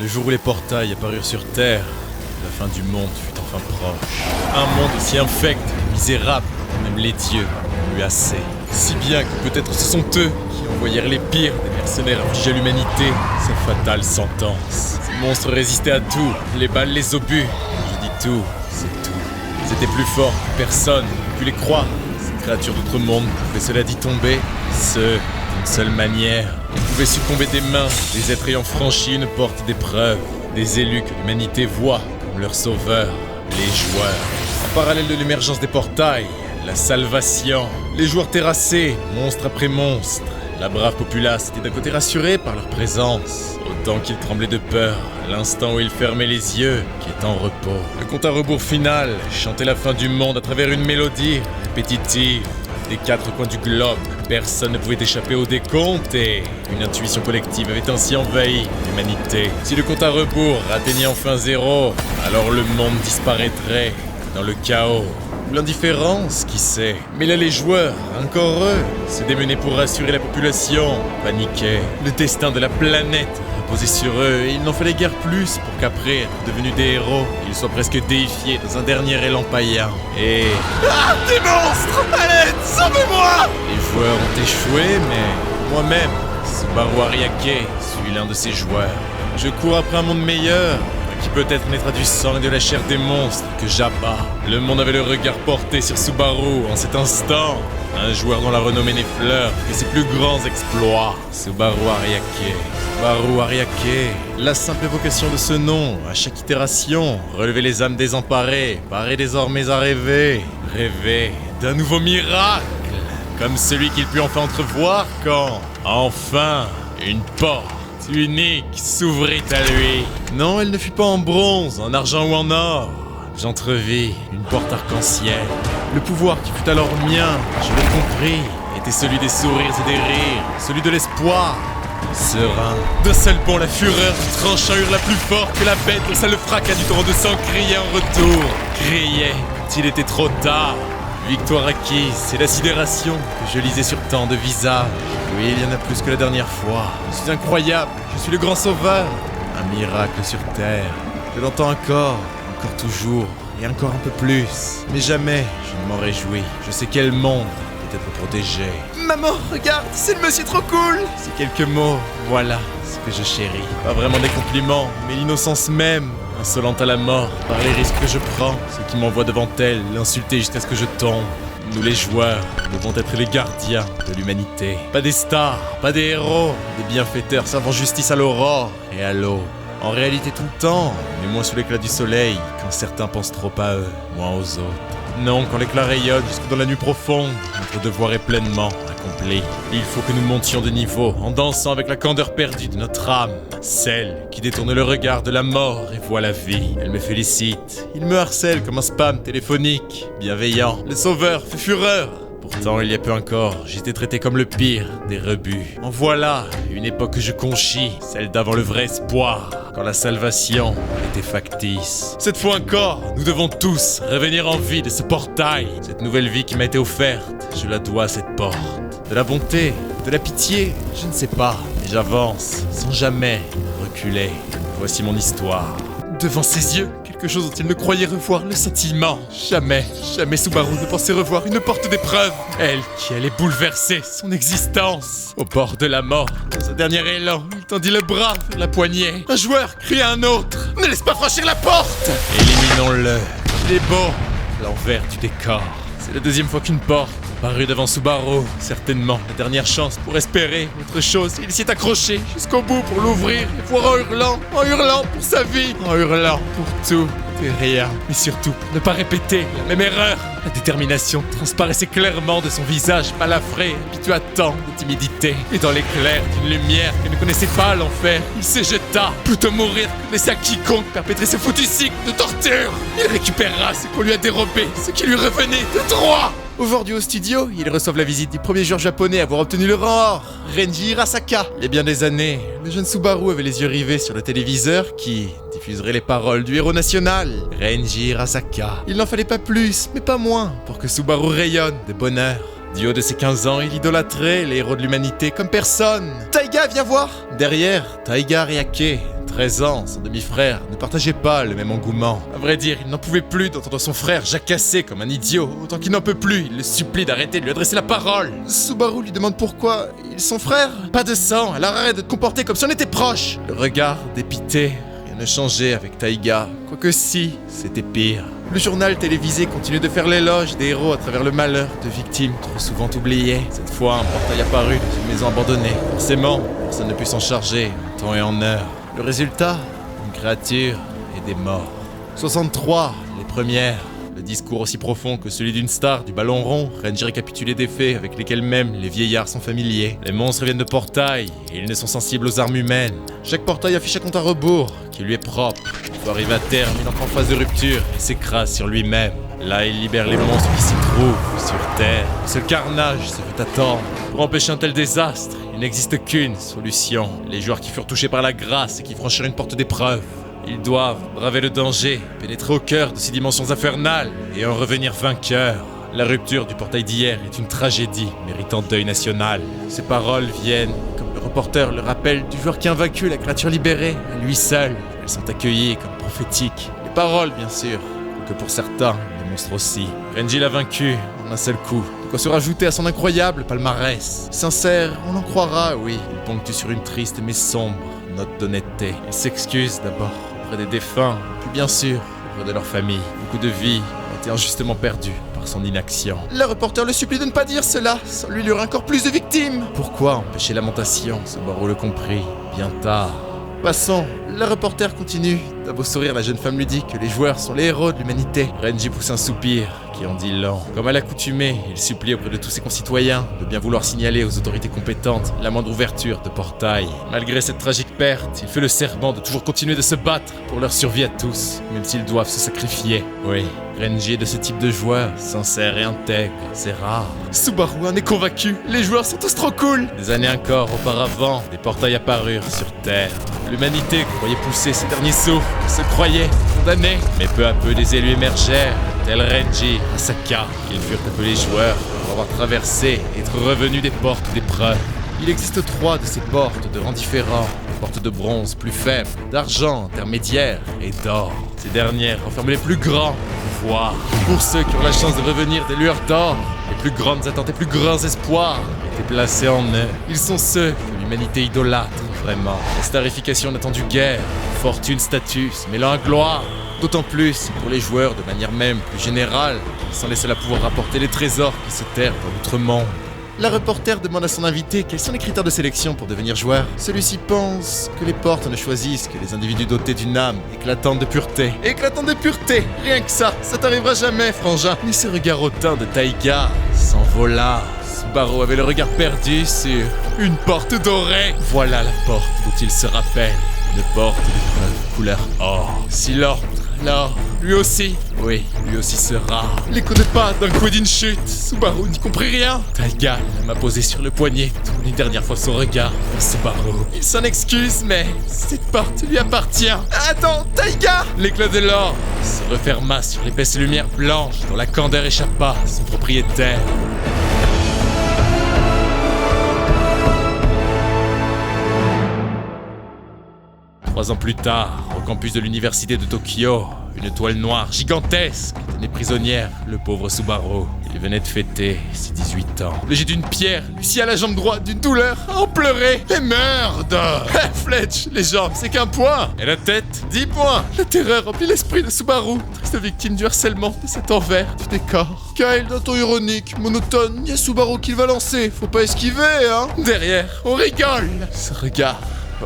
Le jour où les portails apparurent sur Terre, la fin du monde fut enfin proche. Un monde aussi infect, misérable, même les dieux en ont eu assez. Si bien que peut-être ce sont eux qui envoyèrent les pires des mercenaires infliger à l'humanité sa fatale sentence. Ces monstres résistaient à tout, les balles, les obus. Je dis tout, c'est tout. Ils étaient plus forts que personne ne pu les croire. Ces créatures d'autre monde pouvaient cela dit tomber, d'une seule manière. Ils pouvaient succomber des mains des êtres ayant franchi une porte d'épreuve, des élus que l'humanité voit comme leurs sauveurs, les joueurs. En parallèle de l'émergence des portails, la salvation, les joueurs terrassés, monstre après monstre. La brave populace était d'un côté rassurée par leur présence, autant qu'ils tremblaient de peur à l'instant où ils fermaient les yeux, qui étaient en repos. Le compte à rebours final chantait la fin du monde à travers une mélodie répétitive. Des quatre coins du globe, personne ne pouvait échapper au décompte et une intuition collective avait ainsi envahi l'humanité. Si le compte à rebours atteignait enfin zéro, alors le monde disparaîtrait dans le chaos. L'indifférence, qui sait. Mais là, les joueurs, encore eux, se démenaient pour rassurer la population, paniquaient. Le destin de la planète reposait sur eux et il n'en fallait guère plus pour qu'après être devenus des héros, ils soient presque déifiés dans un dernier élan païen. Et... Ah, des monstres! Allez, sauvez-moi! Les joueurs ont échoué, mais moi-même, Subaru Ariake, suis l'un de ces joueurs. Je cours après un monde meilleur, qui peut-être naîtra du sang et de la chair des monstres que j'abats. Le monde avait le regard porté sur Subaru en cet instant. Un joueur dont la renommée n'effleure que ses plus grands exploits. Subaru Ariake. Subaru Ariake. La simple évocation de ce nom, à chaque itération, relevait les âmes désemparées, paraît désormais à rêver. Rêver d'un nouveau miracle, comme celui qu'il put enfin entrevoir quand, enfin, une porte unique s'ouvrit à lui. Non, elle ne fut pas en bronze, en argent ou en or. J'entrevis une porte arc-en-ciel. Le pouvoir qui fut alors mien, je l'ai compris, était celui des sourires et des rires, celui de l'espoir. Serein. D'un seul bond, la fureur du tranchant hurla plus fort que la bête dont ça le fracas du torrent de sang criait en retour. Criait quand il était trop tard. Victoire acquise, c'est la sidération que je lisais sur tant de visages. Oui, il y en a plus que la dernière fois. Je suis incroyable, je suis le grand sauveur. Un miracle sur Terre. Je l'entends encore toujours, et encore un peu plus. Mais jamais je ne m'en réjouis. Je sais quel monde peut être protégé. Maman, regarde, c'est le monsieur trop cool! Ces quelques mots, voilà ce que je chéris. Pas vraiment des compliments, mais l'innocence même. Insolente à la mort, par les risques que je prends, ce qui m'envoie devant elle, l'insulter jusqu'à ce que je tombe. Nous les joueurs, devons être les gardiens de l'humanité. Pas des stars, pas des héros, des bienfaiteurs servant justice à l'aurore et à l'aube. En réalité tout le temps, mais moins sous l'éclat du soleil, quand certains pensent trop à eux, moins aux autres. Non, quand l'éclat rayonne jusque dans la nuit profonde, notre devoir est pleinement accompli. Il faut que nous montions de niveau, en dansant avec la candeur perdue de notre âme. Celle qui détourne le regard de la mort et voit la vie. Elle me félicite, il me harcèle comme un spam téléphonique. Bienveillant, le sauveur fait fureur. Pourtant, il y a peu encore, j'étais traité comme le pire des rebuts. En voilà une époque que je conchis, celle d'avant le vrai espoir, quand la salvation était factice. Cette fois encore, nous devons tous revenir en vie de ce portail. Cette nouvelle vie qui m'a été offerte, je la dois à cette porte. De la bonté, de la pitié, je ne sais pas, mais j'avance sans jamais reculer. Voici mon histoire. Devant ses yeux, quelque chose dont il ne croyait revoir le sentiment. Jamais Subaru ne pensait revoir une porte d'épreuve. Elle qui allait bouleverser son existence. Au bord de la mort, dans un dernier élan, il tendit le bras vers la poignée. Un joueur cria à un autre. Ne laisse pas franchir la porte! Éliminons-le. Il est beau, l'envers du décor. C'est la deuxième fois qu'une porte parut devant Subaru. Certainement la dernière chance pour espérer autre chose. Il s'y est accroché jusqu'au bout pour l'ouvrir, et voir en hurlant pour sa vie, en hurlant pour tout et rien, mais surtout pour ne pas répéter la même erreur. La détermination transparaissait clairement de son visage balafré, habitué à tant de timidité. Et dans l'éclair d'une lumière qu'il ne connaissait pas l'enfer, il se jeta, plutôt mourir que laisser à quiconque perpétrer ce foutu cycle de torture. Il récupérera ce qu'on lui a dérobé, ce qui lui revenait de droit. Aujourd'hui au studio, ils reçoivent la visite du premier joueur japonais à avoir obtenu le rang or, Renji Hirasaka. Il y a bien des années, le jeune Subaru avait les yeux rivés sur le téléviseur qui diffuserait les paroles du héros national, Renji Hirasaka. Il n'en fallait pas plus, mais pas moins, pour que Subaru rayonne de bonheur Du haut de ses 15 ans, il idolâtrait les héros de l'humanité comme personne. Taiga, viens voir. Derrière, Taiga Ryake, 13 ans, son demi-frère, ne partageait pas le même engouement. À vrai dire, il n'en pouvait plus d'entendre son frère jacasser comme un idiot. Autant qu'il n'en peut plus, il le supplie d'arrêter de lui adresser la parole. Subaru lui demande pourquoi ils sont frères. Pas de sang, alors arrête de te comporter comme si on était proches. Le regard dépité, rien ne changeait avec Taiga. Quoique si, c'était pire. Le journal télévisé continue de faire l'éloge des héros à travers le malheur de victimes trop souvent oubliées. Cette fois, un portail apparu dans une maison abandonnée. Forcément, personne ne put s'en charger en temps et en heure. Le résultat, une créature et des morts. 63, les premières. Le discours aussi profond que celui d'une star du ballon rond, Renji récapitulait des faits avec lesquels même les vieillards sont familiers. Les monstres viennent de portails et ils ne sont sensibles aux armes humaines. Chaque portail affiche un compte à rebours qui lui est propre. Il faut arriver à terme, il entre en phase de rupture et s'écrase sur lui-même. Là, il libère les monstres qui s'y trouvent sur Terre. Ce carnage se fait attendre. Pour empêcher un tel désastre, il n'existe qu'une solution. Les joueurs qui furent touchés par la grâce et qui franchirent une porte d'épreuve. Ils doivent braver le danger, pénétrer au cœur de ces dimensions infernales et en revenir vainqueurs. La rupture du portail d'hier est une tragédie méritant deuil national. Ces paroles viennent, comme le reporter le rappelle, du joueur qui a vaincu la créature libérée, à lui seul. Elles sont accueillies comme prophétiques. Les paroles, bien sûr, que pour certains, les monstres aussi. Renji l'a vaincu en un seul coup. De quoi se rajouter à son incroyable palmarès. Sincère, on en croira, oui. Il ponctue sur une triste mais sombre note d'honnêteté. Il s'excuse d'abord auprès des défunts, puis bien sûr auprès de leur famille. Beaucoup de vies ont été injustement perdues par son inaction. Le reporter le supplie de ne pas dire cela, sans lui luire encore plus de victimes. Pourquoi empêcher lamentation? Subaru le comprit bien tard. Passons, le reporter continue. D'un beau sourire, la jeune femme lui dit que les joueurs sont les héros de l'humanité. Renji pousse un soupir qui en dit long. Comme à l'accoutumée, il supplie auprès de tous ses concitoyens de bien vouloir signaler aux autorités compétentes la moindre ouverture de portail. Malgré cette tragique perte, il fait le serment de toujours continuer de se battre pour leur survie à tous, même s'ils doivent se sacrifier. Oui, Renji est de ce type de joueur, sincère et intègre, c'est rare. Subaru en est convaincu, les joueurs sont tous trop cool. Des années encore auparavant, des portails apparurent sur Terre. L'humanité croyait pousser ses derniers souffles, se croyait condamnée. Mais peu à peu, des élus émergèrent, tels Renji, Asaka. Ils furent appelés joueurs pour avoir traversé et être revenus des portes d'épreuve. Il existe 3 de ces portes de rangs différents. Portes de bronze plus faibles, d'argent intermédiaire et d'or. Ces dernières renferment les plus grands pouvoirs. Pour ceux qui ont la chance de revenir des lueurs d'or, les plus grandes attentes et plus grands espoirs étaient placés en eux. Ils sont ceux que l'humanité idolâtre, vraiment. La starification n'attendue guère, fortune, statut, se mêlant à gloire. D'autant plus pour les joueurs de manière même plus générale, ils sont les seuls à pouvoir rapporter les trésors qui se terrent dans l'outre-monde. La reporter demande à son invité quels sont les critères de sélection pour devenir joueur. Celui-ci pense que les portes ne choisissent que les individus dotés d'une âme éclatante de pureté. Éclatante de pureté, rien que ça t'arrivera jamais, frangin. Mais ce regard hautain de Taiga s'envola. Subaru avait le regard perdu sur une porte dorée. Voilà la porte dont il se rappelle. Une porte de couleur or. Si l'ordre, là, lui aussi sera. L'écho de pas d'un coup d'une chute. Subaru n'y comprit rien. Taiga m'a posé sur le poignet, tourné une dernière fois son regard vers Subaru. Il s'en excuse, mais cette porte lui appartient. Attends, Taiga! L'éclat de l'or se referma sur l'épaisse lumière blanche dont la candeur échappa à son propriétaire. 3 ans plus tard, au campus de l'université de Tokyo, une toile noire gigantesque tenait prisonnière le pauvre Subaru. Il venait de fêter ses 18 ans. Le jet d'une pierre lui scia la jambe droite d'une douleur à en pleurer. Et merde! Fletch, les jambes, c'est qu'un point! Et la tête, 10 points! La terreur remplit l'esprit de Subaru, triste victime du harcèlement de cet envers du décor. Kyle, d'un ton ironique, monotone, y a Subaru qui va lancer, faut pas esquiver, hein! Derrière, on rigole! Ce regard.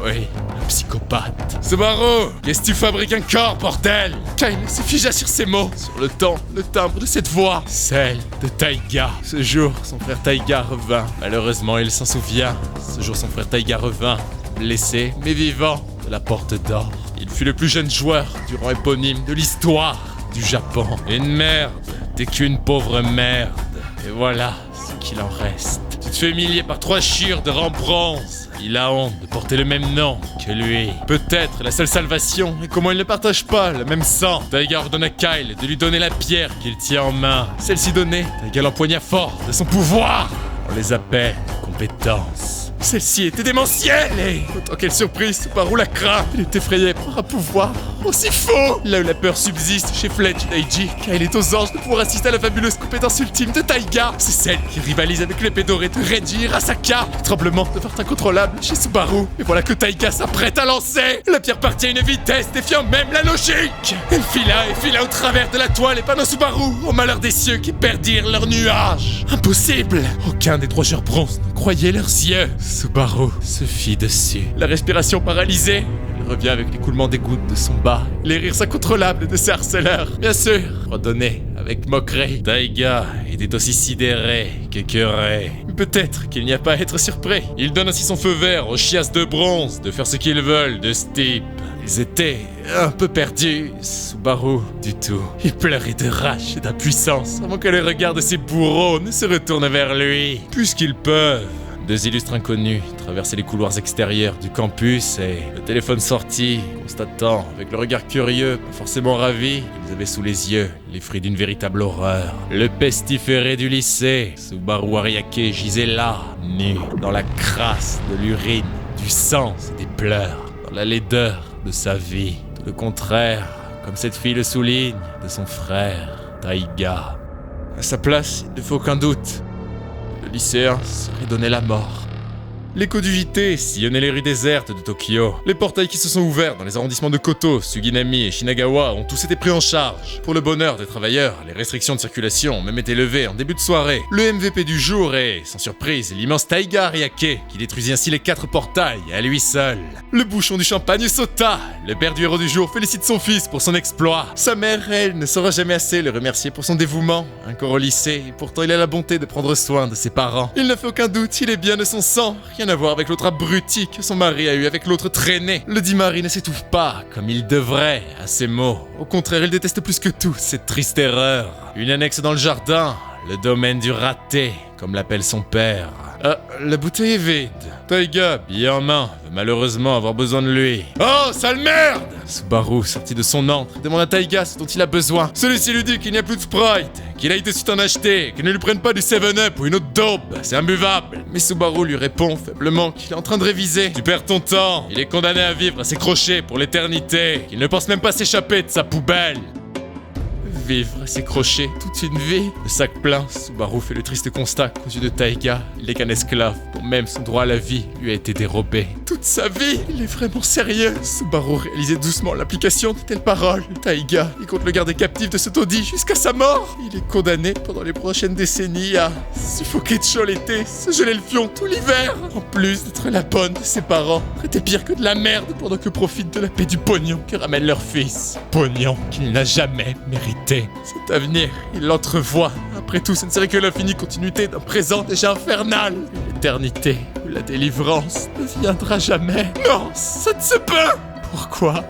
Oui, un psychopathe. Subaru, qu'est-ce que tu fabriques un corps, bordel? Kyle se figea sur ces mots, sur le temps, le timbre de cette voix, celle de Taiga. Ce jour, son frère Taiga revint. Malheureusement, il s'en souvient. Ce jour, son frère Taiga revint, blessé, mais vivant, de la porte d'or. Il fut le plus jeune joueur du rang éponyme de l'histoire du Japon. Une merde, t'es qu'une pauvre merde. Et voilà ce qu'il en reste. Tu te fais humilier par 3 chiures de rang bronze. Il a honte de porter le même nom que lui. Peut-être la seule salvation est comment il ne partage pas le même sang. Taiga ordonne à Kyle de lui donner la pierre qu'il tient en main. Celle-ci donnée, Taiga l'empoigna fort de son pouvoir. On les appelle compétences. Celle-ci était démentielle et, autant quelle surprise, Subaru la craint. Il est effrayé par un pouvoir aussi faux. Là où la peur subsiste chez Fletch et Daiji, car il est aux anges de pouvoir assister à la fabuleuse compétence ultime de Taiga. C'est celle qui rivalise avec l'épée dorée de Reiji Hirasaka. Le tremblement devint incontrôlable chez Subaru. Et voilà que Taiga s'apprête à lancer. La pierre partit à une vitesse défiant même la logique. Elle fila au travers de la toile et panneau Subaru, au malheur des cieux qui perdirent leurs nuages. Impossible. Aucun des 3 joueurs bronze ne croyait leurs yeux. Subaru se fit dessus. La respiration paralysée, elle revient avec l'écoulement des gouttes de son bas, les rires incontrôlables de ses harceleurs. Bien sûr, redonné avec moquerie. Taiga était aussi sidéré qu'écœuré. Peut-être qu'il n'y a pas à être surpris. Il donne ainsi son feu vert aux chiasses de bronze de faire ce qu'ils veulent de ce type. Ils étaient un peu perdus, Subaru, du tout. Il pleurait de rage et d'impuissance avant que le regard de ses bourreaux ne se retourne vers lui. Puisqu'ils peuvent. 2 illustres inconnus traversaient les couloirs extérieurs du campus et, le téléphone sorti, constatant avec le regard curieux, pas forcément ravi, ils avaient sous les yeux les fruits d'une véritable horreur. Le pestiféré du lycée, Subaru Ariake gisait là, nu, dans la crasse de l'urine, du sang et des pleurs, dans la laideur de sa vie. Tout le contraire, comme cette fille le souligne, de son frère, Taiga. À sa place, il ne faut aucun doute. Le lycéen serait donné la mort. L'écho du JT sillonnait les rues désertes de Tokyo. Les portails qui se sont ouverts dans les arrondissements de Koto, Suginami et Shinagawa ont tous été pris en charge. Pour le bonheur des travailleurs, les restrictions de circulation ont même été levées en début de soirée. Le MVP du jour est, sans surprise, l'immense Taiga Ariake, qui détruisit ainsi les 4 portails à lui seul. Le bouchon du champagne sauta. Le père du héros du jour félicite son fils pour son exploit. Sa mère, elle, ne saura jamais assez le remercier pour son dévouement. Encore au lycée, et pourtant il a la bonté de prendre soin de ses parents. Il ne fait aucun doute, il est bien de son sang. Rien à voir avec l'autre abruti que son mari a eu avec l'autre traîné. Le dit mari ne s'étouffe pas comme il devrait à ces mots. Au contraire, il déteste plus que tout cette triste erreur. Une annexe dans le jardin, le domaine du raté, comme l'appelle son père. La bouteille est vide. Taiga, billet en main, veut malheureusement avoir besoin de lui. Oh, sale merde! Subaru, sorti de son antre, demande à Taiga ce dont il a besoin. Celui-ci lui dit qu'il n'y a plus de Sprite, qu'il aille de suite en acheter, qu'il ne lui prenne pas du 7-Up ou une autre dope, c'est imbuvable. Mais Subaru lui répond faiblement qu'il est en train de réviser. Tu perds ton temps, il est condamné à vivre à ses crochets pour l'éternité, qu'il ne pense même pas s'échapper de sa poubelle. Vivre à ses crochets toute une vie. Le sac plein, Subaru fait le triste constat qu'aux yeux de Taiga, il n'est qu'un esclave dont même son droit à la vie lui a été dérobé. Toute sa vie, il est vraiment sérieux. Subaru réalisait doucement l'application de telles paroles. Taiga, il compte le garder captif de ce taudis jusqu'à sa mort. Il est condamné pendant les prochaines décennies à suffoquer de chaud l'été, se geler le fion tout l'hiver. En plus d'être la bonne de ses parents, traité pire que de la merde pendant que profite de la paix du pognon que ramène leur fils. Pognon qu'il n'a jamais mérité. Cet avenir, il l'entrevoit. Après tout, ce ne serait que l'infinie continuité d'un présent déjà infernal. Une éternité où la délivrance ne viendra jamais. Non, ça ne se peut.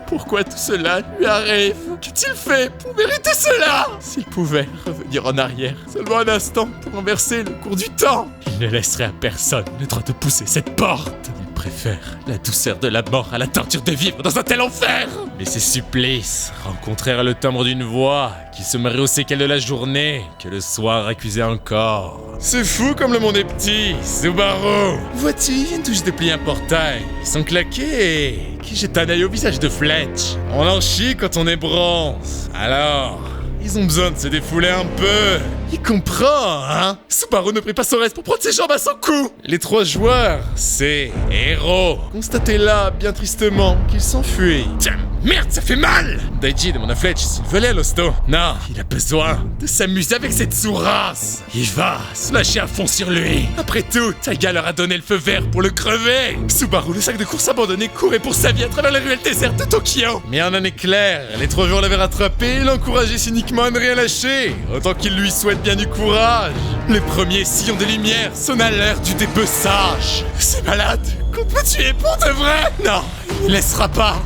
Pourquoi tout cela lui arrive? Qu'a-t-il fait pour mériter cela? S'il pouvait revenir en arrière, seulement un instant pour renverser le cours du temps, il ne laisserait à personne le droit de pousser cette porte. Il préfère la douceur de la mort à la torture de vivre dans un tel enfer. Mais ces supplices rencontrèrent le timbre d'une voix qui se me rehaussait qu'elle de la journée, que le soir accusait encore. C'est fou comme le monde est petit, Subaru. Vois-tu, il vient tout juste de plier un portail. Ils sont claqués et qui jette un œil au visage de Fletch. On en chie quand on est bronze. Alors, ils ont besoin de se défouler un peu. Il comprend, hein? Subaru ne prit pas son reste pour prendre ses jambes à son cou. Les 3 joueurs, c'est héros. Constatez là, bien tristement, qu'ils s'enfuient. Tiens, merde, ça fait mal! Daiji demande à Fletch s'il veut aller à l'hosto. Non, il a besoin de s'amuser avec cette sous-race. Il va se lâcher à fond sur lui. Après tout, Taiga leur a donné le feu vert pour le crever. Subaru, le sac de course abandonné, courait pour sa vie à travers les ruelles désertes de Tokyo. Mais en un éclair, les 3 joueurs l'avaient rattrapé et l'encourageaient cyniquement à ne rien lâcher. Autant qu'il lui souhaite bien du courage. Les premiers sillons de lumière sonnent à l'heure du dépeçage. C'est malade. Compte me tuer pour de vrai? Non, il ne laissera pas.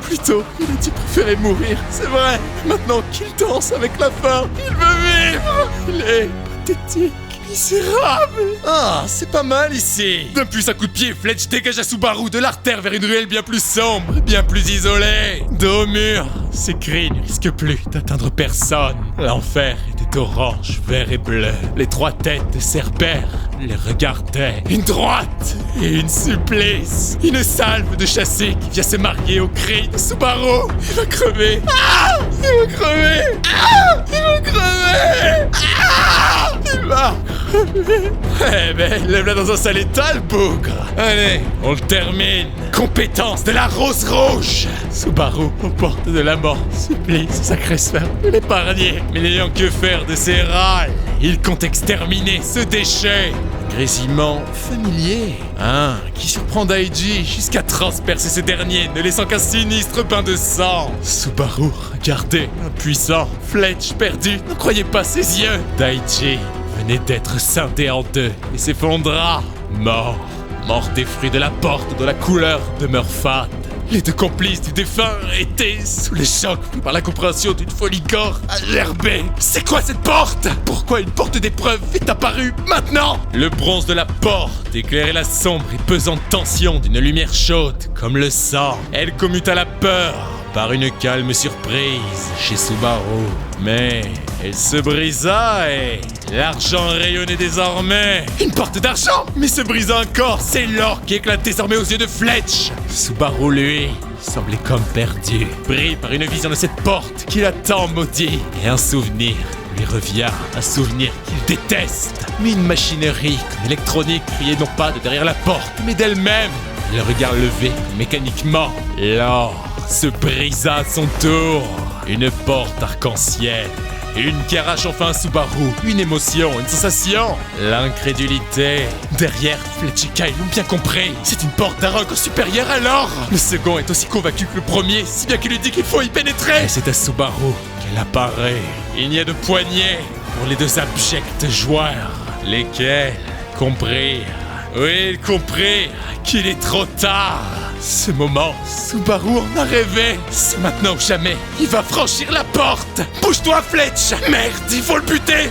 Plutôt, il a dit préférer mourir, c'est vrai. Maintenant qu'il danse avec la faim, il veut vivre. Il est pathétique. Misérable! Ah, c'est pas mal ici! D'un puissant coup de pied, Fletch dégagea Subaru de l'artère vers une ruelle bien plus sombre, bien plus isolée. Dos au mur, ses cris ne risquent plus d'atteindre personne. L'enfer était orange, vert et bleu. Les trois têtes de Cerbère les regardaient. Une droite et une supplice. Une salve de chassés qui vient se marier au cri de Subaru. Il va crever! Ah! Il va crever! Ah! Il va crever! Ah! Il va crever! Eh ben, lève-la dans un sale état, le bougre! Allez, on le termine! Compétence de la rose rouge! Subaru, aux portes de la mort, supplie ce sacré sphère de l'épargner. Mais n'ayant que faire de ses râles, il compte exterminer ce déchet. Grésillement familier, qui surprend Daiji jusqu'à transpercer ce dernier, ne laissant qu'un sinistre bain de sang. Subaru regardait, impuissant. Fletch, perdu, ne croyait pas ses yeux. Daiji venait d'être scindé en deux et s'effondra, mort des fruits de la porte dont la couleur demeure fade. Les deux complices du défunt étaient sous le choc pris par la compréhension d'une folie gore à gerber. C'est quoi cette porte? Pourquoi une porte d'épreuve est apparue maintenant? Le bronze de la porte éclairait la sombre et pesante tension d'une lumière chaude comme le sang. Elle commuta la peur par une calme surprise chez Subaru. Mais elle se brisa et l'argent rayonnait désormais. Une porte d'argent? Mais se brisa encore, c'est l'or qui éclate désormais aux yeux de Fletch. Subaru, lui, semblait comme perdu, pris par une vision de cette porte qu'il a tant maudit. Et un souvenir lui revient, un souvenir qu'il déteste. Mais une machinerie comme électronique criait non pas de derrière la porte, mais d'elle-même. Le regard levé, mécaniquement, l'or se brisa à son tour. Une porte arc-en-ciel. Une qui arrache enfin à Subaru. Une émotion, une sensation. L'incrédulité. Derrière, Fletch et Kyle l'ont bien compris. C'est une porte d'un rang supérieur alors. Le second est aussi convaincu que le premier, si bien qu'il lui dit qu'il faut y pénétrer. Et c'est à Subaru qu'elle apparaît. Il n'y a de poignée pour les deux abjects joueurs. Lesquels comprirent. Oui, ils comprirent qu'il est trop tard. Ce moment, Subaru en a rêvé. C'est maintenant ou jamais. Il va franchir la porte. Bouge-toi, Fletch. Merde, il faut le buter.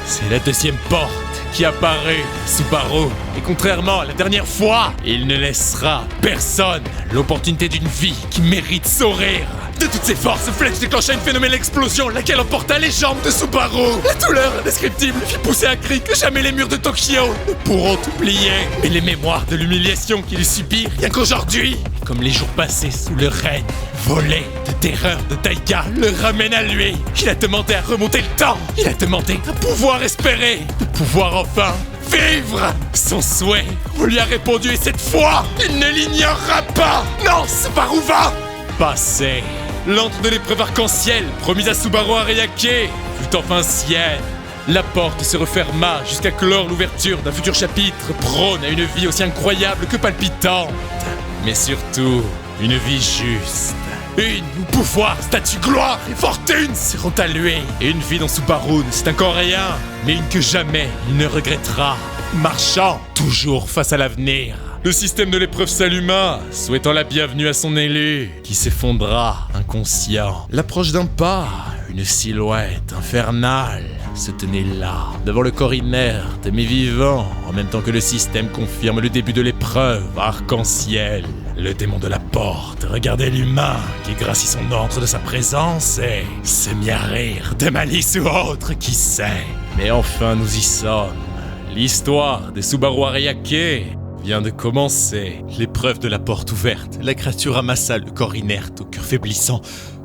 C'est la deuxième porte qui apparaît. Subaru. Et contrairement à la dernière fois, il ne laissera personne l'opportunité d'une vie qui mérite sourire. De toutes ses forces, Fletch déclencha une phénoménale explosion, laquelle emporta les jambes de Subaru. La douleur indescriptible fit pousser un cri que jamais les murs de Tokyo ne pourront oublier. Mais les mémoires de l'humiliation qu'il subit, rien qu'aujourd'hui, comme les jours passés sous le règne volé de terreur de Taiga, le ramène à lui. Il a demandé à remonter le temps. Il a demandé à pouvoir espérer, de pouvoir enfin vivre. Son souhait, on lui a répondu et cette fois, il ne l'ignorera pas. Non, Subaru va passer. L'antre de l'épreuve arc-en-ciel, promise à Subaru Ariake, fut enfin sienne. La porte se referma jusqu'à clore l'ouverture d'un futur chapitre prône à une vie aussi incroyable que palpitante. Mais surtout, une vie juste. Une où pouvoir, statut, gloire et fortune seront à lui. Et une vie dont Subaru ne sait encore rien, mais une que jamais il ne regrettera. Marchant toujours face à l'avenir. Le système de l'épreuve s'alluma, souhaitant la bienvenue à son élu, qui s'effondra, inconscient. L'approche d'un pas, une silhouette infernale, se tenait là, devant le corps inerte mais vivant, en même temps que le système confirme le début de l'épreuve arc-en-ciel. Le démon de la porte regardait l'humain qui gracie son antre de sa présence et se mit à rire, de malice ou autre, qui sait. Mais enfin nous y sommes. L'histoire de Subaru Ariake vient de commencer. L'épreuve de la porte ouverte, la créature amassa le corps inerte au cœur faiblissant.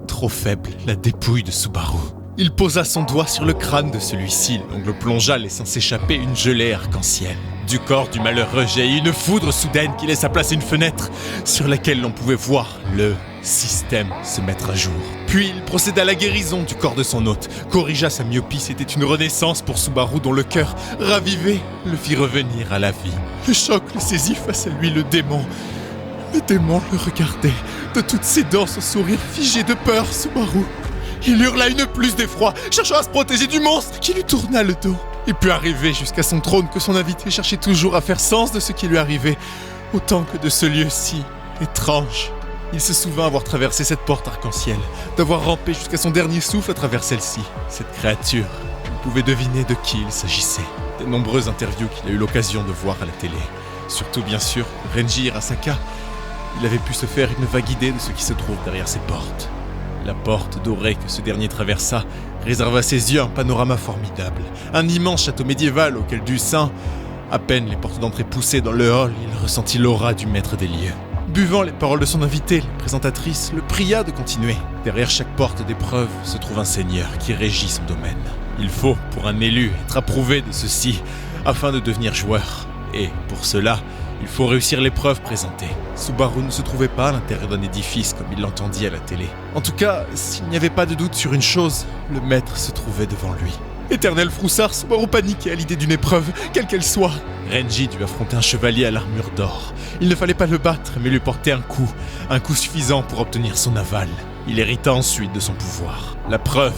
Trop faible, la dépouille de Subaru. Il posa son doigt sur le crâne de celui-ci, l'ongle plongea laissant s'échapper une gelée arc-en-ciel. Du corps du malheureux jaillit une foudre soudaine qui laissa place à une fenêtre sur laquelle l'on pouvait voir le système se mettre à jour. Puis il procéda à la guérison du corps de son hôte, corrigea sa myopie, c'était une renaissance pour Subaru dont le cœur, ravivé, le fit revenir à la vie. Le choc le saisit face à lui, le démon. Le démon le regardait, de toutes ses dents, son sourire figé de peur, Subaru. Il hurla une plus d'effroi, cherchant à se protéger du monstre qui lui tourna le dos. Il put arriver jusqu'à son trône que son invité cherchait toujours à faire sens de ce qui lui arrivait, autant que de ce lieu si étrange. Il se souvint avoir traversé cette porte arc-en-ciel, d'avoir rampé jusqu'à son dernier souffle à travers celle-ci. Cette créature, il pouvait deviner de qui il s'agissait. des nombreuses interviews qu'il a eu l'occasion de voir à la télé. Surtout bien sûr, Renji Hirasaka. Il avait pu se faire une vague idée de ce qui se trouve derrière ces portes. La porte dorée que ce dernier traversa réserva à ses yeux un panorama formidable. Un immense château médiéval auquel du sein. À peine les portes d'entrée poussées dans le hall, il ressentit l'aura du maître des lieux. Buvant les paroles de son invité, la présentatrice le pria de continuer. Derrière chaque porte d'épreuve se trouve un seigneur qui régit son domaine. Il faut, pour un élu, être approuvé de ceci afin de devenir joueur. Et, pour cela, il faut réussir l'épreuve présentée. Subaru ne se trouvait pas à l'intérieur d'un édifice comme il l'entendit à la télé. En tout cas, s'il n'y avait pas de doute sur une chose, le maître se trouvait devant lui. Éternel froussard, Subaru paniquait à l'idée d'une épreuve, quelle qu'elle soit. Renji dut affronter un chevalier à l'armure d'or. Il ne fallait pas le battre, mais lui porter un coup suffisant pour obtenir son aval. Il hérita ensuite de son pouvoir. La preuve,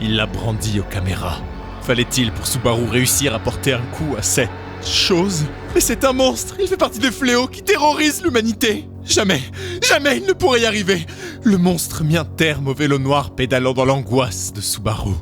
il l'a brandi aux caméras. Fallait-il pour Subaru réussir à porter un coup à cette chose? Mais c'est un monstre, il fait partie des fléaux qui terrorisent l'humanité. Jamais il ne pourrait y arriver. Le monstre mit un terme au vélo noir pédalant dans l'angoisse de Subaru.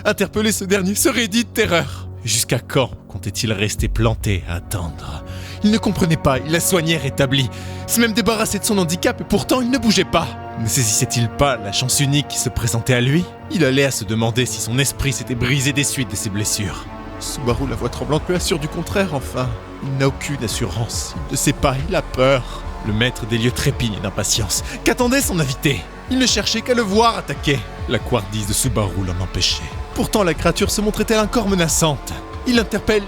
Interpeller ce dernier serait dit de terreur. Jusqu'à quand comptait-il rester planté à attendre? Il ne comprenait pas, il la soignait rétablie. C'est même débarrassé de son handicap et pourtant il ne bougeait pas. Ne saisissait-il pas la chance unique qui se présentait à lui? Il allait à se demander si son esprit s'était brisé des suites de ses blessures. Subaru, la voix tremblante, lui assure du contraire enfin. Il n'a aucune assurance, il ne sait pas, il a peur. Le maître des lieux trépigne d'impatience. Qu'attendait son invité? Il ne cherchait qu'à le voir attaquer. La couardise de Subaru l'en empêchait. Pourtant la créature se montrait-elle encore menaçante? Il l'interpelle,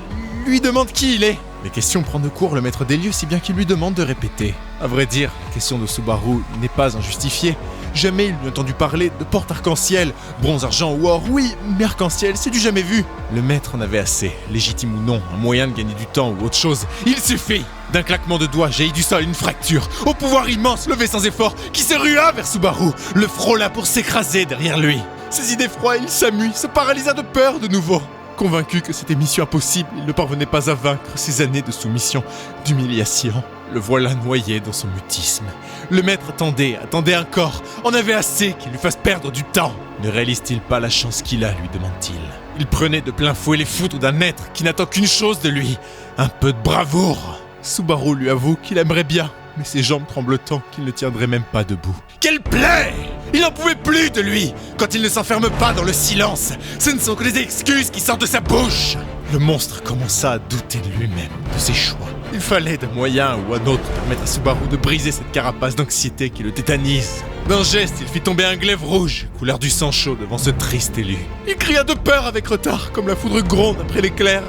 lui demande qui il est. Les questions prennent de court le maître des lieux si bien qu'il lui demande de répéter. À vrai dire, la question de Subaru n'est pas injustifiée. Jamais il n'eut entendu parler de porte arc-en-ciel, bronze, argent ou or. Oui, mais arc-en-ciel, c'est du jamais vu. Le maître en avait assez, légitime ou non, un moyen de gagner du temps ou autre chose. Il suffit! D'un claquement de doigts jaillit du sol une fracture, au pouvoir immense levé sans effort, qui se rua vers Subaru, le frôla pour s'écraser derrière lui. Ses idées froides, il s'amuse, se paralysa de peur de nouveau. Convaincu que c'était mission impossible, il ne parvenait pas à vaincre ces années de soumission, d'humiliation. Le voilà noyé dans son mutisme. Le maître attendait encore, en avait assez qu'il lui fasse perdre du temps. Ne réalise-t-il pas la chance qu'il a, lui demande-t-il. Il prenait de plein fouet les foudres d'un être qui n'attend qu'une chose de lui, un peu de bravoure. Subaru lui avoue qu'il aimerait bien, mais ses jambes tremblent tant qu'il ne tiendrait même pas debout. Quelle plaie! Il n'en pouvait plus de lui, quand il ne s'enferme pas dans le silence. Ce ne sont que des excuses qui sortent de sa bouche. Le monstre commença à douter de lui-même, de ses choix. Il fallait d'un moyen ou un autre permettre à Subaru de briser cette carapace d'anxiété qui le tétanise. D'un geste, il fit tomber un glaive rouge, couleur du sang chaud devant ce triste élu. Il cria de peur avec retard, comme la foudre gronde après l'éclair.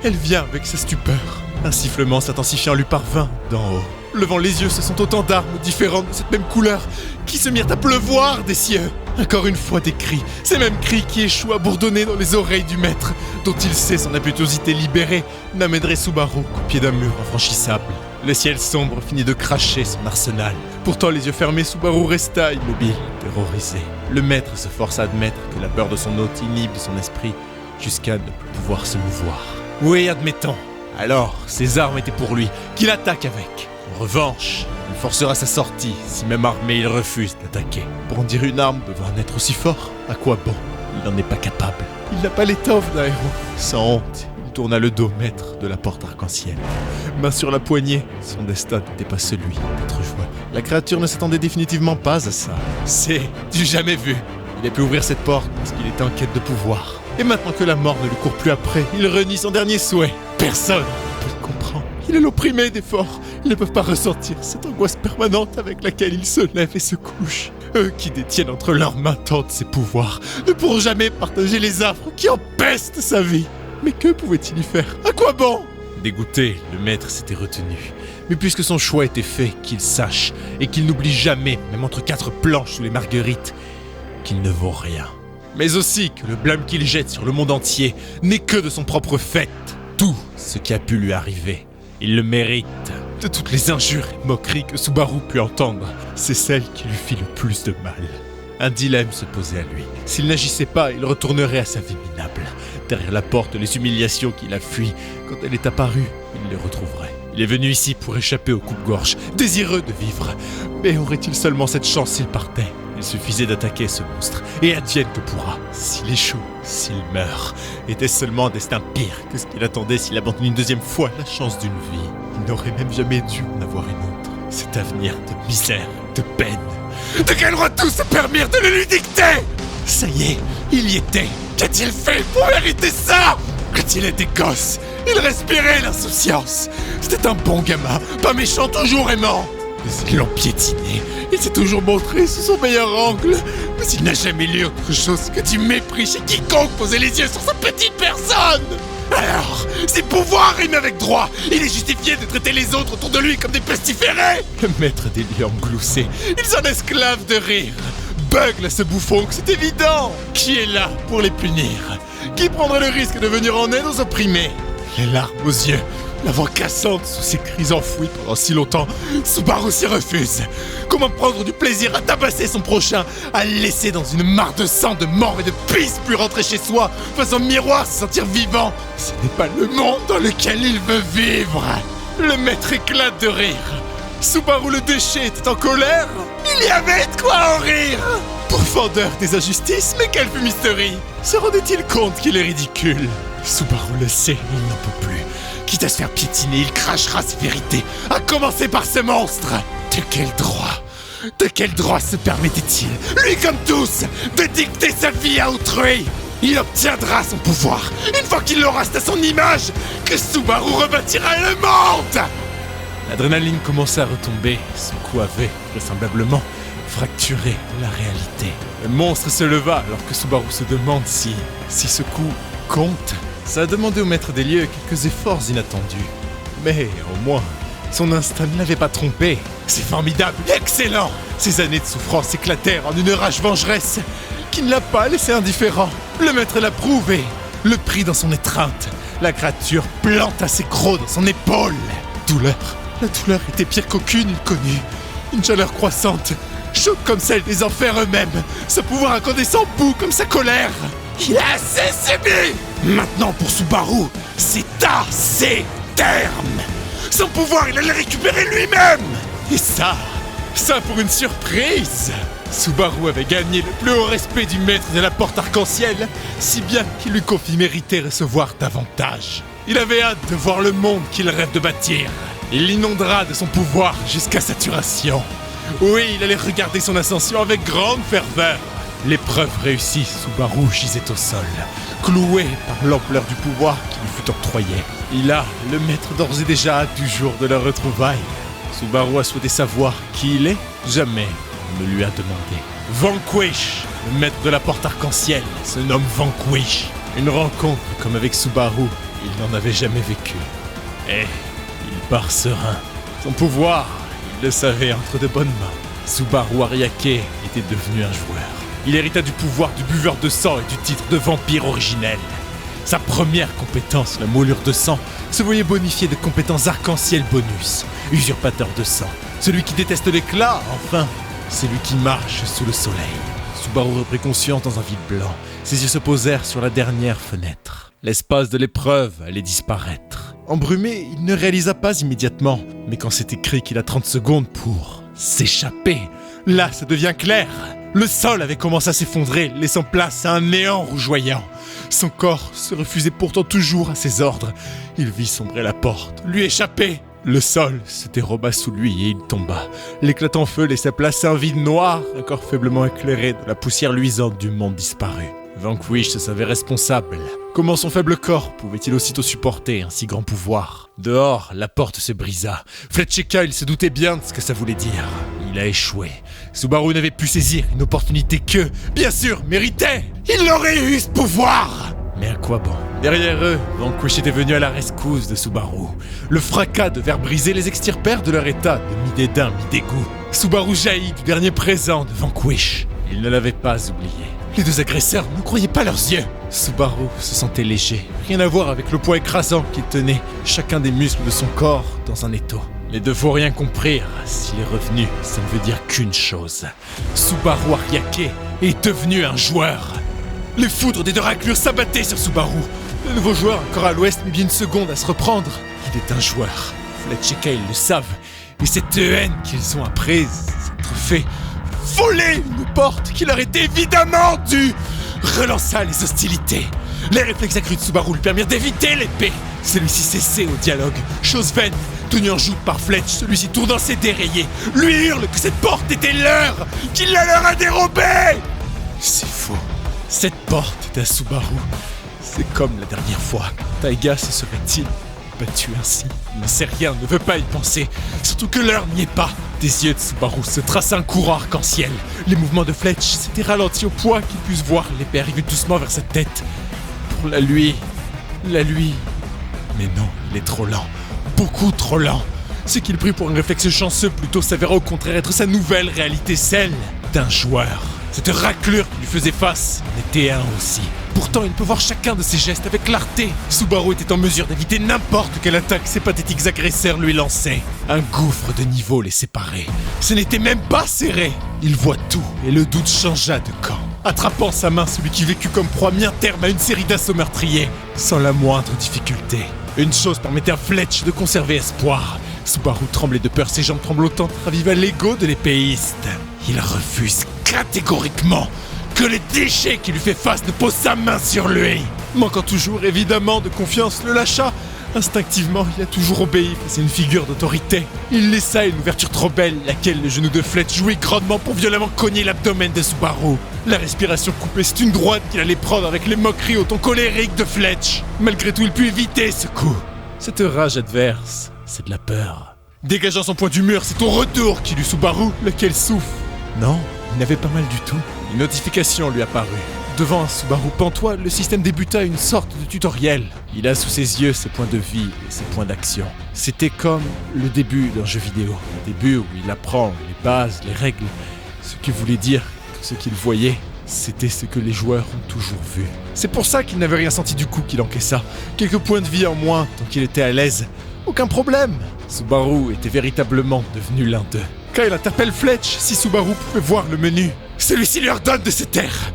Elle vient avec sa stupeur. Un sifflement s'intensifiant lui parvint d'en haut. Levant les yeux, ce sont autant d'armes différentes de cette même couleur qui se mirent à pleuvoir des cieux. Encore une fois des cris, ces mêmes cris qui échouent à bourdonner dans les oreilles du maître, dont il sait son impétuosité libérée n'amènerait Subaru qu'au pied d'un mur infranchissable. Le ciel sombre finit de cracher son arsenal. Pourtant, les yeux fermés, Subaru resta immobile, terrorisé. Le maître se force à admettre que la peur de son hôte inhibe son esprit jusqu'à ne plus pouvoir se mouvoir. Oui, admettons. Alors, ses armes étaient pour lui, qu'il attaque avec. En revanche, il forcera sa sortie, si même armé il refuse d'attaquer. Brandir une arme devant un être aussi fort, à quoi bon? Il n'en est pas capable. Il n'a pas l'étoffe d'un héros. Sans honte, il tourna le dos au maître de la porte arc-en-ciel. Main sur la poignée, son destin n'était pas celui d'être joueur. La créature ne s'attendait définitivement pas à ça. C'est du jamais vu. Il a pu ouvrir cette porte parce qu'il était en quête de pouvoir. Et maintenant que la mort ne lui court plus après, il renie son dernier souhait. Personne ne peut le comprendre. Il est l'opprimé des forts. Ils ne peuvent pas ressentir cette angoisse permanente avec laquelle il se lève et se couche. Eux qui détiennent entre leurs mains tant de ses pouvoirs ne pourront jamais partager les affres qui empestent sa vie. Mais que pouvait-il y faire? À quoi bon? Dégoûté, le maître s'était retenu. Mais puisque son choix était fait, qu'il sache et qu'il n'oublie jamais, même entre quatre planches sous les marguerites, qu'il ne vaut rien. Mais aussi que le blâme qu'il jette sur le monde entier n'est que de son propre fait. Tout ce qui a pu lui arriver, il le mérite. De toutes les injures et moqueries que Subaru put entendre, c'est celle qui lui fit le plus de mal. Un dilemme se posait à lui. S'il n'agissait pas, il retournerait à sa vie minable. Derrière la porte, les humiliations qu'il a fuies, quand elle est apparue, il les retrouverait. Il est venu ici pour échapper au coupe-gorge, désireux de vivre. Mais aurait-il seulement cette chance s'il partait? Il suffisait d'attaquer ce monstre, et advienne que pourra. S'il échoue, s'il meurt, était seulement un destin pire que ce qu'il attendait s'il abandonnait une deuxième fois la chance d'une vie. Il n'aurait même jamais dû en avoir une autre. Cet avenir de misère, de peine. De quel droit tout se permettre de le lui dicter? Ça y est, il y était. Qu'a-t-il fait pour mériter ça? Quand il était gosse, il respirait l'insouciance. C'était un bon gamin, pas méchant, toujours aimant. Mais ils l'ont piétiné. Il s'est toujours montré sous son meilleur angle. Mais il n'a jamais lu autre chose que du mépris chez quiconque posait les yeux sur sa petite personne. Alors, ses pouvoirs riment avec droit. Il est justifié de traiter les autres autour de lui comme des pestiférés. Le maître des lieux engloussés, ils sont esclaves de rire. Bugle à ce bouffon que c'est évident. Qui est là pour les punir? Qui prendrait le risque de venir en aide aux opprimés? Les larmes aux yeux, la voix cassante sous ses cris enfouis pendant si longtemps, Subaru s'y refuse. Comment prendre du plaisir à tabasser son prochain, à le laisser dans une mare de sang, de mort et de pisse, puis rentrer chez soi, face au miroir, se sentir vivant? Ce n'est pas le monde dans lequel il veut vivre. Le maître éclate de rire. Subaru le déchet était en colère. Il y avait de quoi en rire. Pourfendeur des injustices, mais quelle fumisterie! Se rendait-il compte qu'il est ridicule? Subaru le sait, il n'en peut plus. Quitte à se faire piétiner, il crachera ses vérités, à commencer par ce monstre. De quel droit se permettait-il, lui comme tous, de dicter sa vie à autrui? Il obtiendra son pouvoir, une fois qu'il l'aura à son image, que Subaru rebâtira le monde. L'adrénaline commençait à retomber, son coup avait, vraisemblablement, fracturé la réalité. Le monstre se leva alors que Subaru se demande si ce coup compte. Ça a demandé au maître des lieux quelques efforts inattendus. Mais au moins, son instinct ne l'avait pas trompé. C'est formidable, excellent! Ces années de souffrance éclatèrent en une rage vengeresse qui ne l'a pas laissé indifférent. Le maître l'a prouvé, le prit dans son étreinte. La créature planta ses crocs dans son épaule. La douleur était pire qu'aucune il connut. Une chaleur croissante, chaude comme celle des enfers eux-mêmes. Son pouvoir incandescent bout comme sa colère. Il a assez subi! Maintenant pour Subaru, c'est à ses termes. Son pouvoir, il allait le récupérer lui-même. Et ça pour une surprise. Subaru avait gagné le plus haut respect du maître de la porte arc-en-ciel, si bien qu'il lui confie mériter recevoir davantage. Il avait hâte de voir le monde qu'il rêve de bâtir. Il l'inondera de son pouvoir jusqu'à saturation. Oui, il allait regarder son ascension avec grande ferveur. L'épreuve réussie, Subaru gisait au sol, cloué par l'ampleur du pouvoir qui lui fut octroyé. Il a, le maître d'ores et déjà, du jour de leur retrouvaille. Subaru a souhaité savoir qui il est, jamais on ne lui a demandé. Vanquish, le maître de la porte arc-en-ciel, se nomme Vanquish. Une rencontre comme avec Subaru, il n'en avait jamais vécu. Et il part serein. Son pouvoir, il le savait entre de bonnes mains. Subaru Ariake était devenu un joueur. Il hérita du pouvoir du buveur de sang et du titre de vampire originel. Sa première compétence, la moulure de sang, se voyait bonifiée de compétences arc-en-ciel bonus. Usurpateur de sang, celui qui déteste l'éclat, enfin, celui qui marche sous le soleil. Subaru reprit conscience dans un vide blanc. Ses yeux se posèrent sur la dernière fenêtre. L'espace de l'épreuve allait disparaître. Embrumé, il ne réalisa pas immédiatement, mais quand c'est écrit qu'il a 30 secondes pour s'échapper, là ça devient clair. Le sol avait commencé à s'effondrer, laissant place à un néant rougeoyant. Son corps se refusait pourtant toujours à ses ordres. Il vit sombrer la porte, lui échapper. Le sol se déroba sous lui et il tomba. L'éclatant feu laissa place à un vide noir, encore faiblement éclairé de la poussière luisante du monde disparu. Vanquish se savait responsable. Comment son faible corps pouvait-il aussitôt supporter un si grand pouvoir? Dehors, la porte se brisa. Fletcheka, il se doutait bien de ce que ça voulait dire. Il a échoué. Subaru n'avait pu saisir une opportunité que, bien sûr, méritait. Il aurait eu ce pouvoir. Mais à quoi bon? Derrière eux, Vanquish était venu à la rescousse de Subaru. Le fracas de verre brisé les extirpèrent de leur état de mi-dédain, mi-dégoût. Subaru jaillit du dernier présent de Vanquish. Il ne l'avait pas oublié. Les deux agresseurs ne croyaient pas leurs yeux. Subaru se sentait léger, rien à voir avec le poids écrasant qu'il tenait, chacun des muscles de son corps dans un étau. Les deux vauriens comprirent, s'il est revenu, ça ne veut dire qu'une chose. Subaru Ariake est devenu un joueur. Les foudres des deux raclures s'abattaient sur Subaru. Le nouveau joueur, encore à l'ouest, met bien une seconde à se reprendre. Il est un joueur. Fletcheka, ils le savent. Et cette haine qu'ils ont apprise, s'être fait volé une porte qui leur était évidemment due, relança les hostilités. Les réflexes accrus de Subaru lui permirent d'éviter l'épée. Celui-ci cessait au dialogue, chose vaine. Tenu en joute par Fletch, celui-ci tournant ses déraillés, lui hurle que cette porte était leur, qu'il la leur a dérobée. C'est faux. Cette porte est à Subaru. C'est comme la dernière fois. Taiga se serait-il battu ainsi? Il n'en sait rien, ne veut pas y penser. Surtout que l'heure n'y est pas. Des yeux de Subaru se trace un courant arc-en-ciel. Les mouvements de Fletch s'étaient ralentis au point qu'il puisse voir l'épée arriver doucement vers sa tête. Pour la lui. Mais non, il est trop lent. Beaucoup trop lent. Ce qu'il prit pour un réflexe chanceux plutôt s'avéra au contraire être sa nouvelle réalité, celle d'un joueur. Cette raclure qui lui faisait face en était un aussi. Pourtant, il peut voir chacun de ses gestes avec clarté. Subaru était en mesure d'éviter n'importe quelle attaque ces pathétiques agresseurs lui lançaient. Un gouffre de niveau les séparait. Ce n'était même pas serré. Il voit tout et le doute changea de camp. Attrapant sa main, celui qui vécut comme proie mit un terme à une série d'assauts meurtriers, sans la moindre difficulté. Une chose permettait à Fletch de conserver espoir. Subaru tremblait de peur, ses jambes tremblotantes ravivaient l'ego de l'épéiste. Il refuse catégoriquement que le déchet qui lui fait face ne pose sa main sur lui. Manquant toujours évidemment de confiance, le lâcha. Instinctivement, il a toujours obéi face à une figure d'autorité. Il laissa une ouverture trop belle, laquelle le genou de Fletch jouait grandement pour violemment cogner l'abdomen de Subaru. La respiration coupée, c'est une droite qu'il allait prendre avec les moqueries au ton colérique de Fletch. Malgré tout, il put éviter ce coup. Cette rage adverse, c'est de la peur. Dégageant son poing du mur, c'est au retour qu'il eut Subaru, lequel souffle. Non, il n'avait pas mal du tout. Une notification lui apparut. Devant un Subaru pantois, le système débuta une sorte de tutoriel. Il a sous ses yeux ses points de vie et ses points d'action. C'était comme le début d'un jeu vidéo. Un début où il apprend les bases, les règles. Ce qui voulait dire que ce qu'il voyait, c'était ce que les joueurs ont toujours vu. C'est pour ça qu'il n'avait rien senti du coup qu'il encaissa. Quelques points de vie en moins, tant qu'il était à l'aise. Aucun problème. Subaru était véritablement devenu l'un d'eux. Kyle interpelle Fletch si Subaru pouvait voir le menu. Celui-ci leur donne de se taire,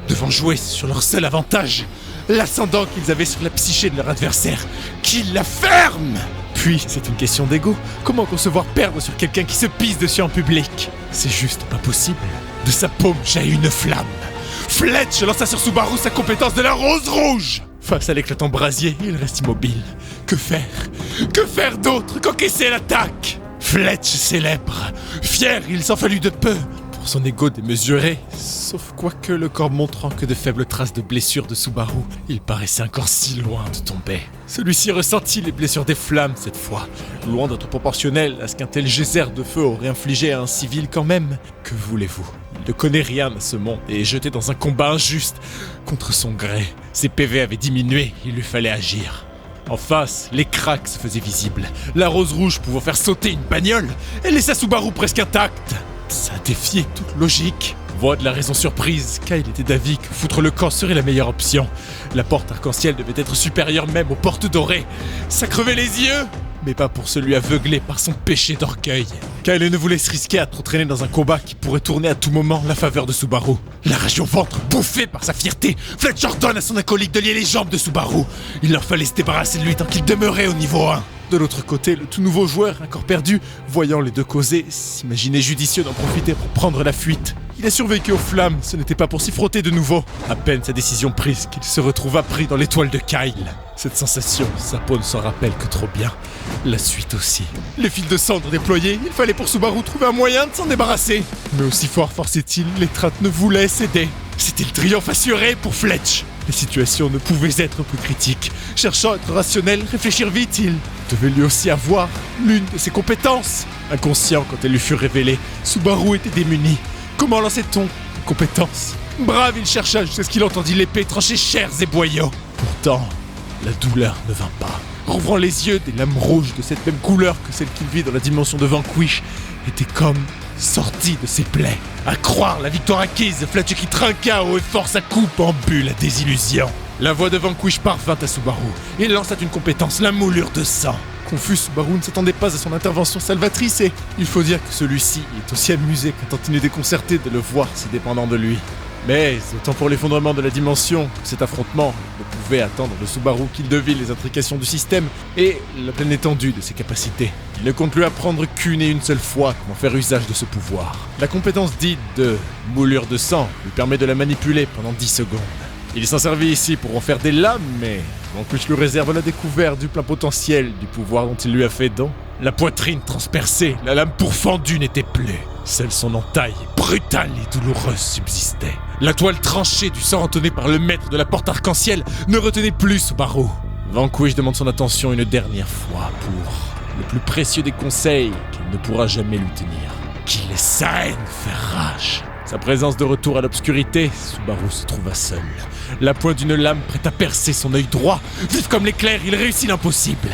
devant jouer sur leur seul avantage, l'ascendant qu'ils avaient sur la psyché de leur adversaire, qu'ils la ferment. Puis, c'est une question d'ego. Comment concevoir perdre sur quelqu'un qui se pisse dessus en public? C'est juste pas possible. De sa paume jaillit une flamme. Fletch lança sur Subaru sa compétence de la rose rouge. Face à l'éclatant brasier, il reste immobile. Que faire? Que faire d'autre qu'encaisser l'attaque? Fletch célèbre. Fier, il s'en fallut de peu pour son ego démesuré. Sauf quoique le corps montrant que de faibles traces de blessures de Subaru, il paraissait encore si loin de tomber. Celui-ci ressentit les blessures des flammes cette fois, loin d'être proportionnel à ce qu'un tel geyser de feu aurait infligé à un civil quand même. Que voulez-vous? Il ne connaît rien à ce monde et est jeté dans un combat injuste contre son gré. Ses PV avaient diminué, il lui fallait agir. En face, les cracks se faisaient visibles. La rose rouge pouvant faire sauter une bagnole, elle laissa Subaru presque intacte. Ça défiait toute logique. Voix de la raison surprise, Kyle était d'avis que foutre le camp serait la meilleure option. La porte arc-en-ciel devait être supérieure même aux portes dorées. Ça crevait les yeux, mais pas pour celui aveuglé par son péché d'orgueil. Kyle ne voulait se risquer à trop traîner dans un combat qui pourrait tourner à tout moment la faveur de Subaru. La rage au ventre, bouffée par sa fierté, Fletch ordonne à son acolyte de lier les jambes de Subaru. Il leur fallait se débarrasser de lui tant qu'il demeurait au niveau 1. De l'autre côté, le tout nouveau joueur, encore perdu, voyant les deux causer, s'imaginait judicieux d'en profiter pour prendre la fuite. Il a survécu aux flammes, ce n'était pas pour s'y frotter de nouveau. À peine sa décision prise qu'il se retrouva pris dans l'étoile de Kyle. Cette sensation, sa peau ne s'en rappelle que trop bien. La suite aussi. Les fils de cendres déployés, il fallait pour Subaru trouver un moyen de s'en débarrasser. Mais aussi fort forçait-il, l'étreinte ne voulait céder. C'était le triomphe assuré pour Fletch. Les situations ne pouvaient être plus critiques. Cherchant à être rationnel, réfléchir vite, il devait lui aussi avoir l'une de ses compétences. Inconscient quand elle lui fut révélée, Subaru était démuni. Comment lançait-on une compétence? Brave, il chercha jusqu'à ce qu'il entendit l'épée trancher chairs et boyaux. Pourtant, la douleur ne vint pas. Rouvrant les yeux, des lames rouges de cette même couleur que celle qu'il vit dans la dimension de Vanquish étaient comme sorties de ses plaies. À croire la victoire acquise, Fletch qui trinqua haut et fort sa coupe en but la désillusion. La voix de Vanquish parvint à Subaru. Il lança une compétence, la moulure de sang. Confus, Subaru ne s'attendait pas à son intervention salvatrice et il faut dire que celui-ci est aussi amusé qu'un tantinet déconcerté de le voir si dépendant de lui. Mais, autant pour l'effondrement de la dimension que cet affrontement ne pouvait attendre de Subaru qu'il devine les intrications du système et la pleine étendue de ses capacités. Il ne compte lui apprendre qu'une et une seule fois comment faire usage de ce pouvoir. La compétence dite de moulure de sang lui permet de la manipuler pendant 10 secondes. Il s'en servit ici pour en faire des lames, mais Vanquish lui réserve la découverte du plein potentiel du pouvoir dont il lui a fait don. La poitrine transpercée, la lame pourfendue n'était plus. Seule son entaille, brutale et douloureuse, subsistait. La toile tranchée du sang entonné par le maître de la porte arc-en-ciel ne retenait plus Subaru. Vanquish demande son attention une dernière fois pour le plus précieux des conseils qu'il ne pourra jamais lui tenir. Qu'il laisse sa haine faire rage. Sa présence de retour à l'obscurité, Subaru se trouva seul. La pointe d'une lame prête à percer son œil droit. Vif comme l'éclair, il réussit l'impossible.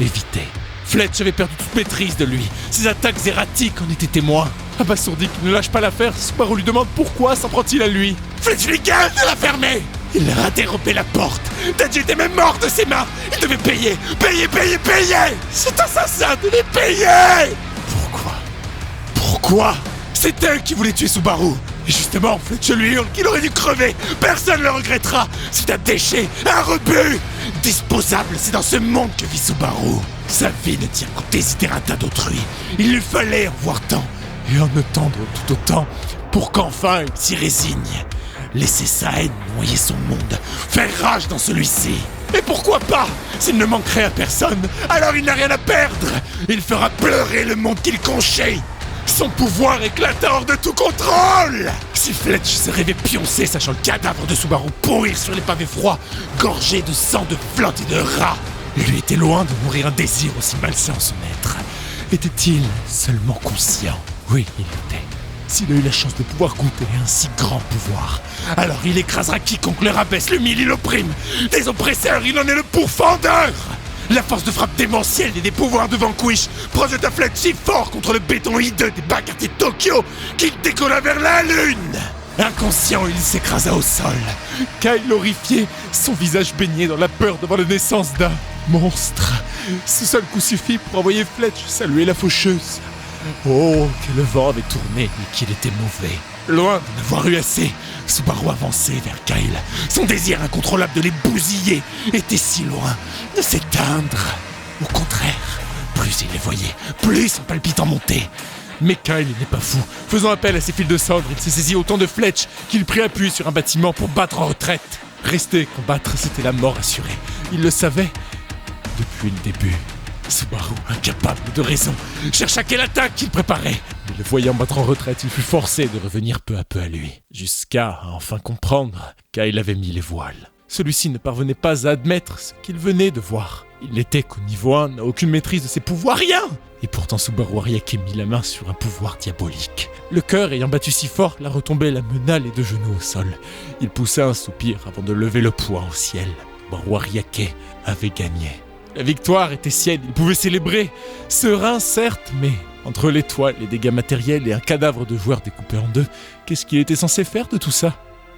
Éviter. Fletch avait perdu toute maîtrise de lui. Ses attaques erratiques en étaient témoins. Abasourdi qu'il ne lâche pas l'affaire, Subaru lui demande pourquoi s'en prend-il à lui. Fletch lui gueule de la fermer. Il leur a dérobé la porte. Dadji était même mort de ses mains. Il devait payer. C'est assassin de les payer. Pourquoi C'est elle qui voulait tuer Subaru. Et justement, Fletch lui hurle qu'il aurait dû crever. Personne ne le regrettera. C'est un déchet, un rebut. Disposable, c'est dans ce monde que vit Subaru. Sa vie ne tient qu'au desiderata d'autrui. Il lui fallait en voir tant et en attendre tout autant pour qu'enfin il s'y résigne. Laisser sa haine noyer son monde, faire rage dans celui-ci. Et pourquoi pas? S'il ne manquerait à personne, alors il n'a rien à perdre. Il fera pleurer le monde qu'il conchait. Son pouvoir éclata hors de tout contrôle. Si Fletch se rêvait pioncer, sachant le cadavre de Subaru pourrir sur les pavés froids, gorgé de sang, de flotte et de rats, il lui était loin de nourrir un désir aussi malsain en son être. Était-il seulement conscient? Oui, il l'était. S'il a eu la chance de pouvoir goûter un si grand pouvoir, alors il écrasera quiconque le rabaisse, l'humilie, l'opprime. Des oppresseurs, il en est le pourfendeur. La force de frappe démentielle et des pouvoirs de Vanquish projette un Fletch si fort contre le béton hideux des bas quartiers de Tokyo qu'il décolla vers la lune. Inconscient, il s'écrasa au sol. Kyle horrifié, son visage baigné dans la peur devant la naissance d'un monstre. Ce seul coup suffit pour envoyer Fletch saluer la faucheuse. Oh, que le vent avait tourné et qu'il était mauvais. Loin d'en avoir eu assez, Subaru avançait vers Kyle. Son désir incontrôlable de les bousiller était si loin de s'éteindre. Au contraire, plus il les voyait, plus son palpitant montait. Mais Kyle n'est pas fou. Faisant appel à ses fils de cendre, il s'est saisi autant de Fletch qu'il prit appui sur un bâtiment pour battre en retraite. Rester combattre, c'était la mort assurée. Il le savait depuis le début. Subaru, incapable de raison, chercha quelle attaque qu'il préparait. Mais le voyant battre en retraite, il fut forcé de revenir peu à peu à lui. Jusqu'à enfin comprendre Kyle avait mis les voiles. Celui-ci ne parvenait pas à admettre ce qu'il venait de voir. Il n'était qu'au niveau 1, n'a aucune maîtrise de ses pouvoirs, rien. Et pourtant Subaru Ariake mit la main sur un pouvoir diabolique. Le cœur ayant battu si fort, la retombée l'amena les deux genoux au sol. Il poussa un soupir avant de lever le poing au ciel. Subaru Ariake avait gagné. La victoire était sienne, il pouvait célébrer. Serein, certes, mais entre l'étoile, les dégâts matériels et un cadavre de joueur découpé en deux, qu'est-ce qu'il était censé faire de tout ça?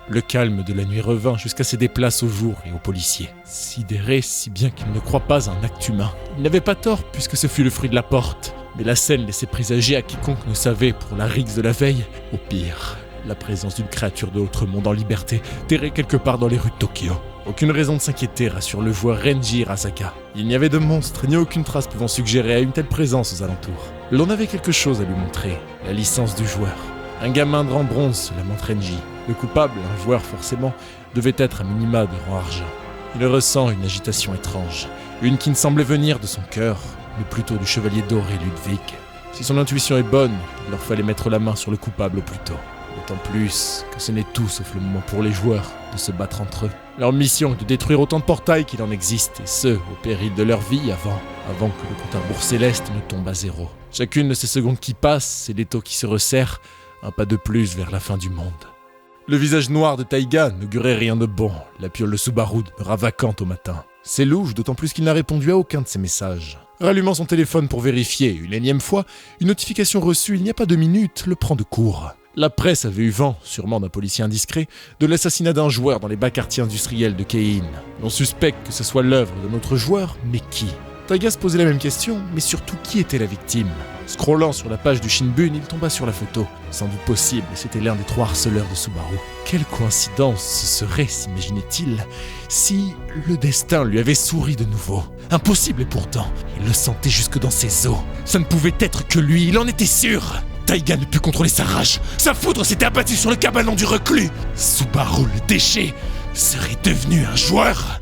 Le calme de la nuit revint jusqu'à ses déplaces au jour et aux policiers. Sidéré, si bien qu'il ne croit pas à un acte humain. Il n'avait pas tort puisque ce fut le fruit de la porte. Mais la scène laissait présager à quiconque ne savait pour la rixe de la veille. Au pire, la présence d'une créature de l'autre monde en liberté terrait quelque part dans les rues de Tokyo. Aucune raison de s'inquiéter, rassure le joueur Renji Hirasaka. Il n'y avait de monstre ni aucune trace pouvant suggérer à une telle présence aux alentours. L'on avait quelque chose à lui montrer, la licence du joueur. Un gamin de rang bronze, se lamente Renji. Le coupable, un joueur forcément, devait être à minima de rang argent. Il ressent une agitation étrange, une qui ne semblait venir de son cœur, mais plutôt du chevalier doré Ludwig. Si son intuition est bonne, il leur fallait mettre la main sur le coupable au plus tôt. D'autant plus que ce n'est tout sauf le moment pour les joueurs de se battre entre eux. Leur mission est de détruire autant de portails qu'il en existe, et ce, au péril de leur vie avant que le compte à rebours céleste ne tombe à zéro. Chacune de ces secondes qui passent, c'est l'étau qui se resserre, un pas de plus vers la fin du monde. Le visage noir de Taiga n'augurait rien de bon, la piole de Subaru demeura vacante au matin. C'est louche, d'autant plus qu'il n'a répondu à aucun de ses messages. Rallumant son téléphone pour vérifier, une énième fois, une notification reçue il n'y a pas 2 minutes le prend de court. La presse avait eu vent, sûrement d'un policier indiscret, de l'assassinat d'un joueur dans les bas quartiers industriels de Kein. On suspecte que ce soit l'œuvre d'un autre joueur, mais qui? Taiga se posait la même question, mais surtout qui était la victime. Scrollant sur la page du Shinbun, il tomba sur la photo. Sans doute possible, c'était l'un des 3 harceleurs de Subaru. Quelle coïncidence ce serait, s'imaginait-il, si le destin lui avait souri de nouveau. Impossible et pourtant, il le sentait jusque dans ses os. Ça ne pouvait être que lui, il en était sûr. Taiga ne put contrôler sa rage. Sa foudre s'était abattue sur le cabanon du reclus. Subaru, le déchet, serait devenu un joueur.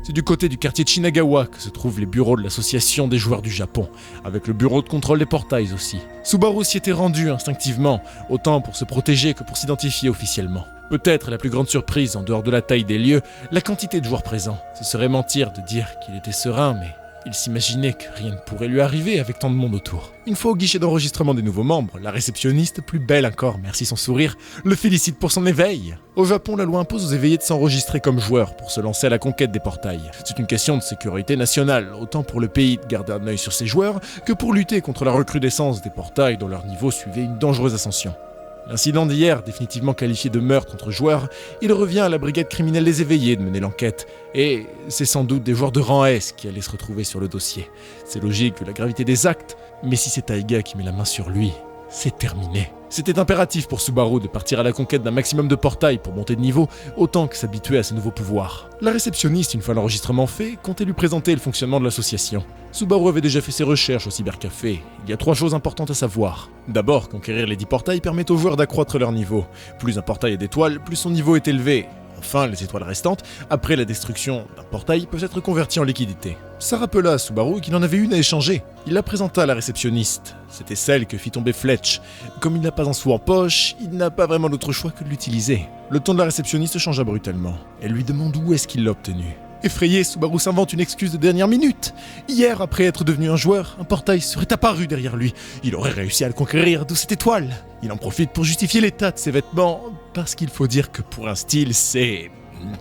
C'est du côté du quartier de Shinagawa que se trouvent les bureaux de l'association des joueurs du Japon, avec le bureau de contrôle des portails aussi. Subaru s'y était rendu instinctivement, autant pour se protéger que pour s'identifier officiellement. Peut-être la plus grande surprise, en dehors de la taille des lieux, la quantité de joueurs présents. Ce serait mentir de dire qu'il était serein, mais il s'imaginait que rien ne pourrait lui arriver avec tant de monde autour. Une fois au guichet d'enregistrement des nouveaux membres, la réceptionniste, plus belle encore, merci son sourire, le félicite pour son éveil. Au Japon, la loi impose aux éveillés de s'enregistrer comme joueurs pour se lancer à la conquête des portails. C'est une question de sécurité nationale, autant pour le pays de garder un œil sur ses joueurs que pour lutter contre la recrudescence des portails dont leur niveau suivait une dangereuse ascension. L'incident d'hier, définitivement qualifié de meurtre entre joueurs, il revient à la brigade criminelle des éveillés de mener l'enquête. Et c'est sans doute des joueurs de rang S qui allaient se retrouver sur le dossier. C'est logique vu la gravité des actes, mais si c'est Taiga qui met la main sur lui, c'est terminé. C'était impératif pour Subaru de partir à la conquête d'un maximum de portails pour monter de niveau, autant que s'habituer à ses nouveaux pouvoirs. La réceptionniste, une fois l'enregistrement fait, comptait lui présenter le fonctionnement de l'association. Subaru avait déjà fait ses recherches au cybercafé. Il y a 3 choses importantes à savoir. D'abord, conquérir les 10 portails permet aux joueurs d'accroître leur niveau. Plus un portail est d'étoiles, plus son niveau est élevé. Enfin, les étoiles restantes, après la destruction d'un portail, peuvent être converties en liquidité. Ça rappela à Subaru qu'il en avait une à échanger. Il la présenta à la réceptionniste. C'était celle que fit tomber Fletch. Comme il n'a pas un sou en poche, il n'a pas vraiment d'autre choix que de l'utiliser. Le ton de la réceptionniste changea brutalement. Elle lui demande où est-ce qu'il l'a obtenu. Effrayé, Subaru s'invente une excuse de dernière minute. Hier, après être devenu un joueur, un portail serait apparu derrière lui. Il aurait réussi à le conquérir, d'où cette étoile. Il en profite pour justifier l'état de ses vêtements, parce qu'il faut dire que pour un style, c'est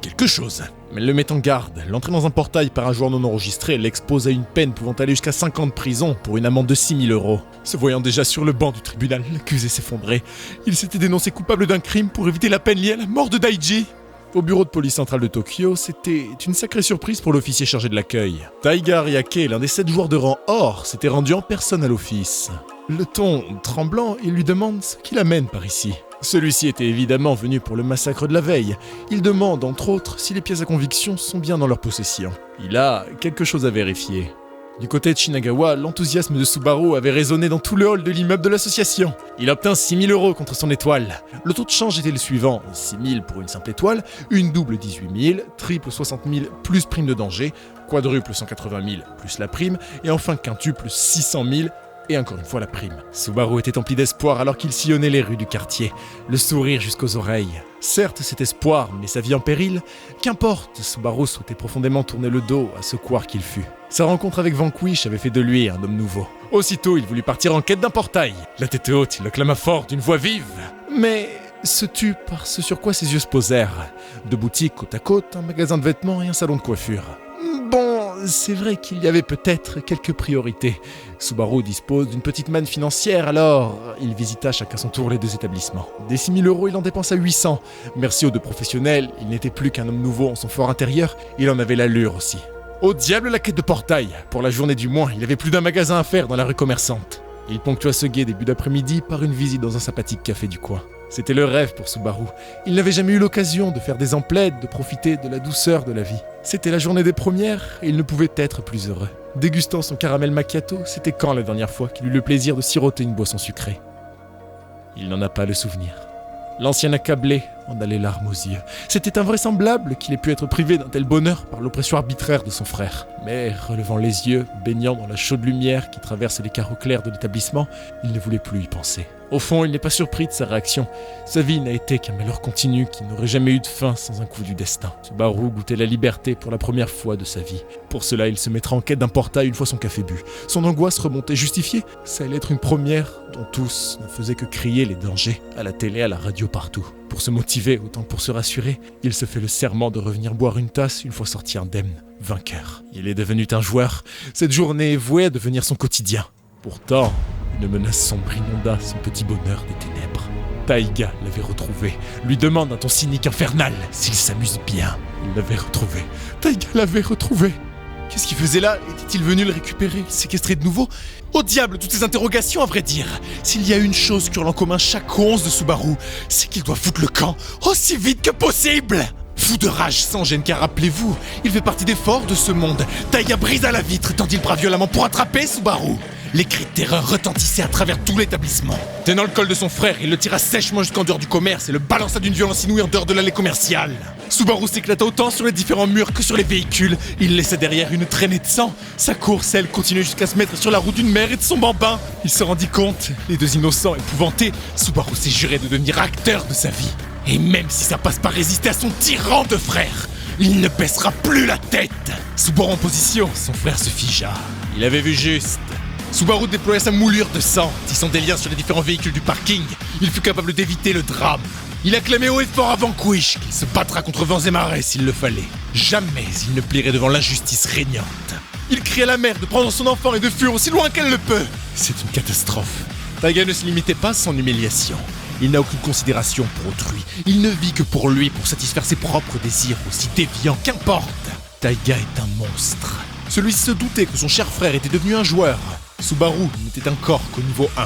quelque chose. Mais elle le met en garde. L'entrée dans un portail par un joueur non enregistré l'expose à une peine pouvant aller jusqu'à 5 ans de prison pour une amende de 6 000 €. Se voyant déjà sur le banc du tribunal, l'accusé s'effondrait. Il s'était dénoncé coupable d'un crime pour éviter la peine liée à la mort de Daiji. Au bureau de police centrale de Tokyo, c'était une sacrée surprise pour l'officier chargé de l'accueil. Taiga Ariake, l'un des 7 joueurs de rang or, s'était rendu en personne à l'office. Le ton tremblant, il lui demande ce qui l'amène par ici. Celui-ci était évidemment venu pour le massacre de la veille. Il demande, entre autres, si les pièces à conviction sont bien dans leur possession. Il a quelque chose à vérifier. Du côté de Shinagawa, l'enthousiasme de Subaru avait résonné dans tout le hall de l'immeuble de l'association. Il obtint 6 000 € contre son étoile. Le taux de change était le suivant, 6 000 pour une simple étoile, une double 18 000, triple 60 000 plus prime de danger, quadruple 180 000 plus la prime, et enfin quintuple 600 000 et encore une fois la prime. Subaru était empli d'espoir alors qu'il sillonnait les rues du quartier, le sourire jusqu'aux oreilles. Certes, cet espoir met sa vie en péril. Qu'importe, Subaru souhaitait profondément tourner le dos à ce couard qu'il fut. Sa rencontre avec Vanquish avait fait de lui un homme nouveau. Aussitôt, il voulut partir en quête d'un portail. La tête haute, il le clama fort d'une voix vive. Mais se tut par ce sur quoi ses yeux se posèrent. 2 boutiques côte à côte, un magasin de vêtements et un salon de coiffure. Bon, c'est vrai qu'il y avait peut-être quelques priorités. Subaru dispose d'une petite manne financière, alors il visita chacun son tour les 2 établissements. Des 6 000 €, il en dépensa 800. Merci aux 2 professionnels, il n'était plus qu'un homme nouveau en son fort intérieur, il en avait l'allure aussi. Au diable la quête de portail. Pour la journée du moins, il avait plus d'un magasin à faire dans la rue commerçante. Il ponctua ce guet début d'après-midi par une visite dans un sympathique café du coin. C'était le rêve pour Subaru. Il n'avait jamais eu l'occasion de faire des emplettes, de profiter de la douceur de la vie. C'était la journée des premières et il ne pouvait être plus heureux. Dégustant son caramel macchiato, c'était quand la dernière fois qu'il eut le plaisir de siroter une boisson sucrée? Il n'en a pas le souvenir. L'ancien accablé en a les larmes aux yeux. C'était invraisemblable qu'il ait pu être privé d'un tel bonheur par l'oppression arbitraire de son frère. Mais relevant les yeux, baignant dans la chaude lumière qui traverse les carreaux clairs de l'établissement, il ne voulait plus y penser. Au fond, il n'est pas surpris de sa réaction. Sa vie n'a été qu'un malheur continu qui n'aurait jamais eu de fin sans un coup du destin. Subaru goûtait la liberté pour la première fois de sa vie. Pour cela, il se mettra en quête d'un portail une fois son café bu. Son angoisse remontait justifiée. Ça allait être une première dont tous ne faisaient que crier les dangers, à la télé, à la radio, partout. Pour se motiver autant que pour se rassurer, il se fait le serment de revenir boire une tasse une fois sorti indemne, vainqueur. Il est devenu un joueur. Cette journée est vouée à devenir son quotidien. Pourtant, une menace sombre inonda son petit bonheur des ténèbres. Taiga l'avait retrouvé, lui demande d'un ton cynique infernal s'il s'amuse bien. Il l'avait retrouvé. Taiga l'avait retrouvé. Qu'est-ce qu'il faisait là? Était-il venu le récupérer, le séquestrer de nouveau? Au diable, toutes ces interrogations à vrai dire. S'il y a une chose qu'ont en commun chaque 11 de Subaru, c'est qu'il doit foutre le camp aussi vite que possible. Fou de rage sans gêne, car rappelez-vous, il fait partie des forts de ce monde. Taiga brisa la vitre et tendit le bras violemment pour attraper Subaru. Les cris de terreur retentissaient à travers tout l'établissement. Tenant le col de son frère, il le tira sèchement jusqu'en dehors du commerce et le balança d'une violence inouïe en dehors de l'allée commerciale. Subaru s'éclata autant sur les différents murs que sur les véhicules. Il laissa derrière une traînée de sang. Sa course, elle, continuait jusqu'à se mettre sur la route d'une mère et de son bambin. Il se rendit compte, les deux innocents épouvantés, Subaru s'est juré de devenir acteur de sa vie. Et même si ça passe par résister à son tyran de frère, il ne baissera plus la tête. Subaru en position, son frère se figea. Il avait vu juste. Subaru déploya sa moulure de sang, tissant des liens sur les différents véhicules du parking. Il fut capable d'éviter le drame. Il acclamait haut et fort à Vanquish qu'il se battra contre vents et marées s'il le fallait. Jamais il ne plierait devant l'injustice régnante. Il crie à la mère de prendre son enfant et de fuir aussi loin qu'elle le peut. C'est une catastrophe. Taiga ne se limitait pas à son humiliation. Il n'a aucune considération pour autrui. Il ne vit que pour lui, pour satisfaire ses propres désirs, aussi déviants qu'importe. Taiga est un monstre. Celui-ci se doutait que son cher frère était devenu un joueur. Subaru n'était encore qu'au niveau 1.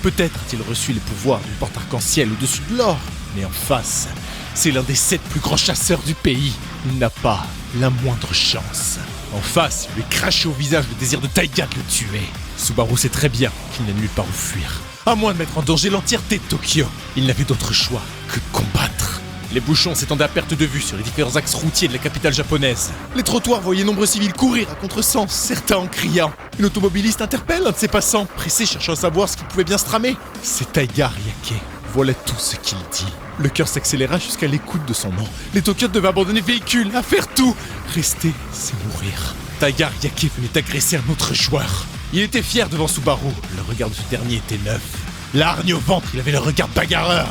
Peut-être a-t-il reçu les pouvoirs d'une porte arc-en-ciel au-dessus de l'or, mais en face, c'est l'un des 7 plus grands chasseurs du pays. Il n'a pas la moindre chance. En face, il lui crachait au visage le désir de Taiga de le tuer. Subaru sait très bien qu'il n'a nulle part où fuir. À moins de mettre en danger l'entièreté de Tokyo, il n'avait d'autre choix que de combattre. Les bouchons s'étendaient à perte de vue sur les différents axes routiers de la capitale japonaise. Les trottoirs voyaient nombreux civils courir à contresens, certains en criant. Une automobiliste interpelle un de ses passants, pressé cherchant à savoir ce qui pouvait bien se tramer. C'est Taiga Ryake. Voilà tout ce qu'il dit. Le cœur s'accéléra jusqu'à l'écoute de son nom. Les Tokyotes devaient abandonner le véhicule, à faire tout. Rester, c'est mourir. Taiga Ryake venait agresser un autre joueur. Il était fier devant Subaru. Le regard de ce dernier était neuf. La hargne au ventre, il avait le regard bagarreur.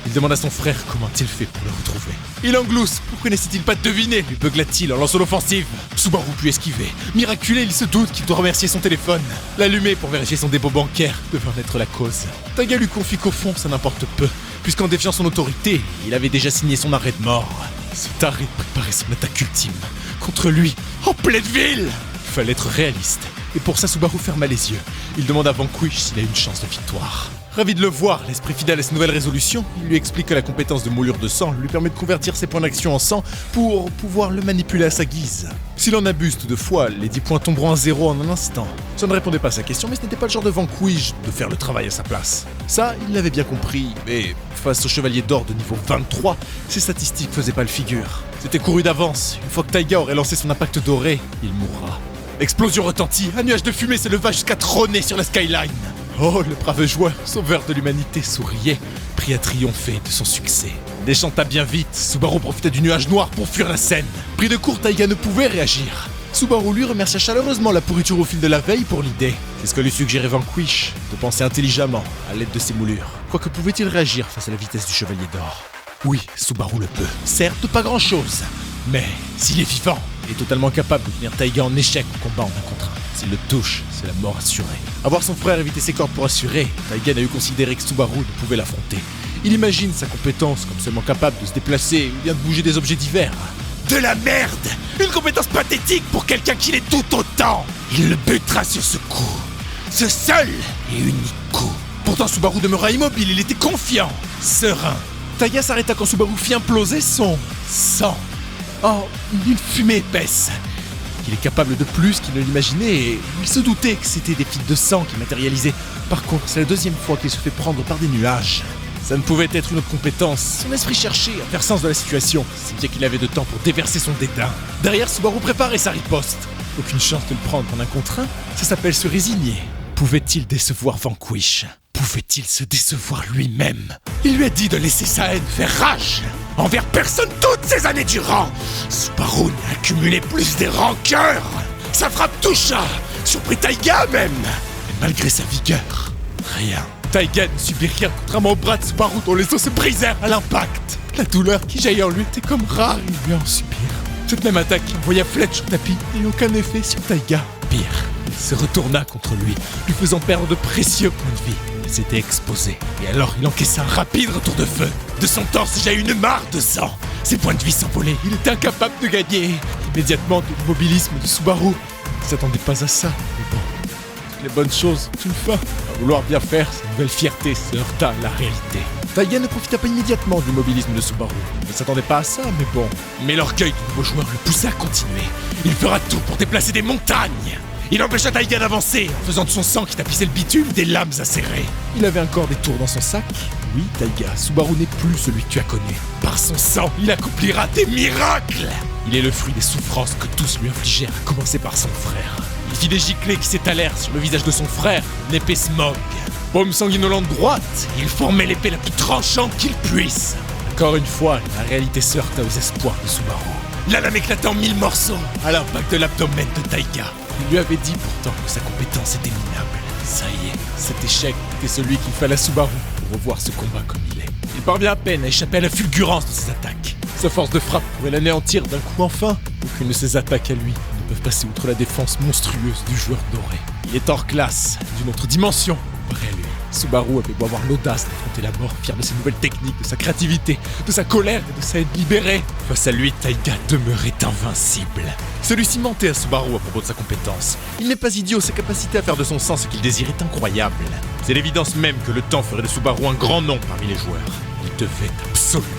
Il demanda à son frère comment il fait pour le retrouver. Il englousse, pourquoi n'essaie-t-il pas de deviner, lui beugla-t-il en lançant l'offensive. Subaru put esquiver. Miraculé, il se doute qu'il doit remercier son téléphone. L'allumer pour vérifier son dépôt bancaire devait en être la cause. Taiga lui confie qu'au fond, ça n'importe peu, puisqu'en défiant son autorité, il avait déjà signé son arrêt de mort. Ce taré préparait son attaque ultime. Contre lui, en pleine ville. Il fallait être réaliste. Et pour ça, Subaru ferma les yeux. Il demande à Vanquish s'il a une chance de victoire. Ravi de le voir, l'esprit fidèle à ses nouvelles résolutions, il lui explique que la compétence de moulure de sang lui permet de convertir ses points d'action en sang pour pouvoir le manipuler à sa guise. S'il en abuse toutefois, les 10 points tomberont à 0 en un instant. Ça ne répondait pas à sa question, mais ce n'était pas le genre de Vanquish de faire le travail à sa place. Ça, il l'avait bien compris, mais face au chevalier d'or de niveau 23, ses statistiques faisaient pas le figure. C'était couru d'avance, une fois que Taiga aurait lancé son impact doré, il mourra. Explosion retentit, un nuage de fumée s'éleva jusqu'à trôner sur la skyline. Oh, le brave joueur, sauveur de l'humanité, souriait, pris à triompher de son succès. Déchanta bien vite, Subaru profita du nuage noir pour fuir la scène. Pris de court, Taiga ne pouvait réagir. Subaru lui remercia chaleureusement la pourriture au fil de la veille pour l'idée. C'est ce que lui suggérait Vanquish, de penser intelligemment à l'aide de ses moulures. Quoique pouvait-il réagir face à la vitesse du chevalier d'or? Oui, Subaru le peut. Certes, pas grand-chose. Mais s'il est vivant, il est totalement capable de tenir Taiga en échec au combat en 1 contre 1. S'il le touche, c'est la mort assurée. Avoir son frère éviter ses cordes pour assurer, Taiga n'a eu considéré que Subaru ne pouvait l'affronter. Il imagine sa compétence comme seulement capable de se déplacer ou bien de bouger des objets divers. De la merde! Une compétence pathétique pour quelqu'un qui l'est tout autant! Il le butera sur ce coup. Ce seul et unique coup. Pourtant Subaru demeura immobile, il était confiant, serein. Taiga s'arrêta quand Subaru fit imploser son sang. Oh, une fumée épaisse. Il est capable de plus qu'il ne l'imaginait et il se doutait que c'était des fuites de sang qui matérialisaient. Par contre, c'est la 2e fois qu'il se fait prendre par des nuages. Ça ne pouvait être une autre compétence. Son esprit cherchait à faire sens de la situation, si bien qu'il avait de temps pour déverser son dédain. Derrière, Subaru préparait sa riposte. Aucune chance de le prendre en 1 contre 1, ça s'appelle se résigner. Pouvait-il décevoir Vanquish? Pouvait-il se décevoir lui-même? Il lui a dit de laisser sa haine faire rage envers personne toutes ces années durant. Subaru n'a accumulé plus des rancœurs. Sa frappe toucha, surprit Taiga même. Mais malgré sa vigueur, rien. Taiga ne subit rien contrairement au bras de Subaru dont les os se brisèrent à l'impact. La douleur qui jaillit en lui était comme rare, il lui en subir. Cette même attaque envoya Fletch au tapis n'eut aucun effet sur Taiga. Pire, il se retourna contre lui faisant perdre de précieux points de vie. Il s'était exposé, et alors il encaissa un rapide retour de feu. De son torse jaillit une mare de sang. Ses points de vie s'envolaient, il était incapable de gagner. Immédiatement, de l'immobilisme de Subaru. Il s'attendait pas à ça, mais bon. Toutes les bonnes choses ont une fin. À vouloir bien faire, sa nouvelle fierté se heurta à la réalité. Taiga ne profita pas immédiatement de l'immobilisme de Subaru. Il ne s'attendait pas à ça, mais bon. Mais l'orgueil du nouveau joueur le poussa à continuer. Il fera tout pour déplacer des montagnes. Il empêcha Taiga d'avancer, en faisant de son sang qui tapissait le bitume des lames acérées. Il avait encore des tours dans son sac. Oui, Taiga, Subaru n'est plus celui que tu as connu. Par son sang, il accomplira des miracles. Il est le fruit des souffrances que tous lui infligèrent, à commencer par son frère. Il fit des giclées qui s'étalèrent sur le visage de son frère, une épée smog. Paume sanguinolente droite, il formait l'épée la plus tranchante qu'il puisse. Encore une fois, la réalité se heurta aux espoirs de Subaru. La lame éclata en 1000 morceaux à l'impact de l'abdomen de Taiga. Il lui avait dit pourtant que sa compétence était minable. Ça y est, cet échec était celui qu'il fallait à Subaru pour revoir ce combat comme il est. Il parvient à peine à échapper à la fulgurance de ses attaques. Sa force de frappe pouvait l'anéantir d'un coup enfin. Aucune de ses attaques à lui ne peuvent passer outre la défense monstrueuse du joueur doré. Il est hors classe, d'une autre dimension, comparé à lui. Subaru avait beau avoir l'audace d'affronter la mort, fier de ses nouvelles techniques, de sa créativité, de sa colère et de sa haine libérée. Face à lui, Taiga demeurait invincible. Celui-ci mentait à Subaru à propos de sa compétence. Il n'est pas idiot, sa capacité à faire de son sang ce qu'il désire est incroyable. C'est l'évidence même que le temps ferait de Subaru un grand nom parmi les joueurs. Il devait absolument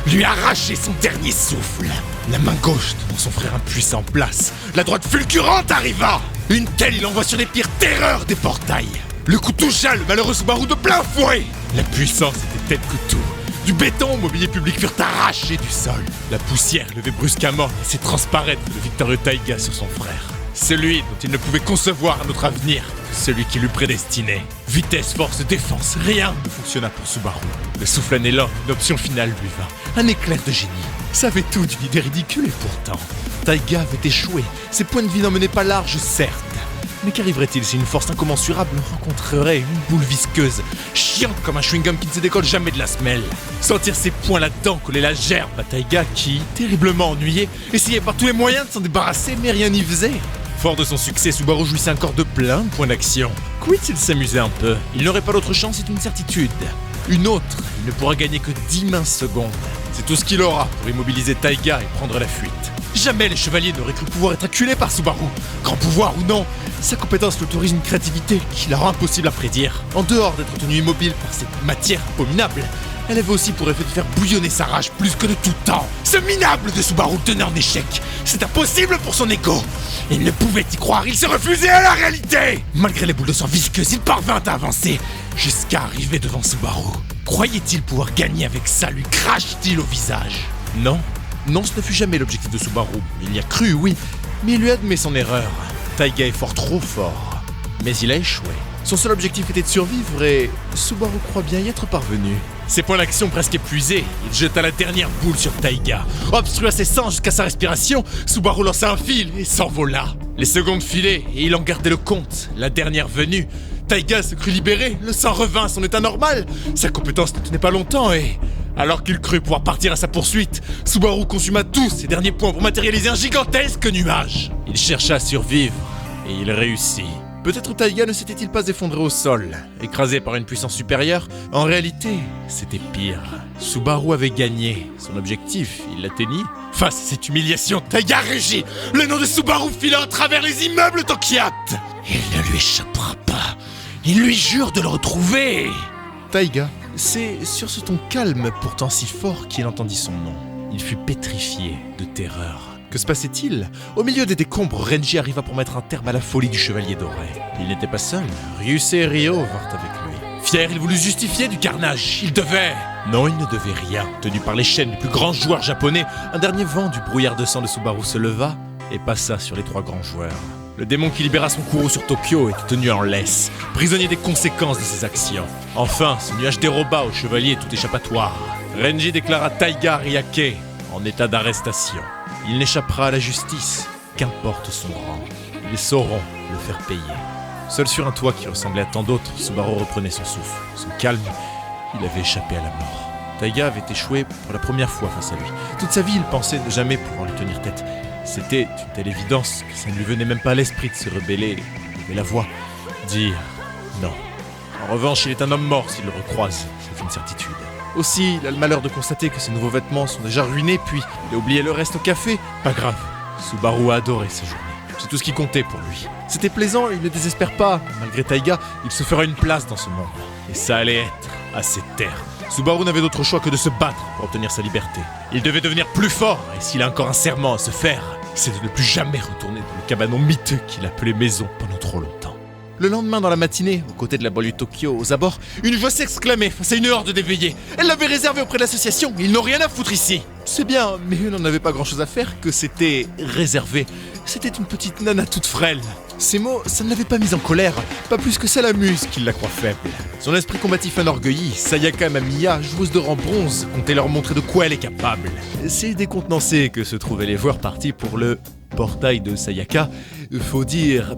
lui arracher son dernier souffle. La main gauche tenant son frère impuissant en place, la droite fulgurante arriva. Une telle il envoie sur les pires terreurs des portails. Le coup toucha le malheureux Subaru de plein fouet. La puissance était telle que tout. Du béton au mobilier public furent arrachés du sol. La poussière levée brusquement laissait transparaître le victorieux Taiga sur son frère. Celui dont il ne pouvait concevoir un autre avenir que celui qui lui prédestinait. Vitesse, force, défense, rien ne fonctionna pour Subaru. Le souffle anhélant, une option finale lui vint. Un éclair de génie. Savait tout d'une idée ridicule et pourtant, Taiga avait échoué. Ses points de vie n'en menaient pas large, certes. Mais qu'arriverait-il si une force incommensurable rencontrerait une boule visqueuse, chiante comme un chewing-gum qui ne se décolle jamais de la semelle? Sentir ses poings là-dedans coller la gerbe à Taiga qui, terriblement ennuyé, essayait par tous les moyens de s'en débarrasser mais rien n'y faisait. Fort de son succès, Subaru jouissait encore de plein de points d'action. Quid s'il s'amusait un peu? Il n'aurait pas d'autre chance, c'est une certitude. Une autre, il ne pourra gagner que 10 minces secondes. C'est tout ce qu'il aura pour immobiliser Taiga et prendre la fuite. Jamais les chevaliers n'auraient cru pouvoir être acculés par Subaru. Grand pouvoir ou non, sa compétence l'autorise une créativité qui la rend impossible à prédire. En dehors d'être tenue immobile par cette matière abominable, elle avait aussi pour effet de faire bouillonner sa rage plus que de tout temps. Ce minable de Subaru tenait en échec. C'est impossible pour son ego. Il ne pouvait y croire, il se refusait à la réalité. Malgré les boules de sang visqueuses, il parvint à avancer jusqu'à arriver devant Subaru. Croyait-il pouvoir gagner avec ça? Lui crache-t-il au visage? Non, ce ne fut jamais l'objectif de Subaru. Il y a cru, oui, mais il lui admet son erreur. Taiga est trop fort. Mais il a échoué. Son seul objectif était de survivre et Subaru croit bien y être parvenu. Ses points d'action presque épuisés, il jeta la dernière boule sur Taiga. Obstrua ses sangs jusqu'à sa respiration, Subaru lança un fil et s'envola. Les secondes filaient et il en gardait le compte. La dernière venue, Taiga se crut libéré, le sang revint à son état normal. Sa compétence ne tenait pas longtemps et... alors qu'il crut pouvoir partir à sa poursuite, Subaru consuma tous ses derniers points pour matérialiser un gigantesque nuage. Il chercha à survivre et il réussit. Peut-être Taiga ne s'était-il pas effondré au sol, écrasé par une puissance supérieure? En réalité, c'était pire. Subaru avait gagné. Son objectif, il l'atteignit. Face à cette humiliation, Taiga rugit. Le nom de Subaru fila à travers les immeubles Tokiat. Il ne lui échappera pas. Il lui jure de le retrouver. Taiga, c'est sur ce ton calme, pourtant si fort, qu'il entendit son nom. Il fut pétrifié de terreur. Que se passait-il? Au milieu des décombres, Renji arriva pour mettre un terme à la folie du chevalier doré. Il n'était pas seul, Ryusei et Ryo vinrent avec lui. Fier, il voulut justifier du carnage, il devait... Non, il ne devait rien. Tenu par les chaînes du plus grand joueur japonais, un dernier vent du brouillard de sang de Subaru se leva et passa sur les trois grands joueurs. Le démon qui libéra son courroux sur Tokyo était tenu en laisse, prisonnier des conséquences de ses actions. Enfin, ce nuage déroba au chevalier tout échappatoire. Renji déclara Taiga Ryake en état d'arrestation. Il n'échappera à la justice, qu'importe son rang. Ils sauront le faire payer. Seul sur un toit qui ressemblait à tant d'autres, Subaru reprenait son souffle. Son calme, il avait échappé à la mort. Taiga avait échoué pour la première fois face à lui. Toute sa vie, il pensait ne jamais pouvoir lui tenir tête. C'était une telle évidence que ça ne lui venait même pas à l'esprit de se rebeller, lever la voix, dire non. En revanche, il est un homme mort s'il le recroise, c'est une certitude. Aussi, il a le malheur de constater que ses nouveaux vêtements sont déjà ruinés, puis il a oublié le reste au café. Pas grave, Subaru a adoré ces journées. C'est tout ce qui comptait pour lui. C'était plaisant, il ne désespère pas. Malgré Taiga, il se fera une place dans ce monde. Et ça allait être à ses terres. Subaru n'avait d'autre choix que de se battre pour obtenir sa liberté. Il devait devenir plus fort, et s'il a encore un serment à se faire, c'est de ne plus jamais retourner dans le cabanon miteux qu'il appelait maison pendant trop longtemps. Le lendemain dans la matinée, aux côtés de la banlieue Tokyo, aux abords, une voix s'exclamait face à une horde d'éveillés. Elle l'avait réservé auprès de l'association, ils n'ont rien à foutre ici. C'est bien, mais eux n'en avaient pas grand chose à faire que c'était réservé. C'était une petite nana toute frêle. Ces mots, ça ne l'avait pas mise en colère, pas plus que ça l'amuse qu'il la croit faible. Son esprit combatif enorgueilli, Sayaka Mamiya, joueuse de rang bronze, comptait leur montrer de quoi elle est capable. C'est décontenancé que se trouvaient les joueurs partis pour le portail de Sayaka. Faut dire,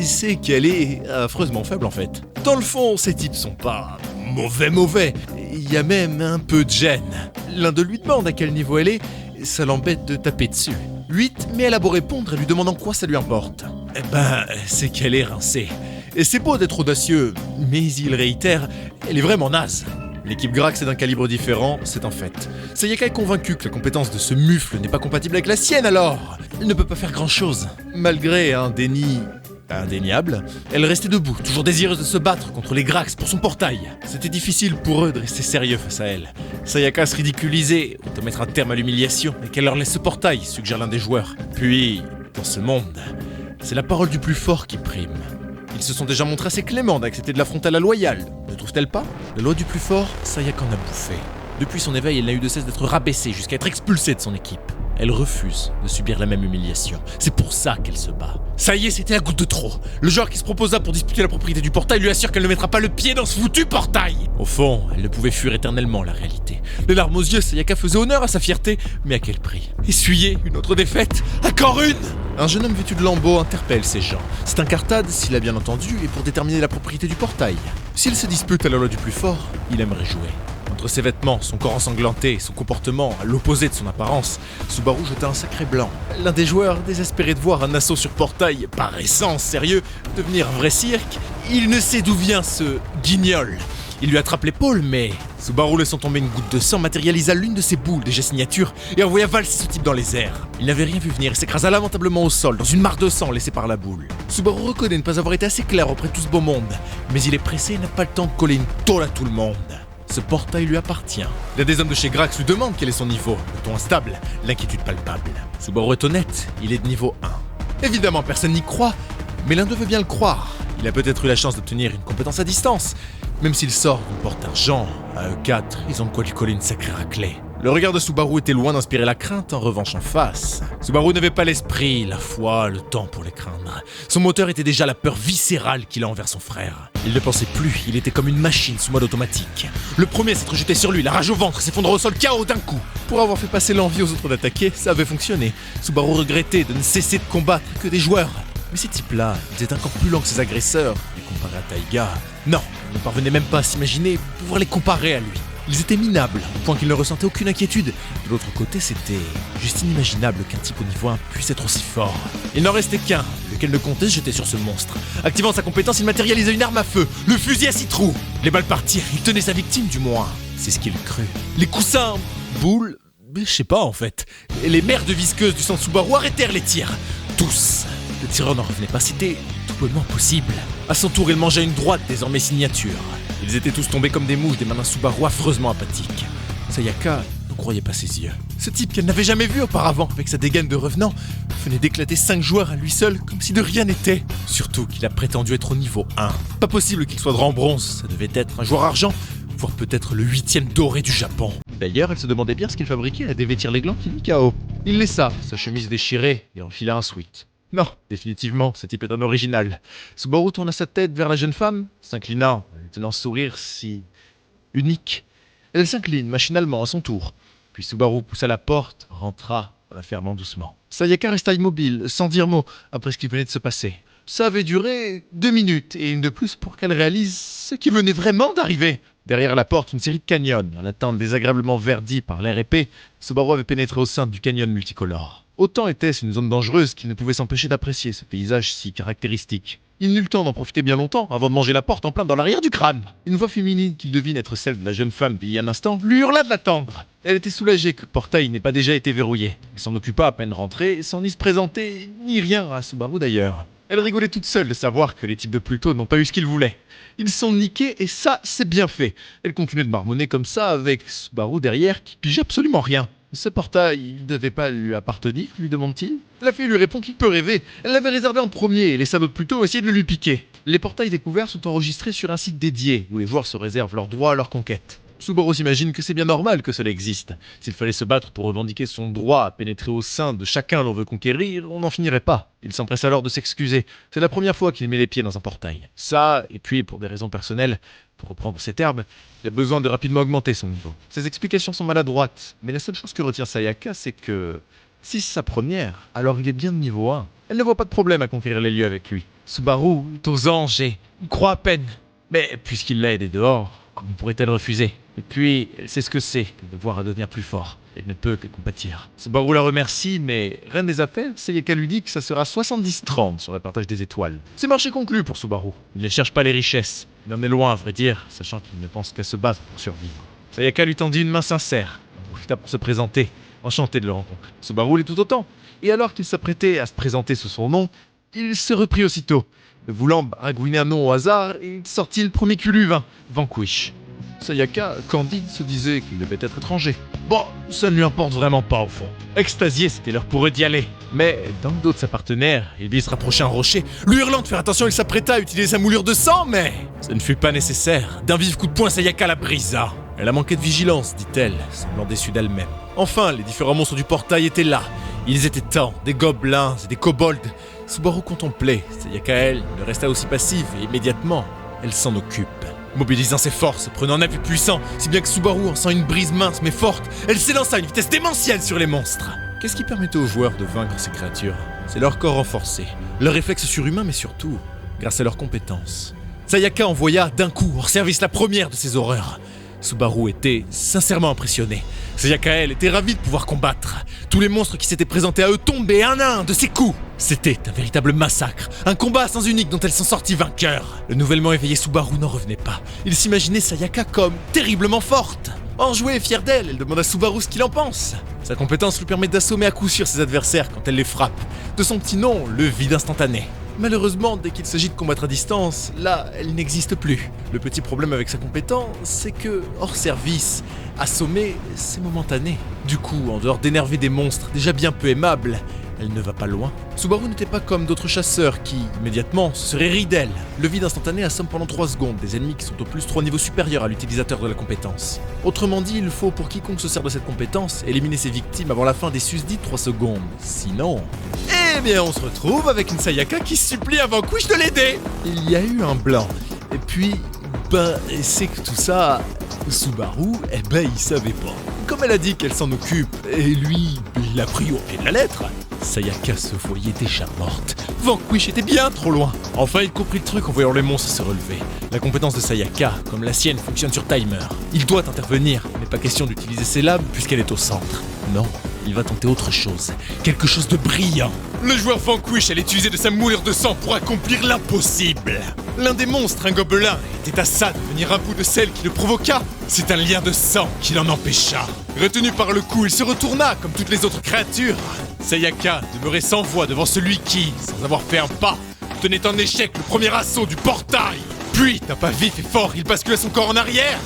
c'est qu'elle est affreusement faible en fait. Dans le fond, ces types sont pas mauvais. Il y a même un peu de gêne. L'un d'eux lui demande à quel niveau elle est, ça l'embête de taper dessus. 8, mais elle a beau répondre, lui demandant quoi ça lui importe. C'est qu'elle est rincée. Et c'est beau d'être audacieux, mais il réitère, elle est vraiment naze. L'équipe Grax est d'un calibre différent, c'est un fait. Sayaka est convaincu que la compétence de ce mufle n'est pas compatible avec la sienne alors. Elle ne peut pas faire grand chose. Malgré un déni indéniable, elle restait debout, toujours désireuse de se battre contre les Grax pour son portail. C'était difficile pour eux de rester sérieux face à elle. Sayaka se ridiculisait, autant mettre un terme à l'humiliation et qu'elle leur laisse ce portail, suggère l'un des joueurs. Puis, dans ce monde, c'est la parole du plus fort qui prime. Ils se sont déjà montrés assez cléments d'accepter de l'affronter à la loyale, ne trouve-t-elle pas? La loi du plus fort, Sayaka en a bouffé. Depuis son éveil, elle n'a eu de cesse d'être rabaissée jusqu'à être expulsée de son équipe. Elle refuse de subir la même humiliation. C'est pour ça qu'elle se bat. Ça y est, c'était la goutte de trop. Le joueur qui se proposa pour disputer la propriété du portail lui assure qu'elle ne mettra pas le pied dans ce foutu portail. Au fond, elle ne pouvait fuir éternellement la réalité. Les larmes aux yeux, Sayaka faisait honneur à sa fierté, mais à quel prix? Essuyer une autre défaite? Encore une? Un jeune homme vêtu de lambeaux interpelle ces gens. C'est un cartade, s'il a bien entendu, et pour déterminer la propriété du portail. S'il se dispute à la loi du plus fort, il aimerait jouer. Entre ses vêtements, son corps ensanglanté et son comportement à l'opposé de son apparence, Subaru jeta un sacré blanc. L'un des joueurs, désespéré de voir un assaut sur portail, par essence sérieux, devenir un vrai cirque, il ne sait d'où vient ce guignol. Il lui attrape l'épaule, mais Subaru, laissant tomber une goutte de sang, matérialisa l'une de ses boules déjà signature et envoya valser ce type dans les airs. Il n'avait rien vu venir et s'écrasa lamentablement au sol, dans une mare de sang laissée par la boule. Subaru reconnaît ne pas avoir été assez clair auprès de tout ce beau monde, mais il est pressé et n'a pas le temps de coller une tôle à tout le monde. Ce portail lui appartient. L'un des hommes de chez Grax lui demande quel est son niveau. Le ton instable, l'inquiétude palpable. Subaru est honnête, il est de niveau 1. Évidemment, personne n'y croit, mais l'un d'eux veut bien le croire. Il a peut-être eu la chance d'obtenir une compétence à distance. Même s'il sort d'une porte d'argent, à E4, ils ont de quoi lui coller une sacrée raclée. Le regard de Subaru était loin d'inspirer la crainte, en revanche en face. Subaru n'avait pas l'esprit, la foi, le temps pour les craindre. Son moteur était déjà la peur viscérale qu'il a envers son frère. Il ne pensait plus, il était comme une machine sous mode automatique. Le premier à s'être jeté sur lui, la rage au ventre, s'effondrer au sol KO d'un coup. Pour avoir fait passer l'envie aux autres d'attaquer, ça avait fonctionné. Subaru regrettait de ne cesser de combattre que des joueurs. Mais ces types-là, ils étaient encore plus lents que ses agresseurs. Et comparés à Taiga, non, il ne parvenait même pas à s'imaginer pouvoir les comparer à lui. Ils étaient minables, au point qu'il ne ressentait aucune inquiétude. De l'autre côté, c'était juste inimaginable qu'un type au niveau 1 puisse être aussi fort. Il n'en restait qu'un, lequel ne comptait se jeter sur ce monstre. Activant sa compétence, il matérialisa une arme à feu, le fusil à 6 trous. Les balles partirent, il tenait sa victime du moins. C'est ce qu'il crut. Les coussins, boules, je sais pas en fait. Et les mers de visqueuses du sang de Subaru arrêtèrent les tirs. Tous. Le tireur n'en revenait pas, c'était tout bonnement possible. À son tour, il mangea une droite désormais signature. Ils étaient tous tombés comme des mouches des mains d'un Subaru affreusement apathique. Sayaka ne croyait pas ses yeux. Ce type qu'elle n'avait jamais vu auparavant, avec sa dégaine de revenant, venait d'éclater 5 joueurs à lui seul, comme si de rien n'était. Surtout qu'il a prétendu être au niveau 1. Pas possible qu'il soit de rang bronze, ça devait être un joueur argent, voire peut-être le 8e doré du Japon. D'ailleurs, elle se demandait bien ce qu'il fabriquait à dévêtir les glands qui mit KO. Il laissa sa chemise déchirée et enfila un sweat. Non, définitivement, ce type est un original. Subaru tourna sa tête vers la jeune femme, s'inclinant, tenant ce sourire si unique. Elle s'incline machinalement à son tour. Puis Subaru poussa la porte, rentra en la fermant doucement. Sayaka resta immobile, sans dire mot, après ce qui venait de se passer. Ça avait duré 2 minutes, et une de plus pour qu'elle réalise ce qui venait vraiment d'arriver. Derrière la porte, une série de canyons, en attente désagréablement verdis par l'air épais, Subaru avait pénétré au sein du canyon multicolore. Autant était-ce une zone dangereuse qu'il ne pouvait s'empêcher d'apprécier ce paysage si caractéristique. Il n'eut le temps d'en profiter bien longtemps avant de manger la porte en plein dans l'arrière du crâne. Une voix féminine qu'il devine être celle de la jeune femme d'il y a un instant lui hurla de l'attendre. Elle était soulagée que le portail n'ait pas déjà été verrouillé. Elle s'en occupa à peine rentrée, sans ni se présenter, ni rien à Subaru d'ailleurs. Elle rigolait toute seule de savoir que les types de Pluto n'ont pas eu ce qu'ils voulaient. Ils sont niqués et ça, c'est bien fait. Elle continuait de marmonner comme ça avec Subaru derrière qui pigeait absolument rien. Ce portail ne devait pas lui appartenir, lui demande-t-il. La fille lui répond qu'il peut rêver. Elle l'avait réservé en premier et les salauds de Pluto ont essayé de le lui piquer. Les portails découverts sont enregistrés sur un site dédié où les joueurs se réservent leurs droits à leur conquête. Subaru s'imagine que c'est bien normal que cela existe. S'il fallait se battre pour revendiquer son droit à pénétrer au sein de chacun l'on veut conquérir, on n'en finirait pas. Il s'empresse alors de s'excuser. C'est la première fois qu'il met les pieds dans un portail. Ça, et puis pour des raisons personnelles, pour reprendre ses termes, il a besoin de rapidement augmenter son niveau. Ses explications sont maladroites, mais la seule chose que retient Sayaka, c'est que si c'est sa première, alors il est bien de niveau 1. Elle ne voit pas de problème à conquérir les lieux avec lui. Subaru est aux anges et croit à peine. Mais puisqu'il l'a aidé dehors, comment pourrait-elle refuser? Et puis, elle sait ce que c'est que de voir à devenir plus fort. Elle ne peut que compatir. Subaru la remercie, mais reine des affaires, Sayaka lui dit que ça sera 70-30 sur le partage des étoiles. C'est marché conclu pour Subaru. Il ne cherche pas les richesses. Il en est loin, à vrai dire, sachant qu'il ne pense qu'à se battre pour survivre. Sayaka lui tendit une main sincère. Il profita pour se présenter. Enchanté de le rencontrer. Subaru l'est tout autant. Et alors qu'il s'apprêtait à se présenter sous son nom, il se reprit aussitôt. Ne voulant baragouiner un nom au hasard, il sortit le premier Culuvain, Vanquish. Sayaka, candide, se disait qu'il devait être étranger. Bon, ça ne lui importe vraiment pas au fond. Extasié, c'était l'heure pour eux d'y aller. Mais dans le dos de sa partenaire, il vit se rapprocher un rocher. Lui hurlant de faire attention, il s'apprêta à utiliser sa moulure de sang, mais ça ne fut pas nécessaire. D'un vif coup de poing, Sayaka la brisa. Elle a manqué de vigilance, dit-elle, semblant déçue d'elle-même. Enfin, les différents monstres du portail étaient là. Ils étaient tant, des gobelins et des kobolds. Subaru contemplait. Sayaka, elle, ne resta aussi passive et immédiatement, elle s'en occupe. Mobilisant ses forces, prenant un appui puissant, si bien que Subaru en sent une brise mince mais forte, elle s'élança à une vitesse démentielle sur les monstres. Qu'est-ce qui permettait aux joueurs de vaincre ces créatures? C'est leur corps renforcé, leurs réflexes surhumains, mais surtout, grâce à leurs compétences. Sayaka envoya d'un coup hors service la première de ces horreurs. Subaru était sincèrement impressionné. Sayaka, elle, était ravie de pouvoir combattre. Tous les monstres qui s'étaient présentés à eux tombaient un à un de ses coups. C'était un véritable massacre, un combat à sens unique dont elle s'en sortit vainqueur. Le nouvellement éveillé Subaru n'en revenait pas. Il s'imaginait Sayaka comme terriblement forte. Enjouée et fière d'elle, elle demande à Subaru ce qu'il en pense. Sa compétence lui permet d'assommer à coup sûr ses adversaires quand elle les frappe. De son petit nom, le vide instantané. Malheureusement, dès qu'il s'agit de combattre à distance, là, elle n'existe plus. Le petit problème avec sa compétence, c'est que, hors service, assommer, c'est momentané. Du coup, en dehors d'énerver des monstres déjà bien peu aimables, elle ne va pas loin. Subaru n'était pas comme d'autres chasseurs qui, immédiatement, se seraient ris d'elle. Le vide instantané assomme pendant 3 secondes des ennemis qui sont au plus 3 niveaux supérieurs à l'utilisateur de la compétence. Autrement dit, il faut, pour quiconque se sert de cette compétence, éliminer ses victimes avant la fin des susdites 3 secondes. Sinon... Eh bien, on se retrouve avec une Sayaka qui supplie à Vanquish de l'aider. Il y a eu un blanc. Et puis, c'est que tout ça... Subaru, il savait pas. Comme elle a dit qu'elle s'en occupe, et lui, il l'a pris au pied de la lettre. Sayaka se voyait déjà morte. Vanquish était bien trop loin. Enfin, il comprit le truc en voyant les monstres se relever. La compétence de Sayaka, comme la sienne, fonctionne sur timer. Il doit intervenir, mais pas question d'utiliser ses lames puisqu'elle est au centre. Non, il va tenter autre chose. Quelque chose de brillant. Le joueur Vanquish allait utiliser de sa moulure de sang pour accomplir l'impossible. L'un des monstres, un gobelin, était à ça de devenir un bout de celle qui le provoqua. C'est un lien de sang qui l'en empêcha. Retenu par le coup, il se retourna comme toutes les autres créatures. Sayaka demeurait sans voix devant celui qui, sans avoir fait un pas, tenait en échec le premier assaut du portail. Puis, d'un pas vif et fort, il bascula son corps en arrière.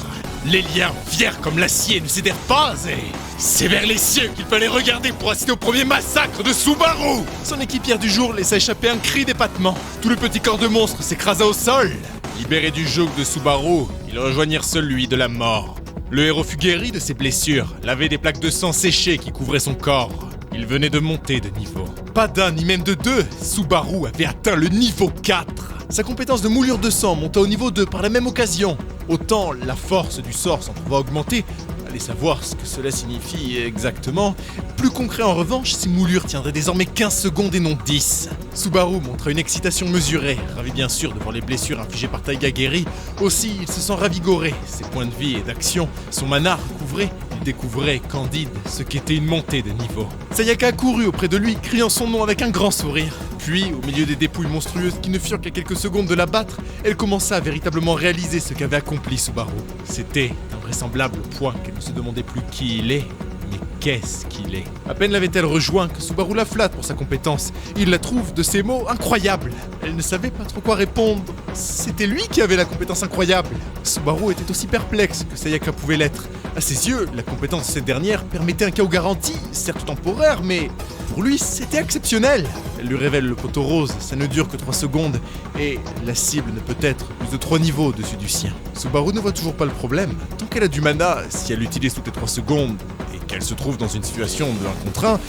Les liens, fiers comme l'acier, ne cédèrent pas et... C'est vers les cieux qu'il fallait regarder pour assister au premier massacre de Subaru. Son équipière du jour laissa échapper un cri d'épatement. Tout le petit corps de monstre s'écrasa au sol. Libéré du joug de Subaru, ils rejoignirent celui de la mort. Le héros fut guéri de ses blessures, lavé des plaques de sang séchées qui couvraient son corps. Il venait de monter de niveau. Pas d'un ni même de 2, Subaru avait atteint le niveau 4. Sa compétence de moulure de sang monta au niveau 2 par la même occasion. Autant la force du sort s'en trouva augmentée, allez savoir ce que cela signifie exactement. Plus concret en revanche, ces moulures tiendraient désormais 15 secondes et non 10. Subaru montra une excitation mesurée, ravi bien sûr de voir les blessures infligées par Taiga guéri. Aussi, il se sent ravigoré, ses points de vie et d'action, son mana recouvré, il découvrait, candide, ce qu'était une montée de niveau. Sayaka courut auprès de lui, criant son nom avec un grand sourire. Puis, au milieu des dépouilles monstrueuses qui ne furent qu'à quelques secondes de l'abattre, elle commença à véritablement réaliser ce qu'avait accompli Subaru. C'était invraisemblable au point qu'elle ne se demandait plus qui il est, mais qu'est-ce qu'il est. À peine l'avait-elle rejoint que Subaru la flatte pour sa compétence. Il la trouve, de ses mots, incroyable. Elle ne savait pas trop quoi répondre. C'était lui qui avait la compétence incroyable. Subaru était aussi perplexe que Sayaka pouvait l'être. À ses yeux, la compétence de cette dernière permettait un chaos garanti, certes temporaire, mais pour lui, c'était exceptionnel. Elle lui révèle le poteau rose, ça ne dure que 3 secondes, et la cible ne peut être plus de 3 niveaux au-dessus du sien. Subaru ne voit toujours pas le problème. Tant qu'elle a du mana, si elle l'utilise toutes les 3 secondes, et qu'elle se trouve dans une situation de 1 contre 1,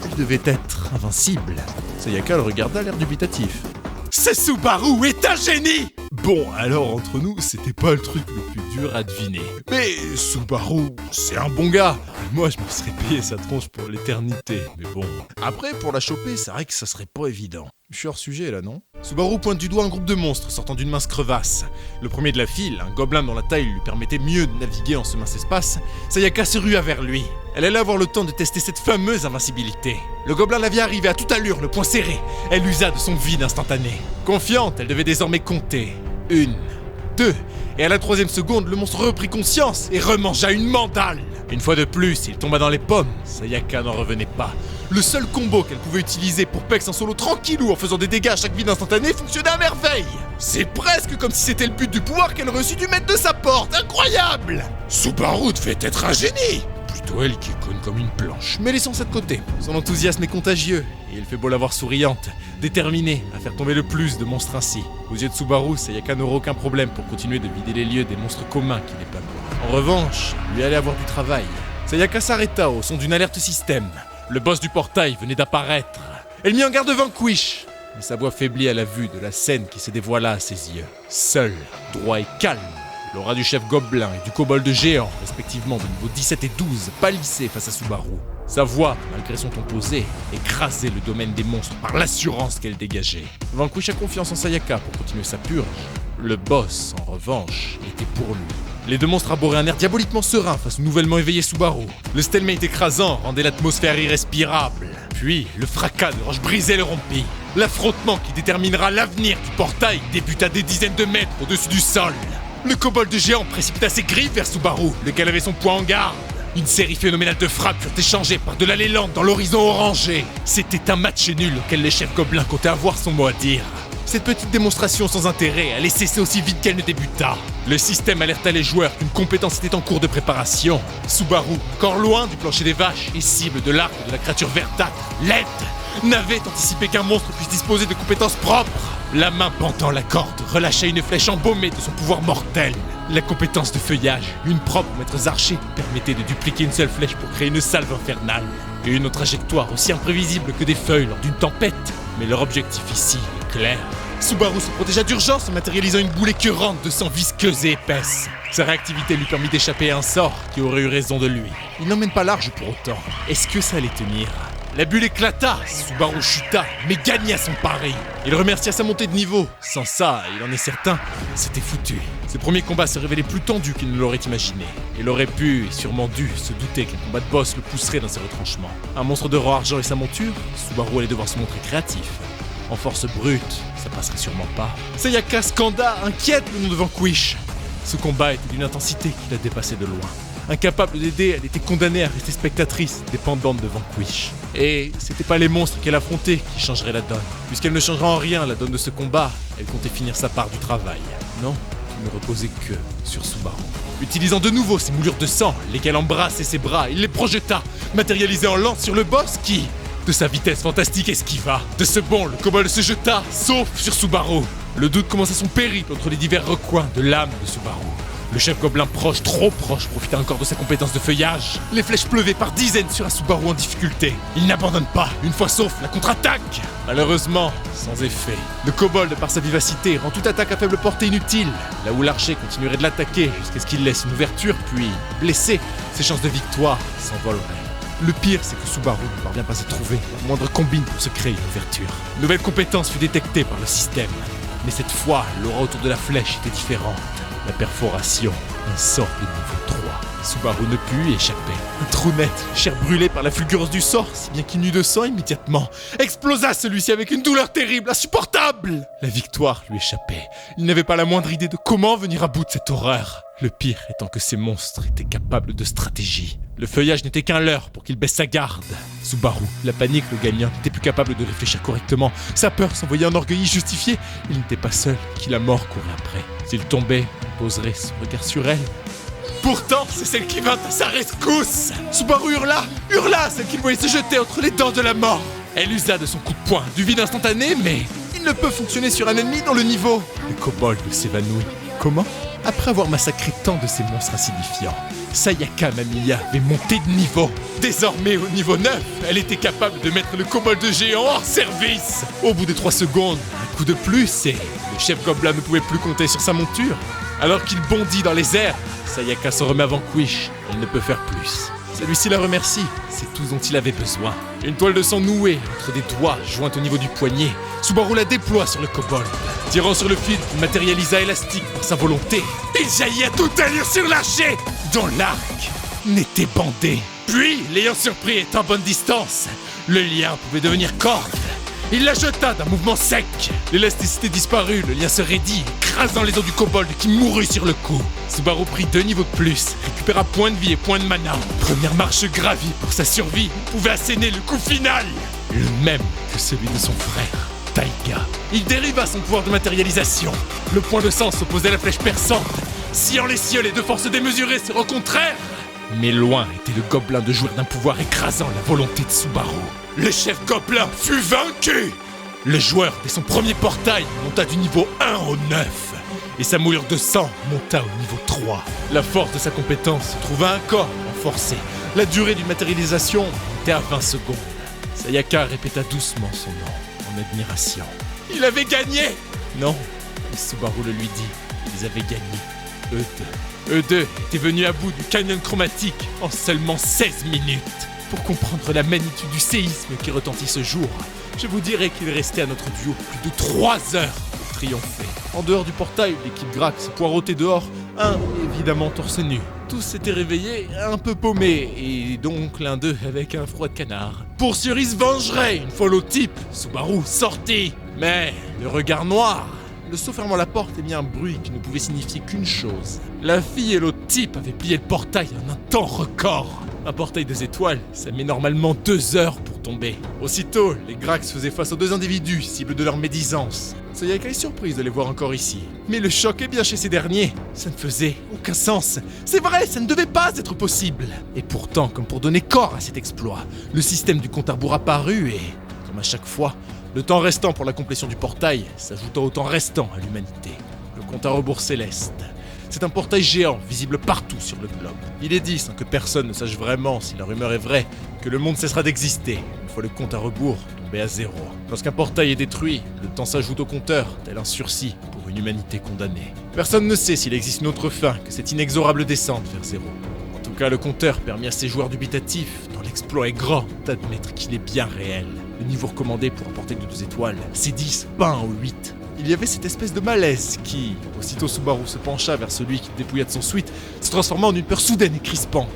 elle devait être invincible. Sayaka le regarda à l'air dubitatif. Ce Subaru est un génie! Bon, alors entre nous, c'était pas le truc le plus dur à deviner. Mais Subaru, c'est un bon gars. Moi, je me serais payé sa tronche pour l'éternité. Mais bon. Après, pour la choper, c'est vrai que ça serait pas évident. Je suis hors sujet là, non? Subaru pointe du doigt un groupe de monstres sortant d'une mince crevasse. Le premier de la file, un gobelin dont la taille lui permettait mieux de naviguer en ce mince espace, Sayaka se rua vers lui. Elle allait avoir le temps de tester cette fameuse invincibilité. Le gobelin la vit arriver à toute allure, le poing serré. Elle usa de son vide instantané. Confiante, elle devait désormais compter. 1, 2, et à la 3e seconde, le monstre reprit conscience et remangea une mandale. Une fois de plus, il tomba dans les pommes. Sayaka n'en revenait pas. Le seul combo qu'elle pouvait utiliser pour Pex en solo tranquillou en faisant des dégâts à chaque vide instantané fonctionnait à merveille. C'est presque comme si c'était le but du pouvoir qu'elle reçut du maître de sa porte. Incroyable! Subaru devait être un génie! Plutôt elle qui est conne comme une planche. Mais laissons ça de côté. Son enthousiasme est contagieux, et il fait beau la voir souriante, déterminée à faire tomber le plus de monstres ainsi. Aux yeux de Subaru, Sayaka n'aura aucun problème pour continuer de vider les lieux des monstres communs qui les peuplent. En revanche, lui allait avoir du travail. Sayaka s'arrêta au son d'une alerte système. Le boss du portail venait d'apparaître. Elle mit en garde Vanquish, mais sa voix faiblit à la vue de la scène qui se dévoila à ses yeux. Seul, droit et calme, l'aura du chef gobelin et du kobold géant, respectivement de niveau 17 et 12, pâlissait face à Subaru. Sa voix, malgré son ton posé, écrasait le domaine des monstres par l'assurance qu'elle dégageait. Vanquish a confiance en Sayaka pour continuer sa purge. Le boss, en revanche, était pour lui. Les 2 monstres arboraient un air diaboliquement serein face au nouvellement éveillé Subaru. Le stalemate écrasant rendait l'atmosphère irrespirable. Puis, le fracas de roches brisées le rompit. L'affrontement qui déterminera l'avenir du portail débuta des dizaines de mètres au-dessus du sol. Le kobold géant précipita ses griffes vers Subaru, lequel avait son poing en garde. Une série phénoménale de frappes furent échangées par-delà les landes dans l'horizon orangé. C'était un match nul auquel les chefs gobelins comptaient avoir son mot à dire. Cette petite démonstration sans intérêt allait cesser aussi vite qu'elle ne débuta. Le système alerta les joueurs qu'une compétence était en cours de préparation. Subaru, encore loin du plancher des vaches et cible de l'arc de la créature verdâtre, laide, n'avait anticipé qu'un monstre puisse disposer de compétences propres. La main pendant la corde relâcha une flèche embaumée de son pouvoir mortel. La compétence de feuillage, une propre aux maîtres archers, permettait de dupliquer une seule flèche pour créer une salve infernale. Et une trajectoire aussi imprévisible que des feuilles lors d'une tempête. Mais leur objectif ici est clair. Subaru se protégea d'urgence en matérialisant une boule écœurante de sang visqueuse et épaisse. Sa réactivité lui permit d'échapper à un sort qui aurait eu raison de lui. Il n'emmène pas large pour autant. Est-ce que ça allait tenir? La bulle éclata, Subaru chuta, mais gagna son pari. Il remercia sa montée de niveau. Sans ça, il en est certain, c'était foutu. Ses premiers combats se révélaient plus tendus qu'il ne l'aurait imaginé. Il aurait pu, et sûrement dû, se douter qu'un combat de boss le pousserait dans ses retranchements. Un monstre de roi argent et sa monture, Subaru allait devoir se montrer créatif. En force brute, ça passerait sûrement pas. Sayaka scanda, inquiète, le nom de Vanquish. Ce combat était d'une intensité qui la dépassait de loin. Incapable d'aider, elle était condamnée à rester spectatrice, dépendante de Vanquish. Et c'était pas les monstres qu'elle affrontait qui changeraient la donne. Puisqu'elle ne changera en rien la donne de ce combat, elle comptait finir sa part du travail. Non, qui ne reposait que sur Subaru. Utilisant de nouveau ses moulures de sang, lesquelles embrassaient ses bras, il les projeta, matérialisé en lance sur le boss qui, de sa vitesse fantastique, esquiva. De ce bond, le kobold se jeta, sauf sur Subaru. Le doute commença son périple entre les divers recoins de l'âme de Subaru. Le chef gobelin proche, trop proche, profita encore de sa compétence de feuillage. Les flèches pleuvaient par dizaines sur un Subaru en difficulté. Il n'abandonne pas, une fois sauf la contre-attaque. Malheureusement, sans effet. Le kobold, par sa vivacité, rend toute attaque à faible portée inutile. Là où l'archer continuerait de l'attaquer jusqu'à ce qu'il laisse une ouverture, puis, blessé, ses chances de victoire s'envoleraient. Le pire, c'est que Subaru ne parvient pas à trouver la moindre combine pour se créer une ouverture. Une nouvelle compétence fut détectée par le système. Mais cette fois, l'aura autour de la flèche était différente. La perforation, un sort de niveau 3. Subaru ne put y échapper. Un trou net, chair brûlée par la fulgurance du sort, si bien qu'il n'eut de sang immédiatement. Explosa celui-ci avec une douleur terrible, insupportable. La victoire lui échappait. Il n'avait pas la moindre idée de comment venir à bout de cette horreur. Le pire étant que ces monstres étaient capables de stratégie. Le feuillage n'était qu'un leurre pour qu'il baisse sa garde. Subaru, la panique le gagnant, n'était plus capable de réfléchir correctement. Sa peur s'envoyait enorgueilli, justifié. Il n'était pas seul, qui la mort courait après. S'il tombait, il poserait son regard sur elle. Pourtant, c'est celle qui vint à sa rescousse. Subaru hurla, celle qu'il voyait se jeter entre les dents de la mort. Elle usa de son coup de poing, du vide instantané, mais il ne peut fonctionner sur un ennemi dont le niveau. Le kobold s'évanouit. Comment ? Après avoir massacré tant de ces monstres insignifiants, Sayaka Mamiya avait monté de niveau. Désormais au niveau 9, elle était capable de mettre le kobold géant hors service. Au bout de 3 secondes, un coup de plus et le chef gobelin ne pouvait plus compter sur sa monture. Alors qu'il bondit dans les airs, Sayaka se remet à Vanquish. Elle ne peut faire plus. Celui-ci la remercie, c'est tout dont il avait besoin. Une toile de sang nouée entre des doigts jointe au niveau du poignet. Subaru la déploie sur le kobold. Tirant sur le fil qu'il matérialisa élastique par sa volonté, il jaillit à toute allure sur l'archer, dont l'arc n'était bandé. Puis, l'ayant surpris et en bonne distance, le lien pouvait devenir corde. Il la jeta d'un mouvement sec. L'élasticité disparut, le lien se raidit, écrasant les os du kobold qui mourut sur le coup. Subaru prit 2 niveaux de plus, récupéra point de vie et point de mana. Première marche gravie pour sa survie, pouvait asséner le coup final. Le même que celui de son frère, Taiga. Il dériva son pouvoir de matérialisation. Le point de sang s'opposait à la flèche perçante. Sciant les cieux, les deux forces démesurées se rencontrèrent. Mais loin était le gobelin de jouir d'un pouvoir écrasant la volonté de Subaru. Le chef gobelin fut vaincu. Le joueur, dès son premier portail, monta du niveau 1 au 9. Et sa moulure de sang monta au niveau 3. La force de sa compétence trouva un corps renforcé. La durée d'une matérialisation était à 20 secondes. Sayaka répéta doucement son nom, en admiration. Il avait gagné. Non, Subaru le lui dit. Ils avaient gagné. Eux deux. Eux deux étaient venus à bout du canyon chromatique en seulement 16 minutes. Pour comprendre la magnitude du séisme qui retentit ce jour, je vous dirai qu'il restait à notre duo plus de 3 heures pour triompher. En dehors du portail, l'équipe Grax poireautait dehors, évidemment torse nu. Tous s'étaient réveillés un peu paumés, et donc l'un d'eux avec un froid de canard. Poursuivi se vengerait une fois l'autre type, Subaru sortit. Mais le regard noir, le saut fermant la porte émit un bruit qui ne pouvait signifier qu'une chose. La fille et l'autre type avaient plié le portail en un temps record. Un portail des étoiles, ça met normalement 2 heures pour tomber. Aussitôt, les Grax faisaient face aux 2 individus, cibles de leur médisance. Sayaka est surprise de les voir encore ici. Mais le choc est bien chez ces derniers. Ça ne faisait aucun sens. C'est vrai, ça ne devait pas être possible. Et pourtant, comme pour donner corps à cet exploit, le système du compte à rebours apparut et, comme à chaque fois, le temps restant pour la complétion du portail s'ajoutant au temps restant à l'humanité. Le compte à rebours céleste. C'est un portail géant, visible partout sur le globe. Il est dit, sans que personne ne sache vraiment si la rumeur est vraie, que le monde cessera d'exister, une fois le compte à rebours tombé à 0. Lorsqu'un portail est détruit, le temps s'ajoute au compteur, tel un sursis pour une humanité condamnée. Personne ne sait s'il existe une autre fin que cette inexorable descente vers 0. En tout cas, le compteur permet à ces joueurs dubitatifs, dont l'exploit est grand, d'admettre qu'il est bien réel. Le niveau recommandé pour un portail de 2 étoiles, c'est 10, pas 1 ou 8. Il y avait cette espèce de malaise qui, aussitôt Subaru se pencha vers celui qui le dépouilla de son suite, se transforma en une peur soudaine et crispante.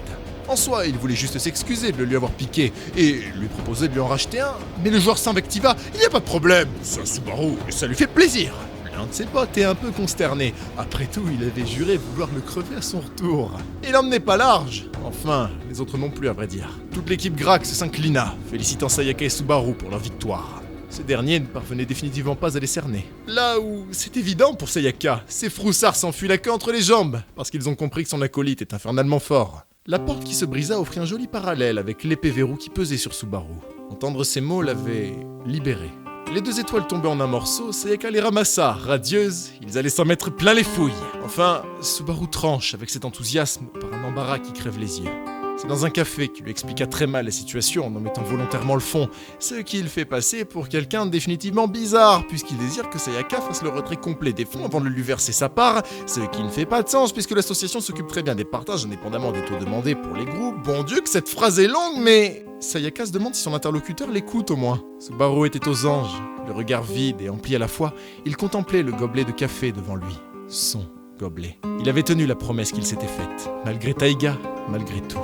En soi, il voulait juste s'excuser de le lui avoir piqué et lui proposer de lui en racheter un. Mais le joueur s'invectiva, il n'y a pas de problème, c'est un Subaru et ça lui fait plaisir. L'un de ses potes est un peu consterné. Après tout, il avait juré vouloir le crever à son retour. Il n'emmenait pas large. Enfin, les autres non plus à vrai dire. Toute l'équipe Grax s'inclina, félicitant Sayaka et Subaru pour leur victoire. Ces derniers ne parvenaient définitivement pas à les cerner. Là où c'est évident pour Sayaka, ces froussards s'enfuient la queue entre les jambes, parce qu'ils ont compris que son acolyte est infernalement fort. La porte qui se brisa offrit un joli parallèle avec l'épée verrou qui pesait sur Subaru. Entendre ces mots l'avait libéré. Les 2 étoiles tombées en un morceau, Sayaka les ramassa, radieuse, ils allaient s'en mettre plein les fouilles. Enfin, Subaru tranche avec cet enthousiasme par un embarras qui crève les yeux. C'est dans un café qu'il lui expliqua très mal la situation en omettant volontairement le fond, ce qui le fait passer pour quelqu'un de définitivement bizarre, puisqu'il désire que Sayaka fasse le retrait complet des fonds avant de lui verser sa part, ce qui ne fait pas de sens puisque l'association s'occupe très bien des partages indépendamment des taux demandés pour les groupes. Bon Dieu que cette phrase est longue, mais Sayaka se demande si son interlocuteur l'écoute au moins. Subaru était aux anges, le regard vide et empli à la fois, il contemplait le gobelet de café devant lui. Son Gobelet. Il avait tenu la promesse qu'il s'était faite, malgré Taïga, malgré tout.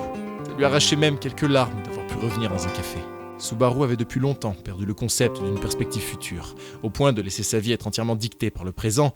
Ça lui arrachait même quelques larmes d'avoir pu revenir dans un café. Subaru avait depuis longtemps perdu le concept d'une perspective future, au point de laisser sa vie être entièrement dictée par le présent,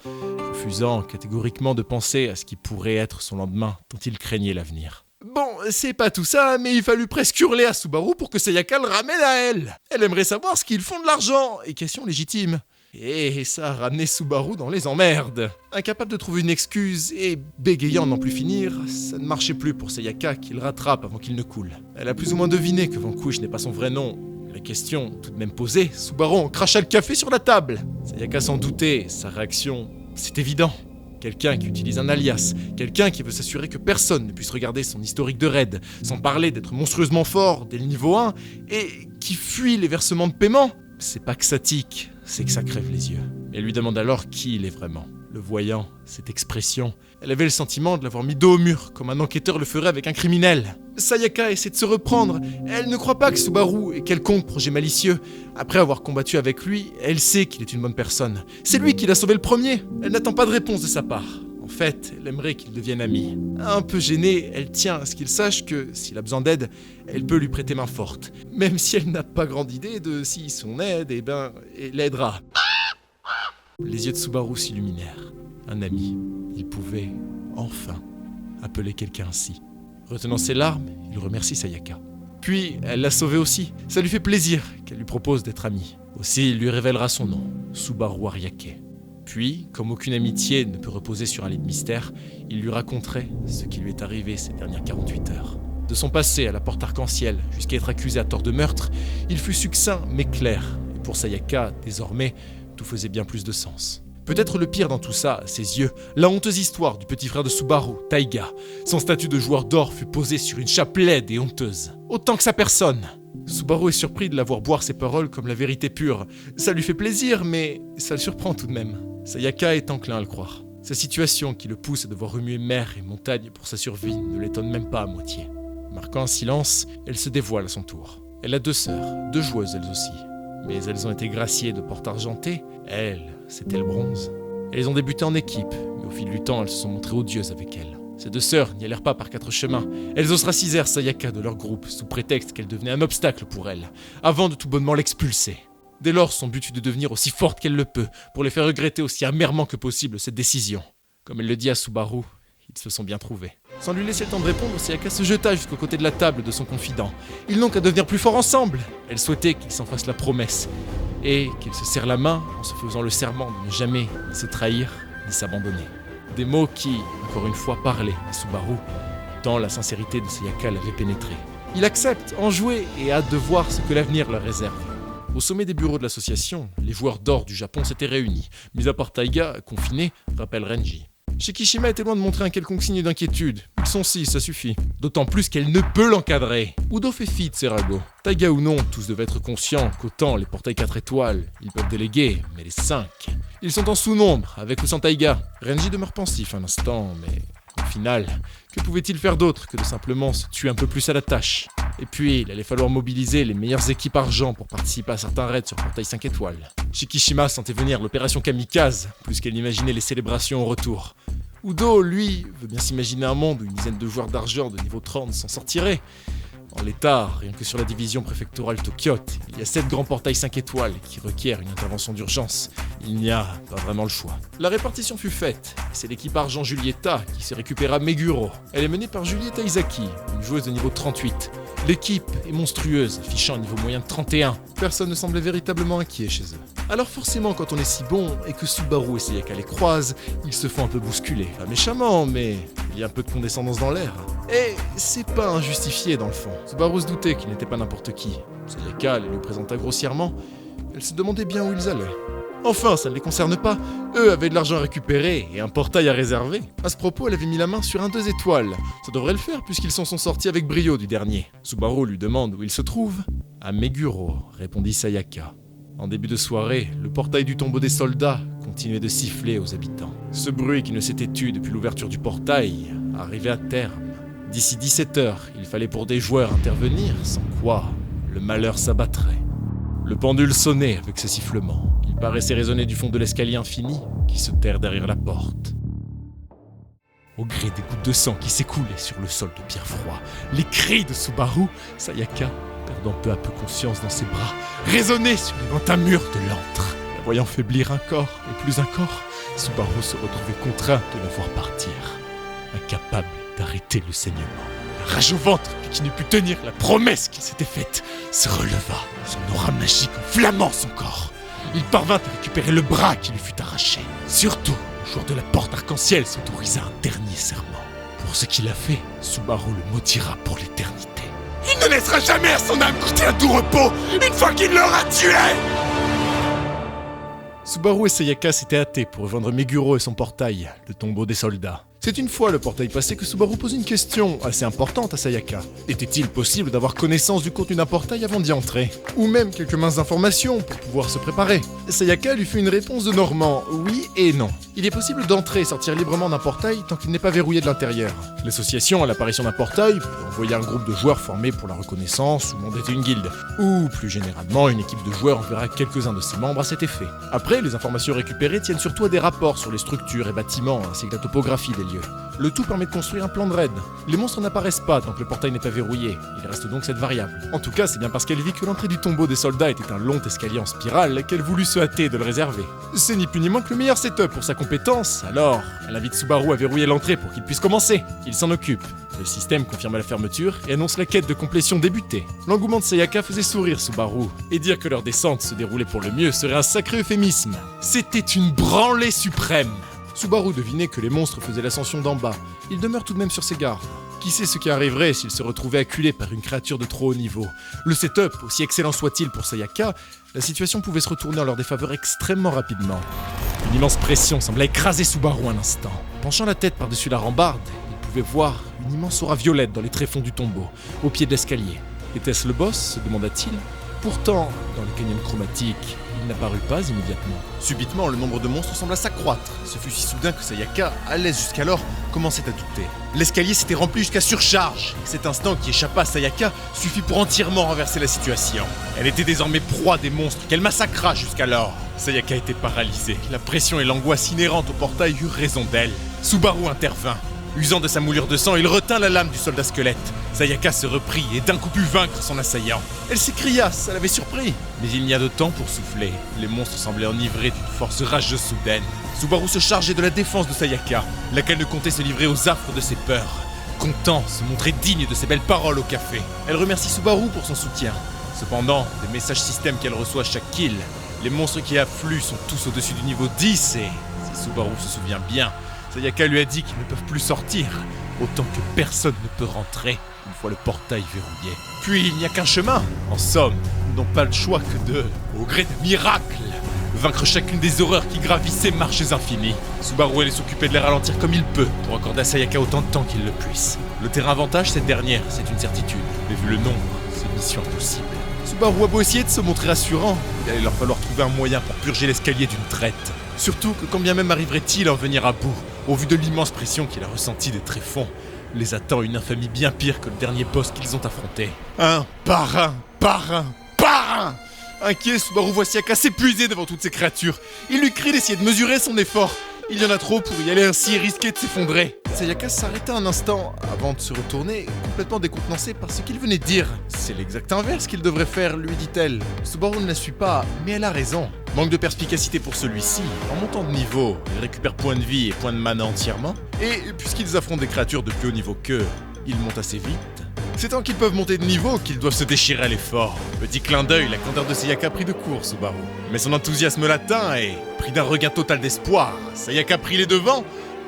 refusant catégoriquement de penser à ce qui pourrait être son lendemain, tant il craignait l'avenir. Bon, c'est pas tout ça, mais il fallut presque hurler à Subaru pour que Sayaka le ramène à elle. Elle aimerait savoir ce qu'ils font de l'argent, et question légitime. Et ça a ramené Subaru dans les emmerdes. Incapable de trouver une excuse et bégayant n'en plus finir, ça ne marchait plus pour Sayaka qui le rattrape avant qu'il ne coule. Elle a plus ou moins deviné que Vanquish n'est pas son vrai nom. La question, tout de même posée, Subaru en cracha le café sur la table. Sayaka s'en doutait, sa réaction, c'est évident. Quelqu'un qui utilise un alias, quelqu'un qui veut s'assurer que personne ne puisse regarder son historique de raid, sans parler d'être monstrueusement fort dès le niveau 1, et qui fuit les versements de paiement. C'est pas que ça tique, c'est que ça crève les yeux. Elle lui demande alors qui il est vraiment. Le voyant, cette expression, elle avait le sentiment de l'avoir mis dos au mur, comme un enquêteur le ferait avec un criminel. Sayaka essaie de se reprendre. Elle ne croit pas que Subaru ait quelconque projet malicieux. Après avoir combattu avec lui, elle sait qu'il est une bonne personne. C'est lui qui l'a sauvé le premier. Elle n'attend pas de réponse de sa part. En fait, elle aimerait qu'ils deviennent amis. Un peu gênée, elle tient à ce qu'il sache que, s'il a besoin d'aide, elle peut lui prêter main forte. Même si elle n'a pas grande idée de si son aide, elle l'aidera. Les yeux de Subaru s'illuminèrent. Un ami. Il pouvait, enfin, appeler quelqu'un ainsi. Retenant ses larmes, il remercie Sayaka. Puis, elle l'a sauvé aussi. Ça lui fait plaisir qu'elle lui propose d'être amie. Aussi, il lui révélera son nom, Subaru Ariake. Puis, comme aucune amitié ne peut reposer sur un lit de mystère, il lui raconterait ce qui lui est arrivé ces dernières 48 heures. De son passé à la porte arc-en-ciel, jusqu'à être accusé à tort de meurtre, il fut succinct mais clair. Et pour Sayaka, désormais, tout faisait bien plus de sens. Peut-être le pire dans tout ça, à ses yeux, la honteuse histoire du petit frère de Subaru, Taïga. Son statut de joueur d'or fut posé sur une chape laide et honteuse. Autant que sa personne. Subaru est surpris de la voir boire ses paroles comme la vérité pure. Ça lui fait plaisir, mais ça le surprend tout de même. Sayaka est enclin à le croire. Sa situation qui le pousse à devoir remuer mer et montagne pour sa survie ne l'étonne même pas à moitié. Marquant un silence, elle se dévoile à son tour. Elle a 2 sœurs, 2 joueuses elles aussi. Mais elles ont été graciées de portes argentées. Elle, c'était le bronze. Elles ont débuté en équipe, mais au fil du temps, elles se sont montrées odieuses avec elle. Ces 2 sœurs n'y allèrent pas par 4 chemins. Elles ostracisèrent Sayaka de leur groupe, sous prétexte qu'elle devenait un obstacle pour elle, avant de tout bonnement l'expulser. Dès lors, son but fut de devenir aussi forte qu'elle le peut, pour les faire regretter aussi amèrement que possible cette décision. Comme elle le dit à Subaru, ils se sont bien trouvés. Sans lui laisser le temps de répondre, Sayaka se jeta jusqu'au côté de la table de son confident. Ils n'ont qu'à devenir plus forts ensemble. Elle souhaitait qu'ils s'en fassent la promesse, et qu'ils se serrent la main en se faisant le serment de ne jamais ni se trahir, ni s'abandonner. Des mots qui, encore une fois, parlaient à Subaru, tant la sincérité de Sayaka l'avait pénétré. Il accepte, enjoué, et a hâte de voir ce que l'avenir leur réserve. Au sommet des bureaux de l'association, les joueurs d'or du Japon s'étaient réunis, mis à part Taïga, confiné, rappelle Renji. Shikishima était loin de montrer un quelconque signe d'inquiétude. Ils sont 6, ça suffit. D'autant plus qu'elle ne peut l'encadrer. Udo fait fi de Serago. Taiga ou non, tous devaient être conscients qu'autant les portails 4 étoiles, ils peuvent déléguer, mais les 5... Ils sont en sous-nombre, avec ou sans Taiga. Renji demeure pensif un instant, mais... Au final, que pouvait-il faire d'autre que de simplement se tuer un peu plus à la tâche? Et puis, il allait falloir mobiliser les meilleures équipes argent pour participer à certains raids sur portail 5 étoiles. Shikishima sentait venir l'opération Kamikaze, plus qu'elle n'imaginait les célébrations au retour. Udo, lui, veut bien s'imaginer un monde où une dizaine de joueurs d'argent de niveau 30 s'en sortiraient. En l'état, rien que sur la division préfectorale Tokyote, il y a 7 grands portails 5 étoiles qui requièrent une intervention d'urgence. Il n'y a pas vraiment le choix. La répartition fut faite, et c'est l'équipe argent Julieta qui se récupéra Meguro. Elle est menée par Julieta Izaki, une joueuse de niveau 38. L'équipe est monstrueuse, affichant un niveau moyen de 31. Personne ne semblait véritablement inquiet chez eux. Alors forcément, quand on est si bon et que Subaru et Sayaka les croisent, ils se font un peu bousculer. Pas méchamment, mais il y a un peu de condescendance dans l'air. Et c'est pas injustifié dans le fond. Subaru se doutait qu'il n'était pas n'importe qui. Sayaka les lui présenta grossièrement. Elle se demandait bien où ils allaient. Enfin, ça ne les concerne pas. Eux avaient de l'argent à récupérer et un portail à réserver. À ce propos, elle avait mis la main sur un 2 étoiles. Ça devrait le faire puisqu'ils s'en sont sortis avec brio du dernier. Subaru lui demande où il se trouve. À Meguro, répondit Sayaka. En début de soirée, le portail du tombeau des soldats continuait de siffler aux habitants. Ce bruit qui ne s'était tu depuis l'ouverture du portail arrivait à terme. D'ici 17 heures, il fallait pour des joueurs intervenir, sans quoi le malheur s'abattrait. Le pendule sonnait avec ce sifflement. Il paraissait résonner du fond de l'escalier infini qui se terre derrière la porte. Au gré des gouttes de sang qui s'écoulaient sur le sol de pierre froid, les cris de Subaru, Sayaka, perdant peu à peu conscience dans ses bras, résonnaient sur les lointains murs de l'antre. La voyant faiblir un corps et plus un corps, Subaru se retrouvait contraint de la voir partir, incapable d'arrêter le saignement. La rage au ventre, puis qui ne put tenir la promesse qu'il s'était faite, se releva, son aura magique enflammant son corps. Il parvint à récupérer le bras qui lui fut arraché. Surtout, le joueur de la porte arc-en-ciel s'autorisa un dernier serment. Pour ce qu'il a fait, Subaru le maudira pour l'éternité. Il ne laissera jamais à son âme goûter un doux repos une fois qu'il l'aura tué. Subaru et Sayaka s'étaient hâtés pour rejoindre Meguro et son portail, le tombeau des soldats. C'est une fois le portail passé que Subaru pose une question assez importante à Sayaka. Était-il possible d'avoir connaissance du contenu d'un portail avant d'y entrer? Ou même quelques minces informations pour pouvoir se préparer? Sayaka lui fait une réponse de Normand, oui et non. Il est possible d'entrer et sortir librement d'un portail tant qu'il n'est pas verrouillé de l'intérieur. L'association à l'apparition d'un portail peut envoyer un groupe de joueurs formés pour la reconnaissance ou mandater une guilde. Ou plus généralement, une équipe de joueurs enverra quelques-uns de ses membres à cet effet. Après, les informations récupérées tiennent surtout à des rapports sur les structures et bâtiments ainsi que la topographie des lieux. Le tout permet de construire un plan de raid. Les monstres n'apparaissent pas tant que le portail n'est pas verrouillé, il reste donc cette variable. En tout cas, c'est bien parce qu'elle vit que l'entrée du tombeau des soldats était un long escalier en spirale qu'elle voulut se hâter de le réserver. C'est ni plus ni moins que le meilleur setup pour sa compétence, alors elle invite Subaru à verrouiller l'entrée pour qu'il puisse commencer. Il s'en occupe. Le système confirme la fermeture et annonce la quête de complétion débutée. L'engouement de Sayaka faisait sourire Subaru, et dire que leur descente se déroulait pour le mieux serait un sacré euphémisme. C'était une branlée suprême. Subaru devinait que les monstres faisaient l'ascension d'en bas. Il demeure tout de même sur ses gardes. Qui sait ce qui arriverait s'il se retrouvait acculé par une créature de trop haut niveau? Le setup, aussi excellent soit-il pour Sayaka, la situation pouvait se retourner en leur défaveur extrêmement rapidement. Une immense pression semblait écraser Subaru un instant. Penchant la tête par-dessus la rambarde, il pouvait voir une immense aura violette dans les tréfonds du tombeau, au pied de l'escalier. Était-ce le boss? Se demanda-t-il. Pourtant, dans le canyon chromatique, il n'apparut pas immédiatement. Subitement, le nombre de monstres sembla s'accroître. Ce fut si soudain que Sayaka, à l'aise jusqu'alors, commençait à douter. L'escalier s'était rempli jusqu'à surcharge. Cet instant qui échappa à Sayaka suffit pour entièrement renverser la situation. Elle était désormais proie des monstres qu'elle massacra jusqu'alors. Sayaka était paralysée. La pression et l'angoisse inhérentes au portail eurent raison d'elle. Subaru intervint. Usant de sa moulure de sang, il retint la lame du soldat squelette. Sayaka se reprit et d'un coup put vaincre son assaillant. Elle s'écria, ça l'avait surpris. Mais il n'y a de temps pour souffler. Les monstres semblaient enivrés d'une force rageuse soudaine. Subaru se chargeait de la défense de Sayaka, laquelle ne comptait se livrer aux affres de ses peurs. Content, se montrer digne de ses belles paroles au café. Elle remercie Subaru pour son soutien. Cependant, des messages système qu'elle reçoit à chaque kill, les monstres qui affluent sont tous au-dessus du niveau 10 et, si Subaru se souvient bien, Sayaka lui a dit qu'ils ne peuvent plus sortir, autant que personne ne peut rentrer une fois le portail verrouillé. Puis il n'y a qu'un chemin. En somme, ils n'ont pas le choix que de, au gré de miracles, vaincre chacune des horreurs qui gravissent ces marches infinies. Subaru allait s'occuper de les ralentir comme il peut, pour accorder à Sayaka autant de temps qu'il le puisse. Le terrain avantage, cette dernière, c'est une certitude. Mais vu le nombre, c'est une mission impossible. Subaru a beau essayer de se montrer rassurant, il allait leur falloir trouver un moyen pour purger l'escalier d'une traite. Surtout que quand bien même arriverait-il à en venir à bout, au vu de l'immense pression qu'il a ressentie des tréfonds, les attend une infamie bien pire que le dernier boss qu'ils ont affronté. Un par un, par un, par un. Inquiet, Subaru voit Sayaka s'épuiser devant toutes ces créatures. Il lui crie d'essayer de mesurer son effort. Il y en a trop pour y aller ainsi et risquer de s'effondrer. Sayaka s'arrêta un instant avant de se retourner, complètement décontenancé par ce qu'il venait de dire. C'est l'exact inverse qu'il devrait faire, lui dit-elle. Subaru ne la suit pas, mais elle a raison. Manque de perspicacité pour celui-ci. En montant de niveau, il récupère points de vie et points de mana entièrement. Et puisqu'ils affrontent des créatures de plus haut niveau qu'eux, ils montent assez vite. C'est tant qu'ils peuvent monter de niveau qu'ils doivent se déchirer à l'effort. Petit clin d'œil, la candeur de Sayaka prit de court Subaru. Mais son enthousiasme l'atteint et, pris d'un regain total d'espoir, Sayaka prit les devants,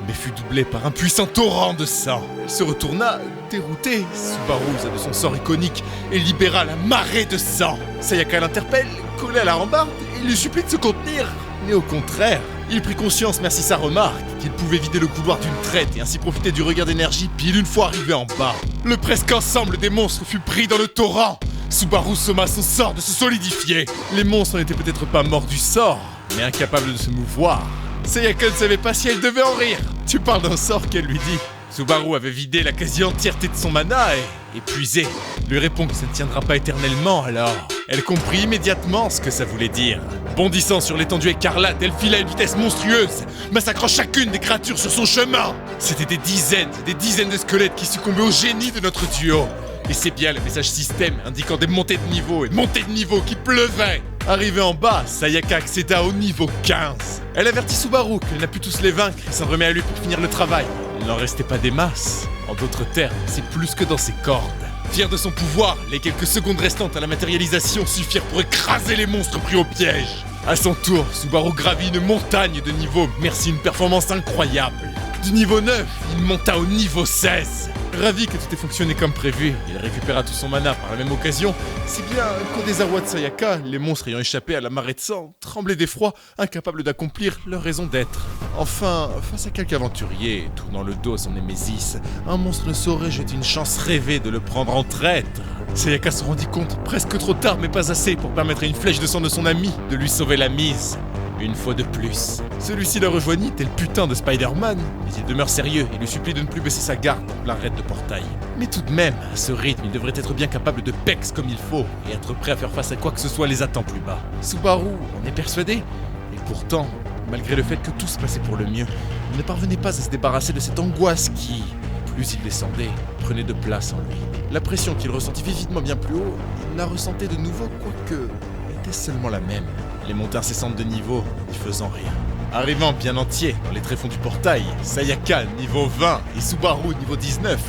mais fut doublé par un puissant torrent de sang. Elle se retourna, déroutée. Subaru usa de son sort iconique et libéra la marée de sang. Sayaka l'interpelle, collée à la rambarde, et lui supplie de se contenir. Mais au contraire, il prit conscience, merci sa remarque, qu'il pouvait vider le couloir d'une traite et ainsi profiter du regain d'énergie pile une fois arrivé en bas. Le presque ensemble des monstres fut pris dans le torrent. Subaru somma son sort de se solidifier. Les monstres n'étaient peut-être pas morts du sort, mais incapables de se mouvoir. Sayaka ne savait pas si elle devait en rire. Tu parles d'un sort qu'elle lui dit. Subaru avait vidé la quasi-entièreté de son mana et, épuisé, lui répond que ça ne tiendra pas éternellement alors. Elle comprit immédiatement ce que ça voulait dire. Bondissant sur l'étendue écarlate, elle fila à une vitesse monstrueuse, massacrant chacune des créatures sur son chemin. C'était des dizaines de squelettes qui succombaient au génie de notre duo. Et c'est bien le message système indiquant des montées de niveau et montées de niveau qui pleuvaient. Arrivée en bas, Sayaka accéda au niveau 15. Elle avertit Subaru qu'elle n'a pu tous les vaincre et s'en remet à lui pour finir le travail. Il n'en restait pas des masses. En d'autres termes, c'est plus que dans ses cordes. Fier de son pouvoir, les quelques secondes restantes à la matérialisation suffirent pour écraser les monstres pris au piège. À son tour, Subaru gravit une montagne de niveaux, merci à une performance incroyable. Du niveau 9, il monta au niveau 16. Ravi que tout ait fonctionné comme prévu, il récupéra tout son mana par la même occasion, si bien qu'au désarroi de Sayaka, les monstres ayant échappé à la marée de sang, tremblaient d'effroi, incapables d'accomplir leur raison d'être. Enfin, face à quelque aventurier, tournant le dos à son némésis, un monstre ne saurait jeter une chance rêvée de le prendre en traître. Sayaka se rendit compte, presque trop tard mais pas assez, pour permettre à une flèche de sang de son ami de lui sauver la mise. Une fois de plus. Celui-ci la rejoignit tel putain de Spider-Man, mais il demeure sérieux et lui supplie de ne plus baisser sa garde en plein raid de portail. Mais tout de même, à ce rythme, il devrait être bien capable de pex comme il faut et être prêt à faire face à quoi que ce soit les attend plus bas. Subaru en est persuadé, et pourtant, malgré le fait que tout se passait pour le mieux, il ne parvenait pas à se débarrasser de cette angoisse qui, plus il descendait, prenait de place en lui. La pression qu'il ressentit vividement bien plus haut, il la ressentait de nouveau, quoique était seulement la même. Les montées incessantes de niveau n'y faisant rien. Arrivant bien entier dans les tréfonds du portail, Sayaka niveau 20 et Subaru niveau 19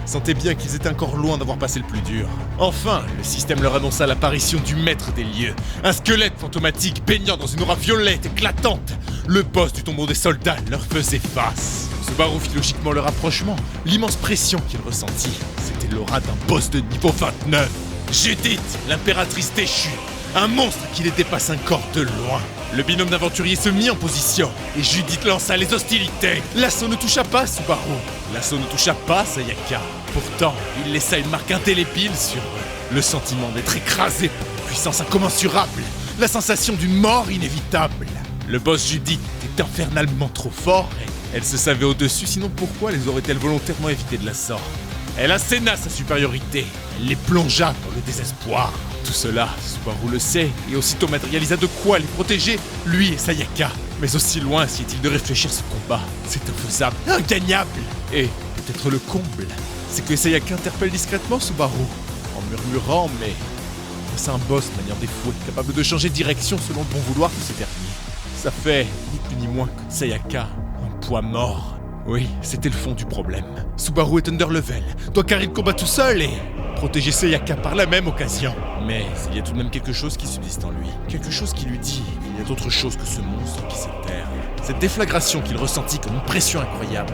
sentaient bien qu'ils étaient encore loin d'avoir passé le plus dur. Enfin, le système leur annonça l'apparition du maître des lieux, un squelette fantomatique baignant dans une aura violette éclatante. Le boss du tombeau des soldats leur faisait face. Subaru fit logiquement le rapprochement, l'immense pression qu'il ressentit, c'était l'aura d'un boss de niveau 29. Judith, l'impératrice déchue. Un monstre qui les dépasse encore de loin. Le binôme d'aventuriers se mit en position et Judith lança les hostilités. L'assaut ne toucha pas Subaru. L'assaut ne toucha pas Sayaka. Pourtant, il laissa une marque indélébile sur eux. Le sentiment d'être écrasé par une puissance incommensurable. La sensation d'une mort inévitable. Le boss Judith était infernalement trop fort et elle se savait au-dessus, sinon pourquoi les aurait-elle volontairement évité de la sorte? Elle asséna sa supériorité. Elle les plongea dans le désespoir. Tout cela, Subaru le sait, et aussitôt matérialisa de quoi les protéger, lui et Sayaka. Mais aussi loin essayait-il de réfléchir ce combat. C'est infaisable, ingagnable. Et, peut-être le comble, c'est que Sayaka interpelle discrètement Subaru, en murmurant, mais c'est un boss manière des fouets, capable de changer de direction selon le bon vouloir de ce dernier. Ça fait, ni plus ni moins que de Sayaka, un poids mort. Oui, c'était le fond du problème. Subaru est underlevel, doit carrer le combat tout seul et protéger Sayaka par la même occasion. Mais il y a tout de même quelque chose qui subsiste en lui. Quelque chose qui lui dit qu'il y a d'autre chose que ce monstre qui s'éterre. Cette déflagration qu'il ressentit comme une pression incroyable.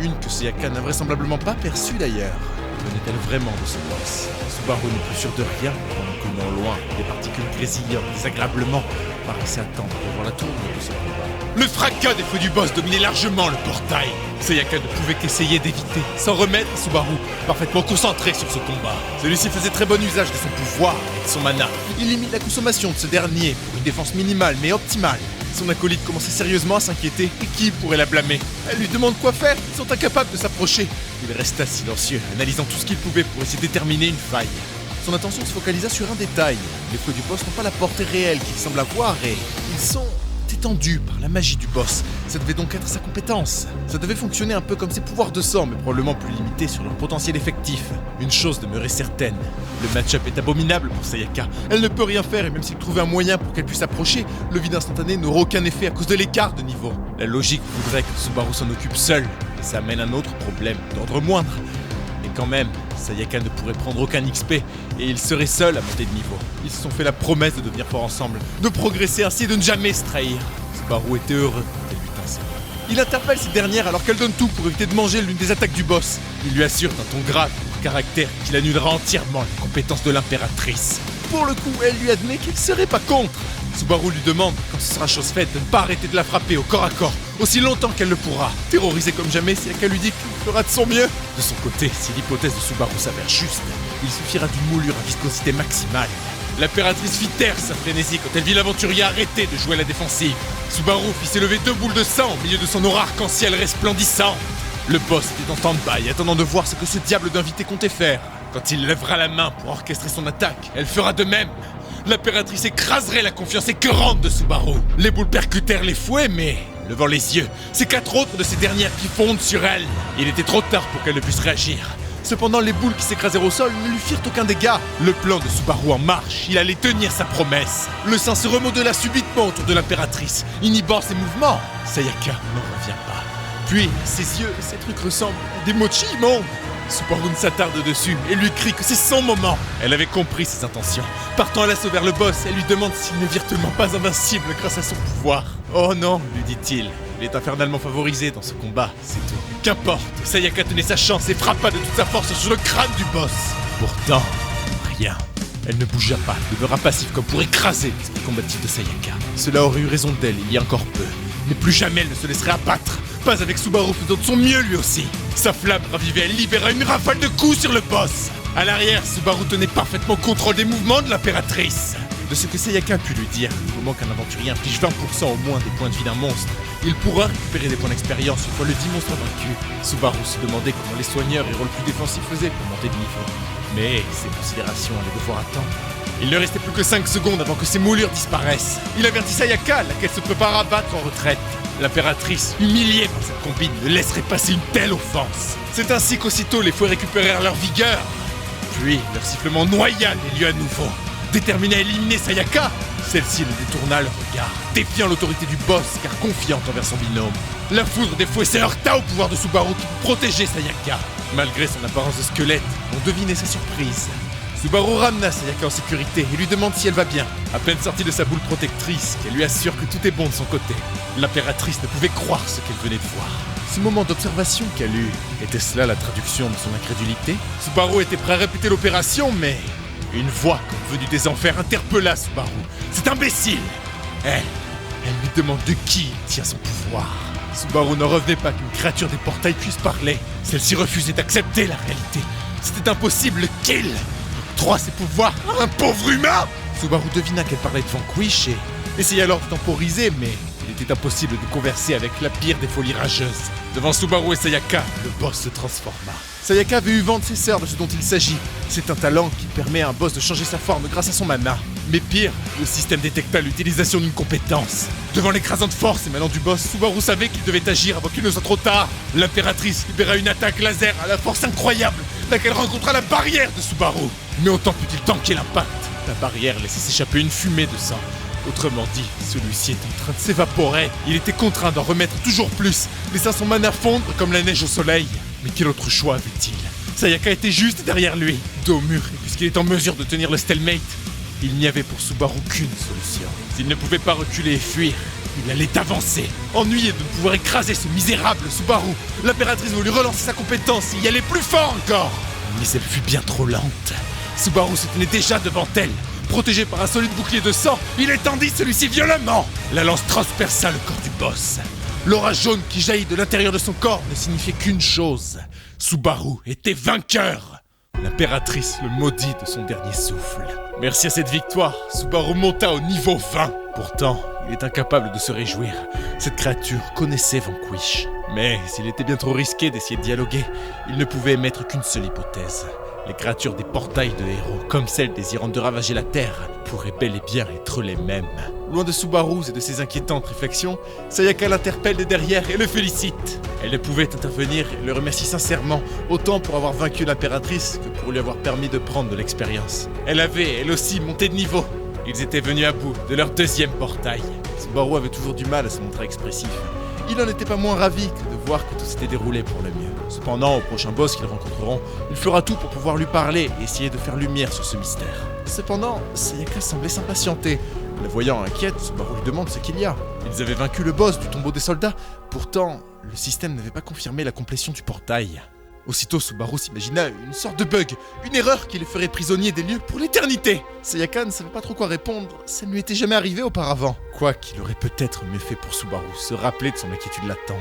Une que Sayaka n'a vraisemblablement pas perçue d'ailleurs. Venait-elle vraiment de ce boss? Subaru n'est plus sûr de rien, pendant que non loin, des particules grésillantes désagréablement paraissaient attendre de voir la tournure de ce combat. Le fracas des feux du boss dominait largement le portail. Sayaka ne pouvait qu'essayer d'éviter, s'en remettre à Subaru, parfaitement concentré sur ce combat. Celui-ci faisait très bon usage de son pouvoir et de son mana. Il limite la consommation de ce dernier pour une défense minimale mais optimale. Son acolyte commençait sérieusement à s'inquiéter. Et qui pourrait la blâmer? Elle lui demande quoi faire, ils sont incapables de s'approcher. Il resta silencieux, analysant tout ce qu'il pouvait pour essayer de déterminer une faille. Son attention se focalisa sur un détail. Les feux du boss n'ont pas la portée réelle qu'il semble avoir et ils sont étendus par la magie du boss. Ça devait donc être sa compétence. Ça devait fonctionner un peu comme ses pouvoirs de sang, mais probablement plus limités sur leur potentiel effectif. Une chose demeurait certaine. Le match-up est abominable pour Sayaka. Elle ne peut rien faire et même s'il trouvait un moyen pour qu'elle puisse s'approcher, le vide instantané n'aura aucun effet à cause de l'écart de niveau. La logique voudrait que Subaru s'en occupe seul, et ça amène un autre problème, d'ordre moindre. Mais quand même, Sayaka ne pourrait prendre aucun XP et il serait seul à monter de niveau. Ils se sont fait la promesse de devenir forts ensemble, de progresser ainsi et de ne jamais se trahir. Subaru était heureux qu'elle lui tint. Il interpelle cette dernière alors qu'elle donne tout pour éviter de manger l'une des attaques du boss. Il lui assure d'un ton grave pour caractère qu'il annulera entièrement les compétences de l'impératrice. Pour le coup, elle lui admet qu'elle serait pas contre. Subaru lui demande, quand ce sera chose faite, de ne pas arrêter de la frapper au corps à corps, aussi longtemps qu'elle le pourra. Terrorisé comme jamais, Sayaka lui dit qu'il fera de son mieux. De son côté, si l'hypothèse de Subaru s'avère juste, il suffira d'une moulure à viscosité maximale. L'impératrice fit taire sa frénésie quand elle vit l'aventurier arrêter de jouer à la défensive. Subaru fit s'élever 2 boules de sang au milieu de son aura arc-en-ciel resplendissant. Le boss était en stand-by, attendant de voir ce que ce diable d'invité comptait faire. Quand il lèvera la main pour orchestrer son attaque, elle fera de même. L'impératrice écraserait la confiance écœurante de Subaru. Les boules percutèrent les fouets, mais, levant les yeux, c'est 4 autres de ces dernières qui fondent sur elle. Il était trop tard pour qu'elle ne puisse réagir. Cependant, les boules qui s'écrasèrent au sol ne lui firent aucun dégât. Le plan de Subaru en marche, il allait tenir sa promesse. Le sein se remodela subitement autour de l'impératrice, inhibant ses mouvements. Sayaka n'en revient pas. Puis, ses yeux, ces trucs ressemblent à des mochis immondes. Subaru s'attarde dessus et lui crie que c'est son moment. Elle avait compris ses intentions. Partant à l'assaut vers le boss, elle lui demande s'il n'est virtuellement pas invincible grâce à son pouvoir. Oh non, lui dit-il. Il est infernalement favorisé dans ce combat, c'est tout. Qu'importe, Sayaka tenait sa chance et frappa de toute sa force sur le crâne du boss. Pourtant, rien. Elle ne bougea pas, demeura passive comme pour écraser l'esprit combatif de Sayaka. Cela aurait eu raison d'elle il y a encore peu. Mais plus jamais elle ne se laisserait abattre. Pas avec Subaru faisant de son mieux lui aussi. Sa flamme ravivée, elle libéra une rafale de coups sur le boss. À l'arrière, Subaru tenait parfaitement contrôle des mouvements de l'impératrice. De ce que Sayaka a pu lui dire, au moment qu'un aventurier inflige 20% au moins des points de vie d'un monstre, il pourra récupérer des points d'expérience une fois le 10 monstres vaincus. Subaru se demandait comment les soigneurs et rôles plus défensifs faisaient pour monter de niveau. Mais ces considérations allaient devoir attendre. Il ne restait plus que 5 secondes avant que ses moulures disparaissent. Il avertit Sayaka, laquelle se prépare à battre en retraite. L'impératrice, humiliée par cette combine, ne laisserait passer une telle offense. C'est ainsi qu'aussitôt les fouets récupérèrent leur vigueur. Puis, leur sifflement noya les lieux à nouveau. Déterminée à éliminer Sayaka, celle-ci ne détourna le regard, défiant l'autorité du boss car confiante envers son binôme. La foudre des fouets se heurta au pouvoir de Subaru qui protégeait Sayaka. Malgré son apparence de squelette, on devinait sa surprise. Subaru ramena Sayaka en sécurité et lui demande si elle va bien. À peine sortie de sa boule protectrice, qu'elle lui assure que tout est bon de son côté. L'impératrice ne pouvait croire ce qu'elle venait de voir. Ce moment d'observation qu'elle eut, était cela la traduction de son incrédulité? Subaru était prêt à répéter l'opération, mais... une voix comme venue des enfers interpella Subaru. C'est imbécile! Elle lui demande de qui il tient son pouvoir. Subaru ne revenait pas qu'une créature des portails puisse parler. Celle-ci refusait d'accepter la réalité. C'était impossible, le kill! Octroie ses pouvoirs à un pauvre humain! Subaru devina qu'elle parlait de Vanquish et essaya alors de temporiser, mais il était impossible de converser avec la pire des folies rageuses. Devant Subaru et Sayaka, le boss se transforma. Sayaka avait eu vent de ses sœurs de ce dont il s'agit. C'est un talent qui permet à un boss de changer sa forme grâce à son mana. Mais pire, le système détecta l'utilisation d'une compétence. Devant l'écrasante force émanant du boss, Subaru savait qu'il devait agir avant qu'il ne soit trop tard. L'impératrice libéra une attaque laser à la force incroyable, laquelle rencontra la barrière de Subaru. Mais autant put-il tanker l'impact. La barrière laissait s'échapper une fumée de sang. Autrement dit, celui-ci était en train de s'évaporer. Il était contraint d'en remettre toujours plus, laissant son mana fondre comme la neige au soleil. Mais quel autre choix avait-il? Sayaka était juste derrière lui, dos au mur, et puisqu'il est en mesure de tenir le stalemate, il n'y avait pour Subaru qu'une solution. S'il ne pouvait pas reculer et fuir, il allait avancer. Ennuyé de ne pouvoir écraser ce misérable Subaru, l'impératrice voulut relancer sa compétence et y aller plus fort encore. Mais elle fut bien trop lente. Subaru se tenait déjà devant elle. Protégé par un solide bouclier de sang, il étendit celui-ci violemment. La lance transperça le corps du boss. L'aura jaune qui jaillit de l'intérieur de son corps ne signifiait qu'une chose. Subaru était vainqueur. L'impératrice le maudit de son dernier souffle. Merci à cette victoire, Subaru monta au niveau 20. Pourtant, il est incapable de se réjouir. Cette créature connaissait Vanquish. Mais s'il était bien trop risqué d'essayer de dialoguer, il ne pouvait émettre qu'une seule hypothèse. Les créatures des portails de héros, comme celles désirant de ravager la Terre, pourraient bel et bien être les mêmes. Loin de Subaru et de ses inquiétantes réflexions, Sayaka l'interpelle de derrière et le félicite. Elle ne pouvait intervenir et le remercie sincèrement, autant pour avoir vaincu l'impératrice que pour lui avoir permis de prendre de l'expérience. Elle avait, elle aussi, monté de niveau. Ils étaient venus à bout de leur deuxième portail. Subaru avait toujours du mal à se montrer expressif. Il n'en était pas moins ravi que de voir que tout s'était déroulé pour le mieux. Cependant, au prochain boss qu'ils rencontreront, il fera tout pour pouvoir lui parler et essayer de faire lumière sur ce mystère. Cependant, Sayaka semblait s'impatienter. La voyant inquiète, Subaru lui demande ce qu'il y a. Ils avaient vaincu le boss du tombeau des soldats, pourtant, le système n'avait pas confirmé la complétion du portail. Aussitôt, Subaru s'imagina une sorte de bug, une erreur qui le ferait prisonnier des lieux pour l'éternité. Sayaka ne savait pas trop quoi répondre, ça ne lui était jamais arrivé auparavant. Quoi qu'il aurait peut-être mieux fait pour Subaru se rappeler de son inquiétude latente.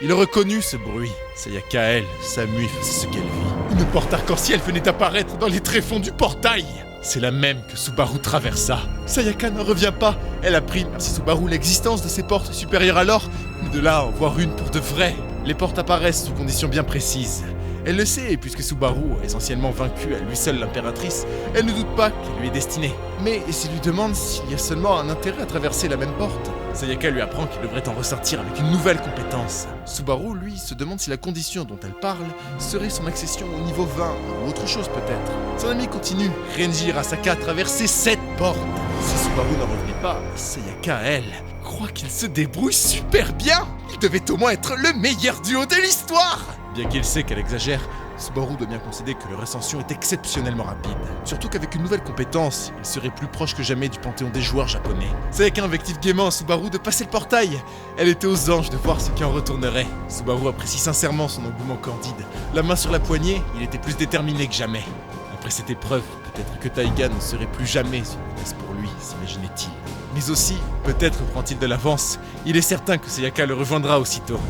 Il reconnut ce bruit. Sayaka, elle, s'amuse face à ce qu'elle vit. Une porte arc-en-ciel venait d'apparaître dans les tréfonds du portail. C'est la même que Subaru traversa. Sayaka n'en revient pas. Elle apprit, merci Subaru, l'existence de ces portes supérieures alors, mais de là à en voir une pour de vrai. Les portes apparaissent sous conditions bien précises. Elle le sait, et puisque Subaru a essentiellement vaincu à lui seul l'impératrice, elle ne doute pas qu'elle lui est destinée. Mais s'il lui demande s'il y a seulement un intérêt à traverser la même porte, Sayaka lui apprend qu'il devrait en ressortir avec une nouvelle compétence. Subaru, lui, se demande si la condition dont elle parle serait son accession au niveau 20, ou autre chose peut-être. Son ami continue. Renji Arasaka a traversé 7 portes. Si Subaru n'en revenait pas, Sayaka, elle, croit qu'il se débrouille super bien. Il devait au moins être le meilleur duo de l'histoire. Bien qu'il sait qu'elle exagère, Subaru doit bien concéder que leur ascension est exceptionnellement rapide. Surtout qu'avec une nouvelle compétence, il serait plus proche que jamais du panthéon des joueurs japonais. Sayaka invective gaiement à Subaru de passer le portail. Elle était aux anges de voir ce qui en retournerait. Subaru apprécie sincèrement son engouement candide. La main sur la poignée, il était plus déterminé que jamais. Après cette épreuve, peut-être que Taiga ne serait plus jamais une menace pour lui, s'imaginait-il. Mais aussi, peut-être prend-il de l'avance. Il est certain que Sayaka le rejoindra aussitôt.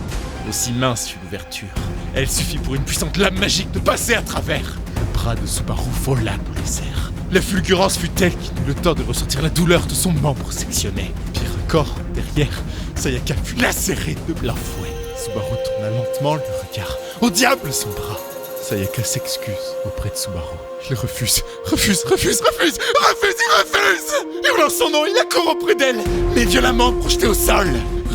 Aussi mince fut l'ouverture. Elle suffit pour une puissante lame magique de passer à travers. Le bras de Subaru vola dans les airs. La fulgurance fut telle qu'il n'eut le temps de ressentir la douleur de son membre sectionné. Pire encore, derrière, Sayaka fut lacérée de plein fouet. Subaru tourna lentement le regard. Au diable son bras! Sayaka s'excuse auprès de Subaru. Il refuse. Hurlant son nom, il accourt auprès d'elle, mais violemment projeté au sol.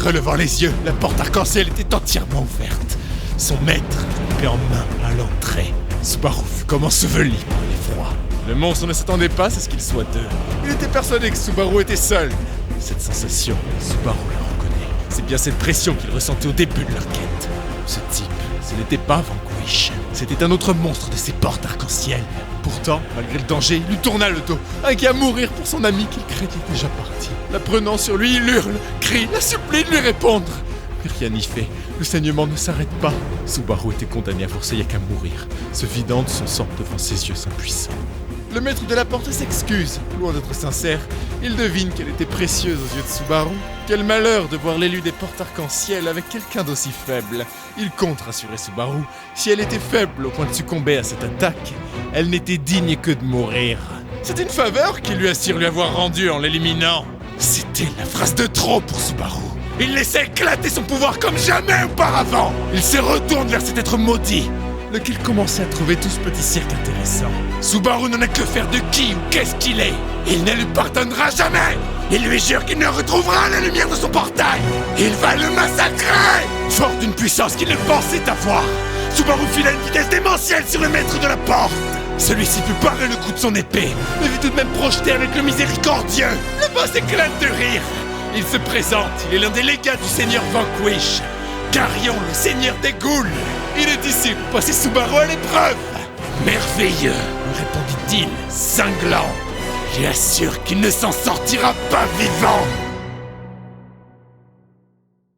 Relevant les yeux, la porte arc-en-ciel était entièrement ouverte. Son maître, l'épée en main, à l'entrée. Subaru fut comme enseveli par l'effroi. Le monstre ne s'attendait pas à ce qu'il soit deux. Il était persuadé que Subaru était seul. Cette sensation, Subaru la reconnaît. C'est bien cette pression qu'il ressentait au début de leur quête. Ce type, ce n'était pas Vanquish. C'était un autre monstre de ces portes arc-en-ciel. Pourtant, malgré le danger, il lui tourna le dos, inquiet à mourir pour son ami qu'il craignait déjà parti. La prenant sur lui, il hurle, crie, la supplie de lui répondre. Mais rien n'y fait, le saignement ne s'arrête pas. Subaru était condamné à voir Sayaka mourir, se vidant de son sang devant ses yeux impuissants. Le maître de la porte s'excuse, loin d'être sincère. Il devine qu'elle était précieuse aux yeux de Subaru. Quel malheur de voir l'élu des portes arc-en-ciel avec quelqu'un d'aussi faible. Il compte rassurer Subaru. Si elle était faible au point de succomber à cette attaque, elle n'était digne que de mourir. C'est une faveur qu'il lui assure lui avoir rendue en l'éliminant. C'était la phrase de trop pour Subaru. Il laissait éclater son pouvoir comme jamais auparavant. Il se retourne vers cet être maudit, lequel commençait à trouver tout ce petit cirque intéressant. Subaru n'en a que faire de qui ou qu'est-ce qu'il est. Il ne lui pardonnera jamais. Il lui jure qu'il ne retrouvera la lumière de son portail. Il va le massacrer. Fort d'une puissance qu'il ne pensait avoir, Subaru fila à une vitesse démentielle sur le maître de la porte. Celui-ci put parer le coup de son épée, mais fut tout de même projeté avec le miséricordieux. Le boss éclate de rire. Il se présente, il est l'un des légats du seigneur Vanquish, Carrion, le seigneur des ghouls. Il est ici pour passer Subaru à l'épreuve. Merveilleux, lui répondit-il, cinglant. J'assure qu'il ne s'en sortira pas vivant.